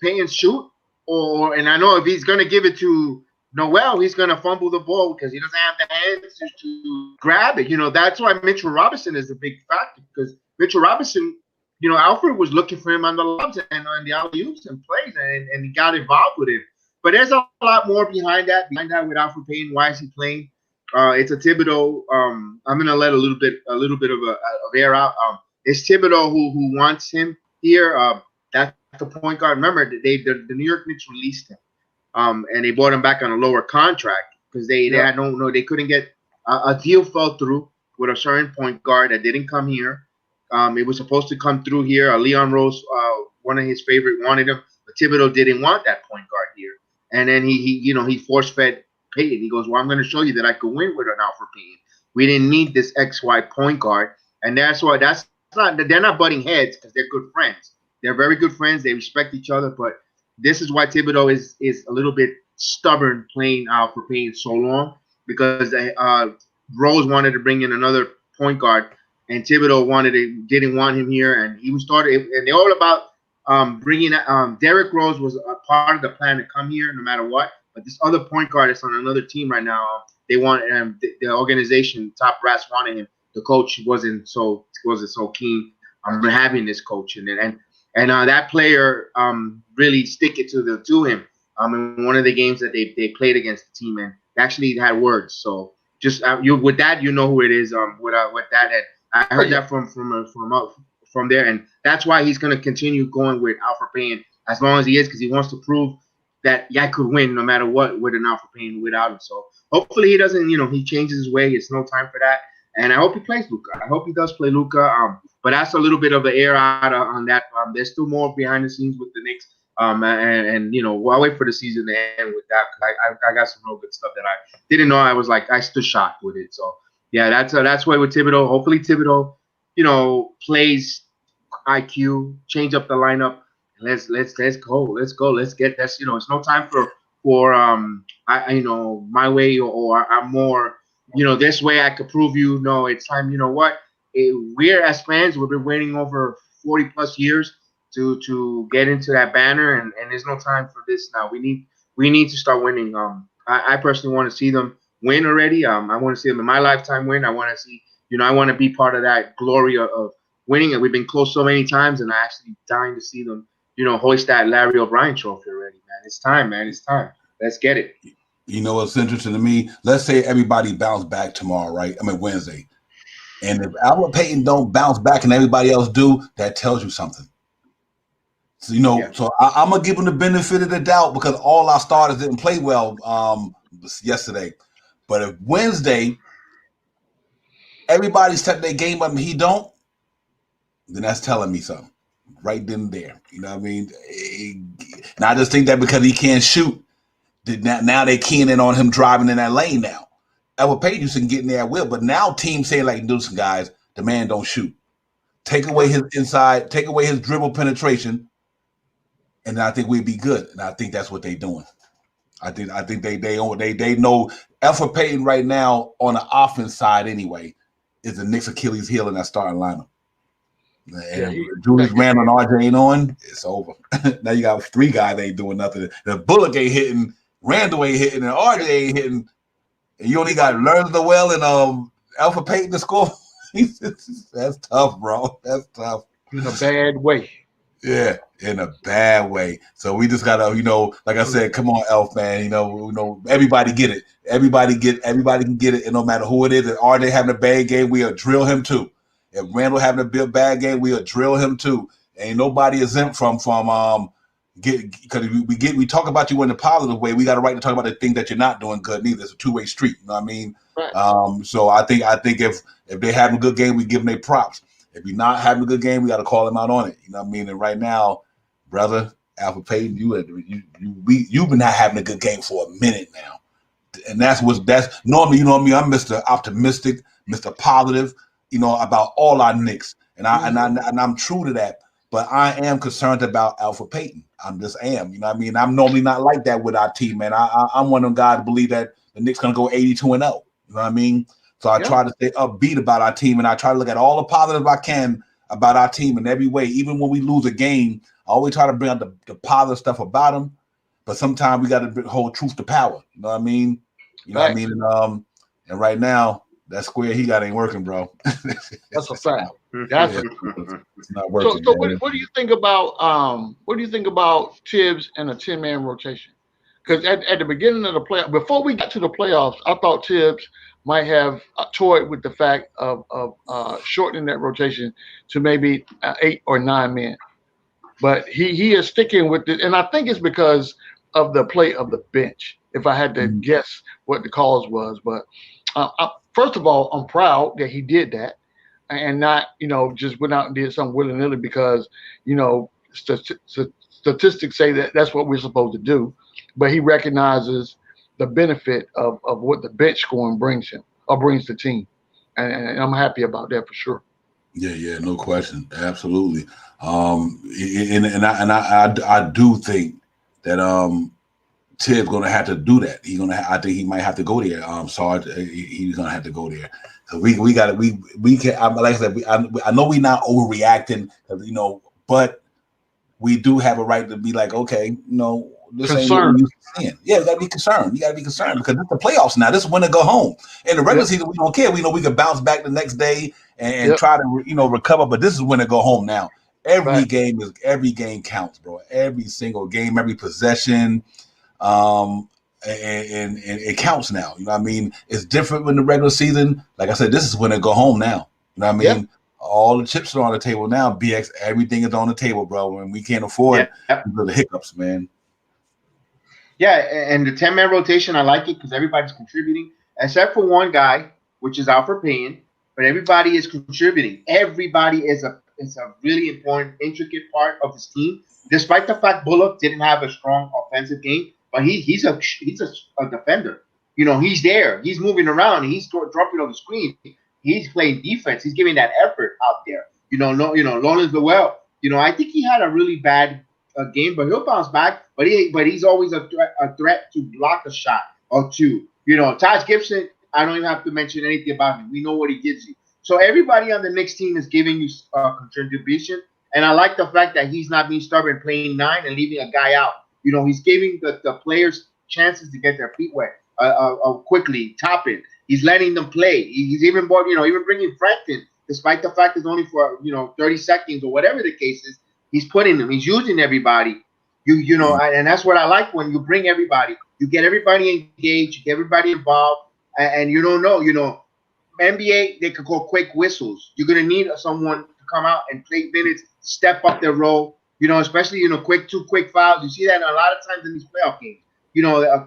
Payne shoot, and I know if he's gonna give it to Noel, he's going to fumble the ball because he doesn't have the hands to grab it. You know, that's why Mitchell Robinson is a big factor because Mitchell Robinson, you know, Alfred was looking for him on the lobs and on the alley-oops and plays, and he got involved with him. But there's a lot more behind that with Alfred Payne. Why is he playing? It's a Thibodeau. I'm going to let a little bit of air out. It's Thibodeau who wants him here. That's the point guard. Remember, the New York Knicks released him. And they bought him back on a lower contract because they couldn't get a deal fell through with a certain point guard that didn't come here. It was supposed to come through here. Leon Rose, one of his favorite, wanted him, but Thibodeau didn't want that point guard here. And then he force fed Payton. He goes, well, I'm going to show you that I could win with an Alfred Payton. We didn't need this XY point guard, and that's why they're not butting heads because they're good friends. They're very good friends. They respect each other, but this is why Thibodeau is a little bit stubborn playing for Payne so long because Rose wanted to bring in another point guard, and Thibodeau didn't want him here, and he was started. And they're all about bringing. Derrick Rose was a part of the plan to come here no matter what, but this other point guard is on another team right now. They want the organization, top brass wanted him. The coach wasn't so keen on having this coach, and that player really stick it to him. In one of the games that they played against the team, and actually had words. So just with that, you know who it is. With that, and I heard that from there, and that's why he's going to continue going with Alfred Payne as long as he is, because he wants to prove that I could win no matter what with an Alfred Payne without him. So hopefully he doesn't, he changes his way. It's no time for that, and I hope he plays Luka. I hope he does play Luka. But that's a little bit of the air out on that. There's still more behind the scenes with the Knicks. I'll wait for the season to end with that. I got some real good stuff that I didn't know. I was still shocked with it. So yeah, that's why with Thibodeau. Hopefully Thibodeau, plays IQ, change up the lineup. Let's go. Let's get this. It's no time for my way or I'm more. This way I could prove you. No, it's time. You know what? We're as fans, we've been waiting over 40 plus years to get into that banner, and there's no time for this now. We need to start winning. I personally want to see them win already. I want to see them in my lifetime win. I want to see, I want to be part of that glory of winning. And we've been close so many times, and I actually dying to see them, hoist that Larry O'Brien trophy already, man. It's time, man. It's time. Let's get it. You know what's interesting to me? Let's say everybody bounce back tomorrow, right? Wednesday. And if Albert Payton don't bounce back and everybody else do, that tells you something. So, so I'm going to give him the benefit of the doubt because all our starters didn't play well yesterday. But if Wednesday, everybody set their game up and he don't, then that's telling me something right then and there. You know what I mean? And I just think that because he can't shoot, now they're keying in on him driving in that lane now. Albert Payton used to get in there at will, but now teams saying listen, guys, the man don't shoot. Take away his inside, take away his dribble penetration, and I think we'd be good. And I think that's what they're doing. I think they know Alfred Payton right now on the offense side anyway is the Knicks Achilles heel in that starting lineup. And Julius Randle and RJ ain't on, it's over. Now you got three guys that ain't doing nothing. The Bullock ain't hitting, Randle ain't hitting, and RJ ain't hitting. And you only got Learn the Well and Alfred Payton to score. That's tough, bro. That's tough. In a bad way. Yeah, in a bad way. So we just gotta, like I said, come on, Elf man. Everybody get it. Everybody can get it, and no matter who it is. If RJ having a bad game, we'll drill him too. If Randall having a bad game, we'll drill him too. Ain't nobody exempt from because we talk about you in a positive way. We got a right to talk about the thing that you're not doing good. Neither it's a two-way street. You know what I mean? Right. So I think if they having a good game, we give them their props. If you're not having a good game, we got to call them out on it. You know what I mean? And right now, brother, Alfred Payton, you've been not having a good game for a minute now, and that's normally. You know what I mean? I'm Mr. Optimistic, Mr. Positive. About all our Knicks, and I'm true to that. But I am concerned about Alfred Payton. I'm just am. You know what I mean? I'm normally not like that with our team, man. I'm one of them guys to believe that the Knicks going to go 82-0. You know what I mean? So I try to stay upbeat about our team, and I try to look at all the positives I can about our team in every way. Even when we lose a game, I always try to bring out the positive stuff about them. But sometimes we got to hold truth to power. You know what I mean? What I mean? And right now, that square he got ain't working, bro. That's a fact. It's not working. So what do you think about Tibbs and a 10-man rotation? Because at the beginning of the playoffs, before we got to the playoffs, I thought Tibbs might have toyed with the fact of shortening that rotation to maybe 8 or 9 men. But he is sticking with it, and I think it's because of the play of the bench. If I had to guess what the cause was, but first of all, I'm proud that he did that, and not just went out and did something willy-nilly because statistics say that that's what we're supposed to do. But he recognizes the benefit of what the bench scoring brings him or brings the team, and I'm happy about that for sure. Yeah, no question, absolutely. I do think that Tibbs gonna have to do that. I think he might have to go there. Sarge, he's gonna have to go there. So we got it. We can. Like I said, I know we're not overreacting, but we do have a right to be like, okay, this ain't what we used to seeing. Yeah, you gotta be concerned. You gotta be concerned because it's the playoffs now. This is when to go home. In the regular season, we don't care. We know we can bounce back the next day and try to recover. But this is when to go home now. Every game counts, bro. Every single game, every possession, and it counts now. You know what I mean? It's different when the regular season. Like I said, this is when to go home now. You know what I mean? Yep. All the chips are on the table now. BX, everything is on the table, bro. And we can't afford the hiccups, man. Yeah, and the 10-man rotation, I like it because everybody's contributing, except for one guy, which is Alfred Payton. But everybody is contributing. Everybody is a really important, intricate part of this team. Despite the fact Bullock didn't have a strong offensive game, but he's a defender. He's there. He's moving around. He's dropping on the screen. He's playing defense. He's giving that effort out there. Lawrence Lowell. I think he had a really bad game, but he'll bounce back. But he's always a threat to block a shot or two. Taj Gibson, I don't even have to mention anything about him. We know what he gives you. So everybody on the Knicks team is giving you contribution, and I like the fact that he's not being stubborn, playing 9 and leaving a guy out. He's giving the players chances to get their feet wet quickly, topping. He's letting them play. He's even bringing Frankton, despite the fact it's only for 30 seconds or whatever the case is. He's putting them. He's using everybody. And that's what I like when you bring everybody. You get everybody engaged. You get everybody involved. And you don't know. NBA, they could call quick whistles. You're gonna need someone to come out and play minutes, step up their role. Especially two quick fouls. You see that a lot of times in these playoff games.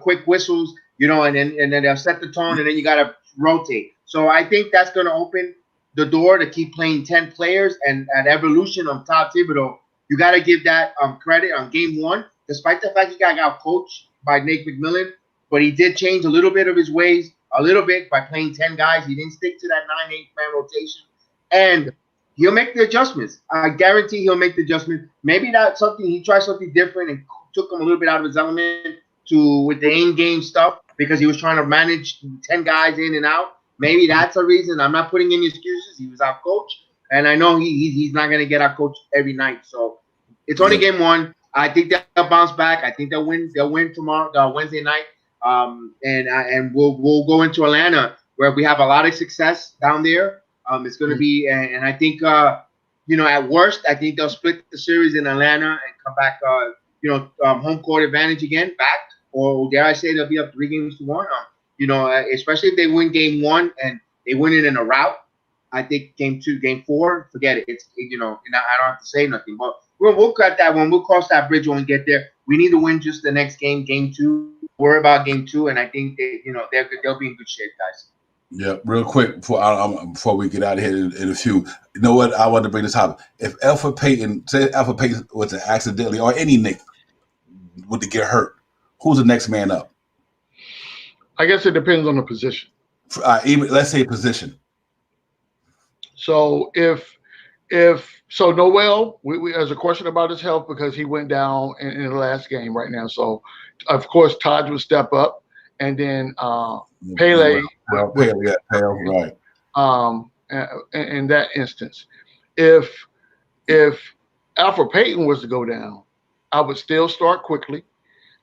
Quick whistles. And then they'll set the tone, and then you gotta rotate. So I think that's gonna open the door to keep playing 10 players. And at evolution of Todd Thibodeau, you gotta give that credit on game 1, despite the fact he got out-coached by Nate McMillan, but he did change a little bit of his ways. A little bit by playing 10 guys. He didn't stick to that 9-8-man rotation. And he'll make the adjustments. I guarantee he'll make the adjustment. Maybe that's something he tried something different and took him a little bit out of his element with the in-game stuff because he was trying to manage 10 guys in and out. Maybe that's a reason. I'm not putting any excuses. He was out coached. And I know he's not going to get out coached every night. So it's only game 1. I think they'll bounce back. I think they'll win tomorrow, Wednesday night. And we'll go into Atlanta where we have a lot of success down there. It's going to be, and I think, at worst, I think they'll split the series in Atlanta and come back, home court advantage again, or dare I say they'll be up 3-1. Especially if they win game 1 and they win it in a rout. I think game 2, game 4, forget it. It's, I don't have to say nothing, but we'll cut that one. We'll cross that bridge when we get there. We need to win just the next game, game 2. Worry about game 2, and I think they'll be in good shape, guys. Yeah, real quick before we get out of here in a few. You know what? I want to bring this up. If Alfred Payton was to accidentally, or any Knick would to get hurt, who's the next man up? I guess it depends on the position. Even let's say position. So if Noel, there's a question about his health because he went down in the last game right now. So of course Taj would step up, and then Pele. Right. In that instance, if Alfred Payton was to go down, I would still start quickly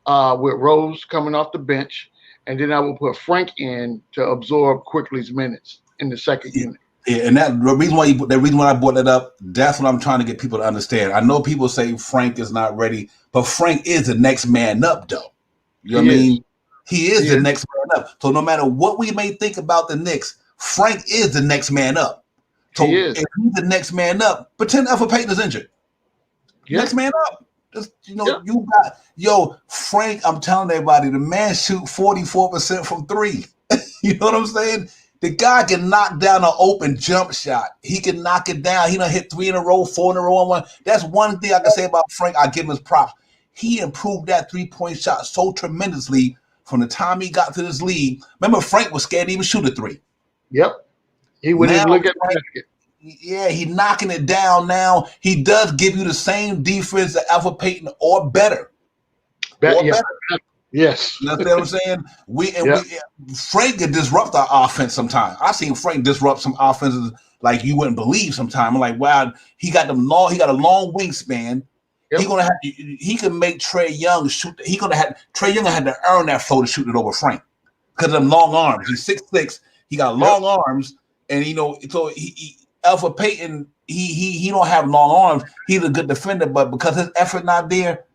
with Rose coming off the bench, and then I would put Frank in to absorb Quickly's minutes in the second unit. Yeah, and the reason why I brought that up, that's what I'm trying to get people to understand. I know people say Frank is not ready, but Frank is the next man up, though. You know what I mean? He is the next man up. So no matter what we may think about the Knicks, Frank is the next man up. So if he's the next man up, pretend Alfred Payton is injured. Next man up. Just, you got Frank. I'm telling everybody, the man shoot 44% from 3. You know what I'm saying? The guy can knock down an open jump shot. He can knock it down. He done hit 3 in a row, 4 in a row on one. That's one thing I can say about Frank. I give him his props. He improved that 3-point shot so tremendously from the time he got to this league. Remember, Frank was scared to even shoot a 3. Yep. He wouldn't even look at the basket. Yeah, he's knocking it down now. He does give you the same defense that Alpha Payton or better. Better. Yes. You understand what I'm saying? Frank can disrupt our offense sometimes. I've seen Frank disrupt some offenses like you wouldn't believe sometimes. I'm like, wow, he got a long wingspan. Yep. He can make Trae Young shoot. Trae Young had to earn that flow to shoot it over Frank because of them long arms. He's 6'6". He got long arms, and so Alpha Payton, he don't have long arms. He's a good defender, but because his effort not there,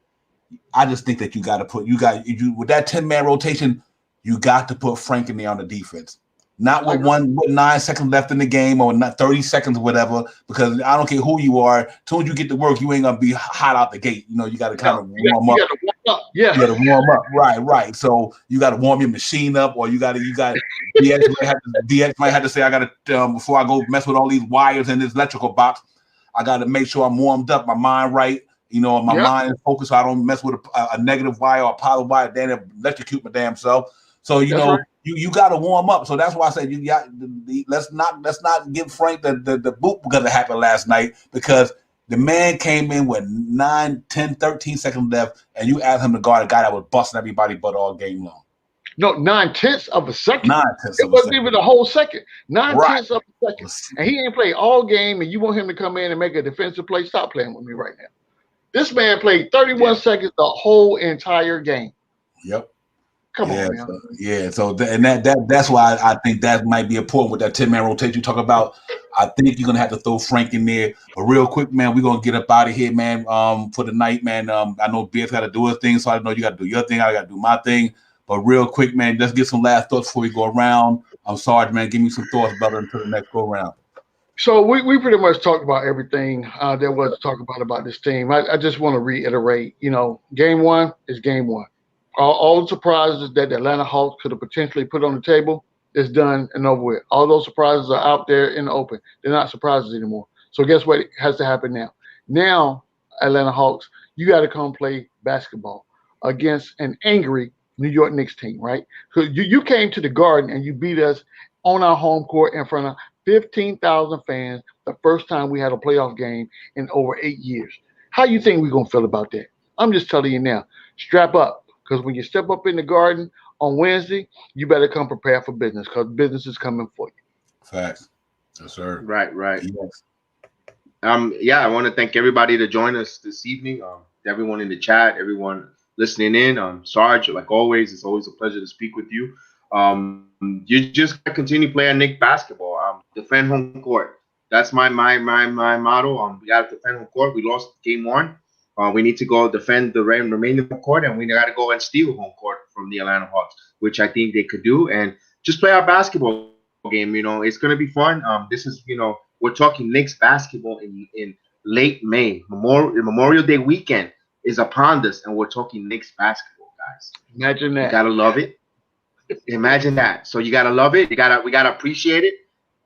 I just think that you with that 10-man rotation, you got to put Frank in there on the defense. Not with 9 seconds left in the game or not 30 seconds or whatever, because I don't care who you are. As soon as you get to work, you ain't gonna be hot out the gate. You got to kind of warm up. Yeah, you got to warm up. Right. So you got to warm your machine up, or you got DX might have to say, I got to before I go mess with all these wires in this electrical box, I got to make sure I'm warmed up, my mind right. My mind is focused, so I don't mess with a negative wire or a positive wire. Then electrocute my damn self. So you got to warm up. So that's why I said let's not give Frank the boot because it happened last night, because the man came in with 9, 10, 13 seconds left, and you asked him to guard a guy that was busting everybody but all game long. No, 9/10 of a second. 9/10. It wasn't even a whole second. 9/10 of a second, and he ain't played all game. And you want him to come in and make a defensive play? Stop playing with me right now. This man played 31 seconds the whole entire game. Yep. Come on, man. So that's why I think that might be important with that 10-man rotation you talk about. I think you're gonna have to throw Frank in there. But real quick, man, we're gonna get up out of here, man. For the night, man. I know Bear's got to do his thing, so I know you got to do your thing. I got to do my thing. But real quick, man, let's get some last thoughts before we go around. I'm sorry, man. Give me some thoughts, brother, until the next go round. So we pretty much talked about everything there was to talk about this team. I just want to reiterate, game one is game one. All the surprises that the Atlanta Hawks could have potentially put on the table is done and over with. All those surprises are out there in the open. They're not surprises anymore. So guess what has to happen now? Now, Atlanta Hawks, you got to come play basketball against an angry New York Knicks team, right? Because you came to the Garden and you beat us on our home court in front of 15,000 fans the first time we had a playoff game in over 8 years. How you think we're going to feel about that? I'm just telling you now, strap up. Because when you step up in the Garden on Wednesday, you better come prepared for business, because business is coming for you. Facts. Yes, sir. Right. Yes. I want to thank everybody to join us this evening. Everyone in the chat, everyone listening in. Sarge, like always, it's always a pleasure to speak with you. You just continue playing Knicks basketball. Defend home court. That's my motto. We got to defend home court. We lost game one. We need to go defend the remaining home court, and we got to go and steal home court from the Atlanta Hawks, which I think they could do, and just play our basketball game. It's going to be fun. This is, we're talking Knicks basketball in late May. Memorial Day weekend is upon us, and we're talking Knicks basketball, guys. Imagine that. You gotta love it. Imagine that. So you gotta love it. We gotta appreciate it.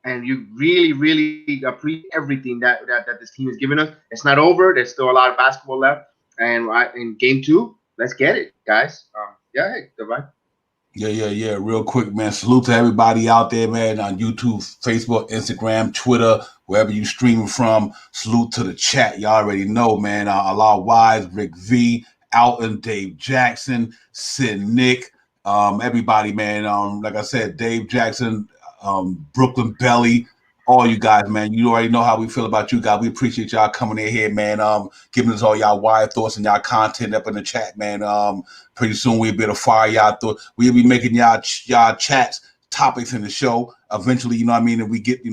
And you really, really appreciate everything that this team has given us. It's not over. There's still a lot of basketball left. And in game two, let's get it, guys. Goodbye. Yeah. Real quick, man. Salute to everybody out there, man, on YouTube, Facebook, Instagram, Twitter, wherever you streaming from. Salute to the chat. You already know, man. Allah Wise, Rick V, Alton, Dave Jackson, Sid Nick, everybody, man. Like I said, Dave Jackson, Brooklyn Belly, all you guys, man. You already know how we feel about you guys. We appreciate y'all coming in here, man. Giving us all y'all wild thoughts and y'all content up in the chat, man. Pretty soon we'll be able to fire y'all thoughts. We'll be making y'all chats topics in the show eventually, and when we get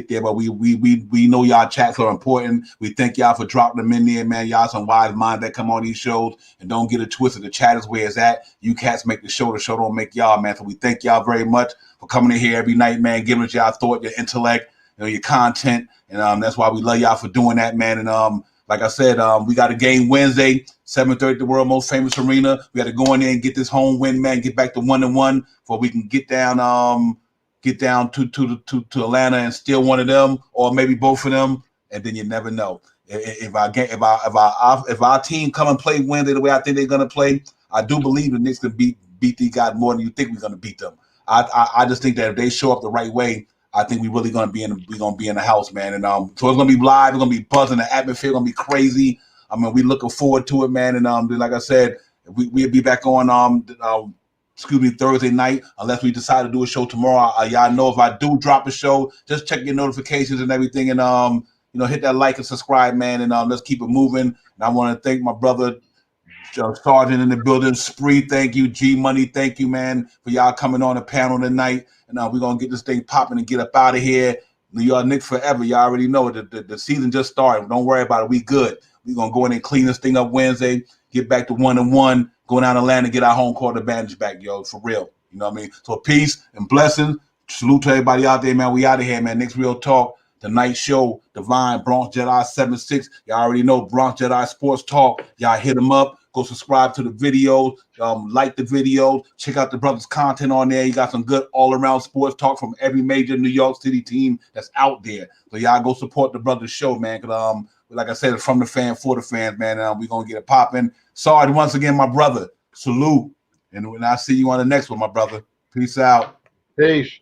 there. But we know y'all chats are important. We thank y'all for dropping them in there, man. Y'all some wise minds that come on these shows, and don't get it twisted. The chat is where it's at. You cats make the show don't make y'all, man. So we thank y'all very much for coming in here every night, man, giving us y'all thought, your intellect, your content, and that's why we love y'all for doing that, man. And like I said, we got a game Wednesday, 7:30 at the world most famous arena. We got to go in there and get this home win, man. Get back to 1-1 before we can get down to Atlanta and steal one of them, or maybe both of them, and then you never know. If our team come and play Wednesday the way I think they're gonna play, I do believe the Knicks can beat these guys more than you think we're gonna beat them. I just think that if they show up the right way, I think we really gonna be in the house, man. And so it's gonna be live. It's gonna be buzzing. The atmosphere gonna be crazy. I mean, we looking forward to it, man. And like I said, we'll be back on Thursday night, unless we decide to do a show tomorrow. Y'all know if I do drop a show, just check your notifications and everything, and hit that like and subscribe, man. And let's keep it moving. And I want to thank my brother Sergeant in the building, Spree. Thank you, G Money. Thank you, man, for y'all coming on the panel tonight. And we're gonna get this thing popping and get up out of here. New York Knicks forever. Y'all already know the season just started. Don't worry about it. We good. We're gonna go in and clean this thing up Wednesday, get back to 1-1, go down to Atlanta, get our home court advantage back, yo, for real. You know what I mean? So peace and blessings. Salute to everybody out there, man. We out of here, man. Knicks Real Talk, the night show, Divine, Bronx Jedi 76. Y'all already know Bronx Jedi Sports Talk. Y'all hit them up. Go subscribe to the videos, like the videos, check out the brother's content on there. He got some good all-around sports talk from every major New York City team that's out there. So y'all go support the brother's show, man. Cause like I said, it's from the fan for the fans, man. And we're gonna get it popping. Sorry once again, my brother. Salute. And when I see you on the next one, my brother. Peace out. Peace.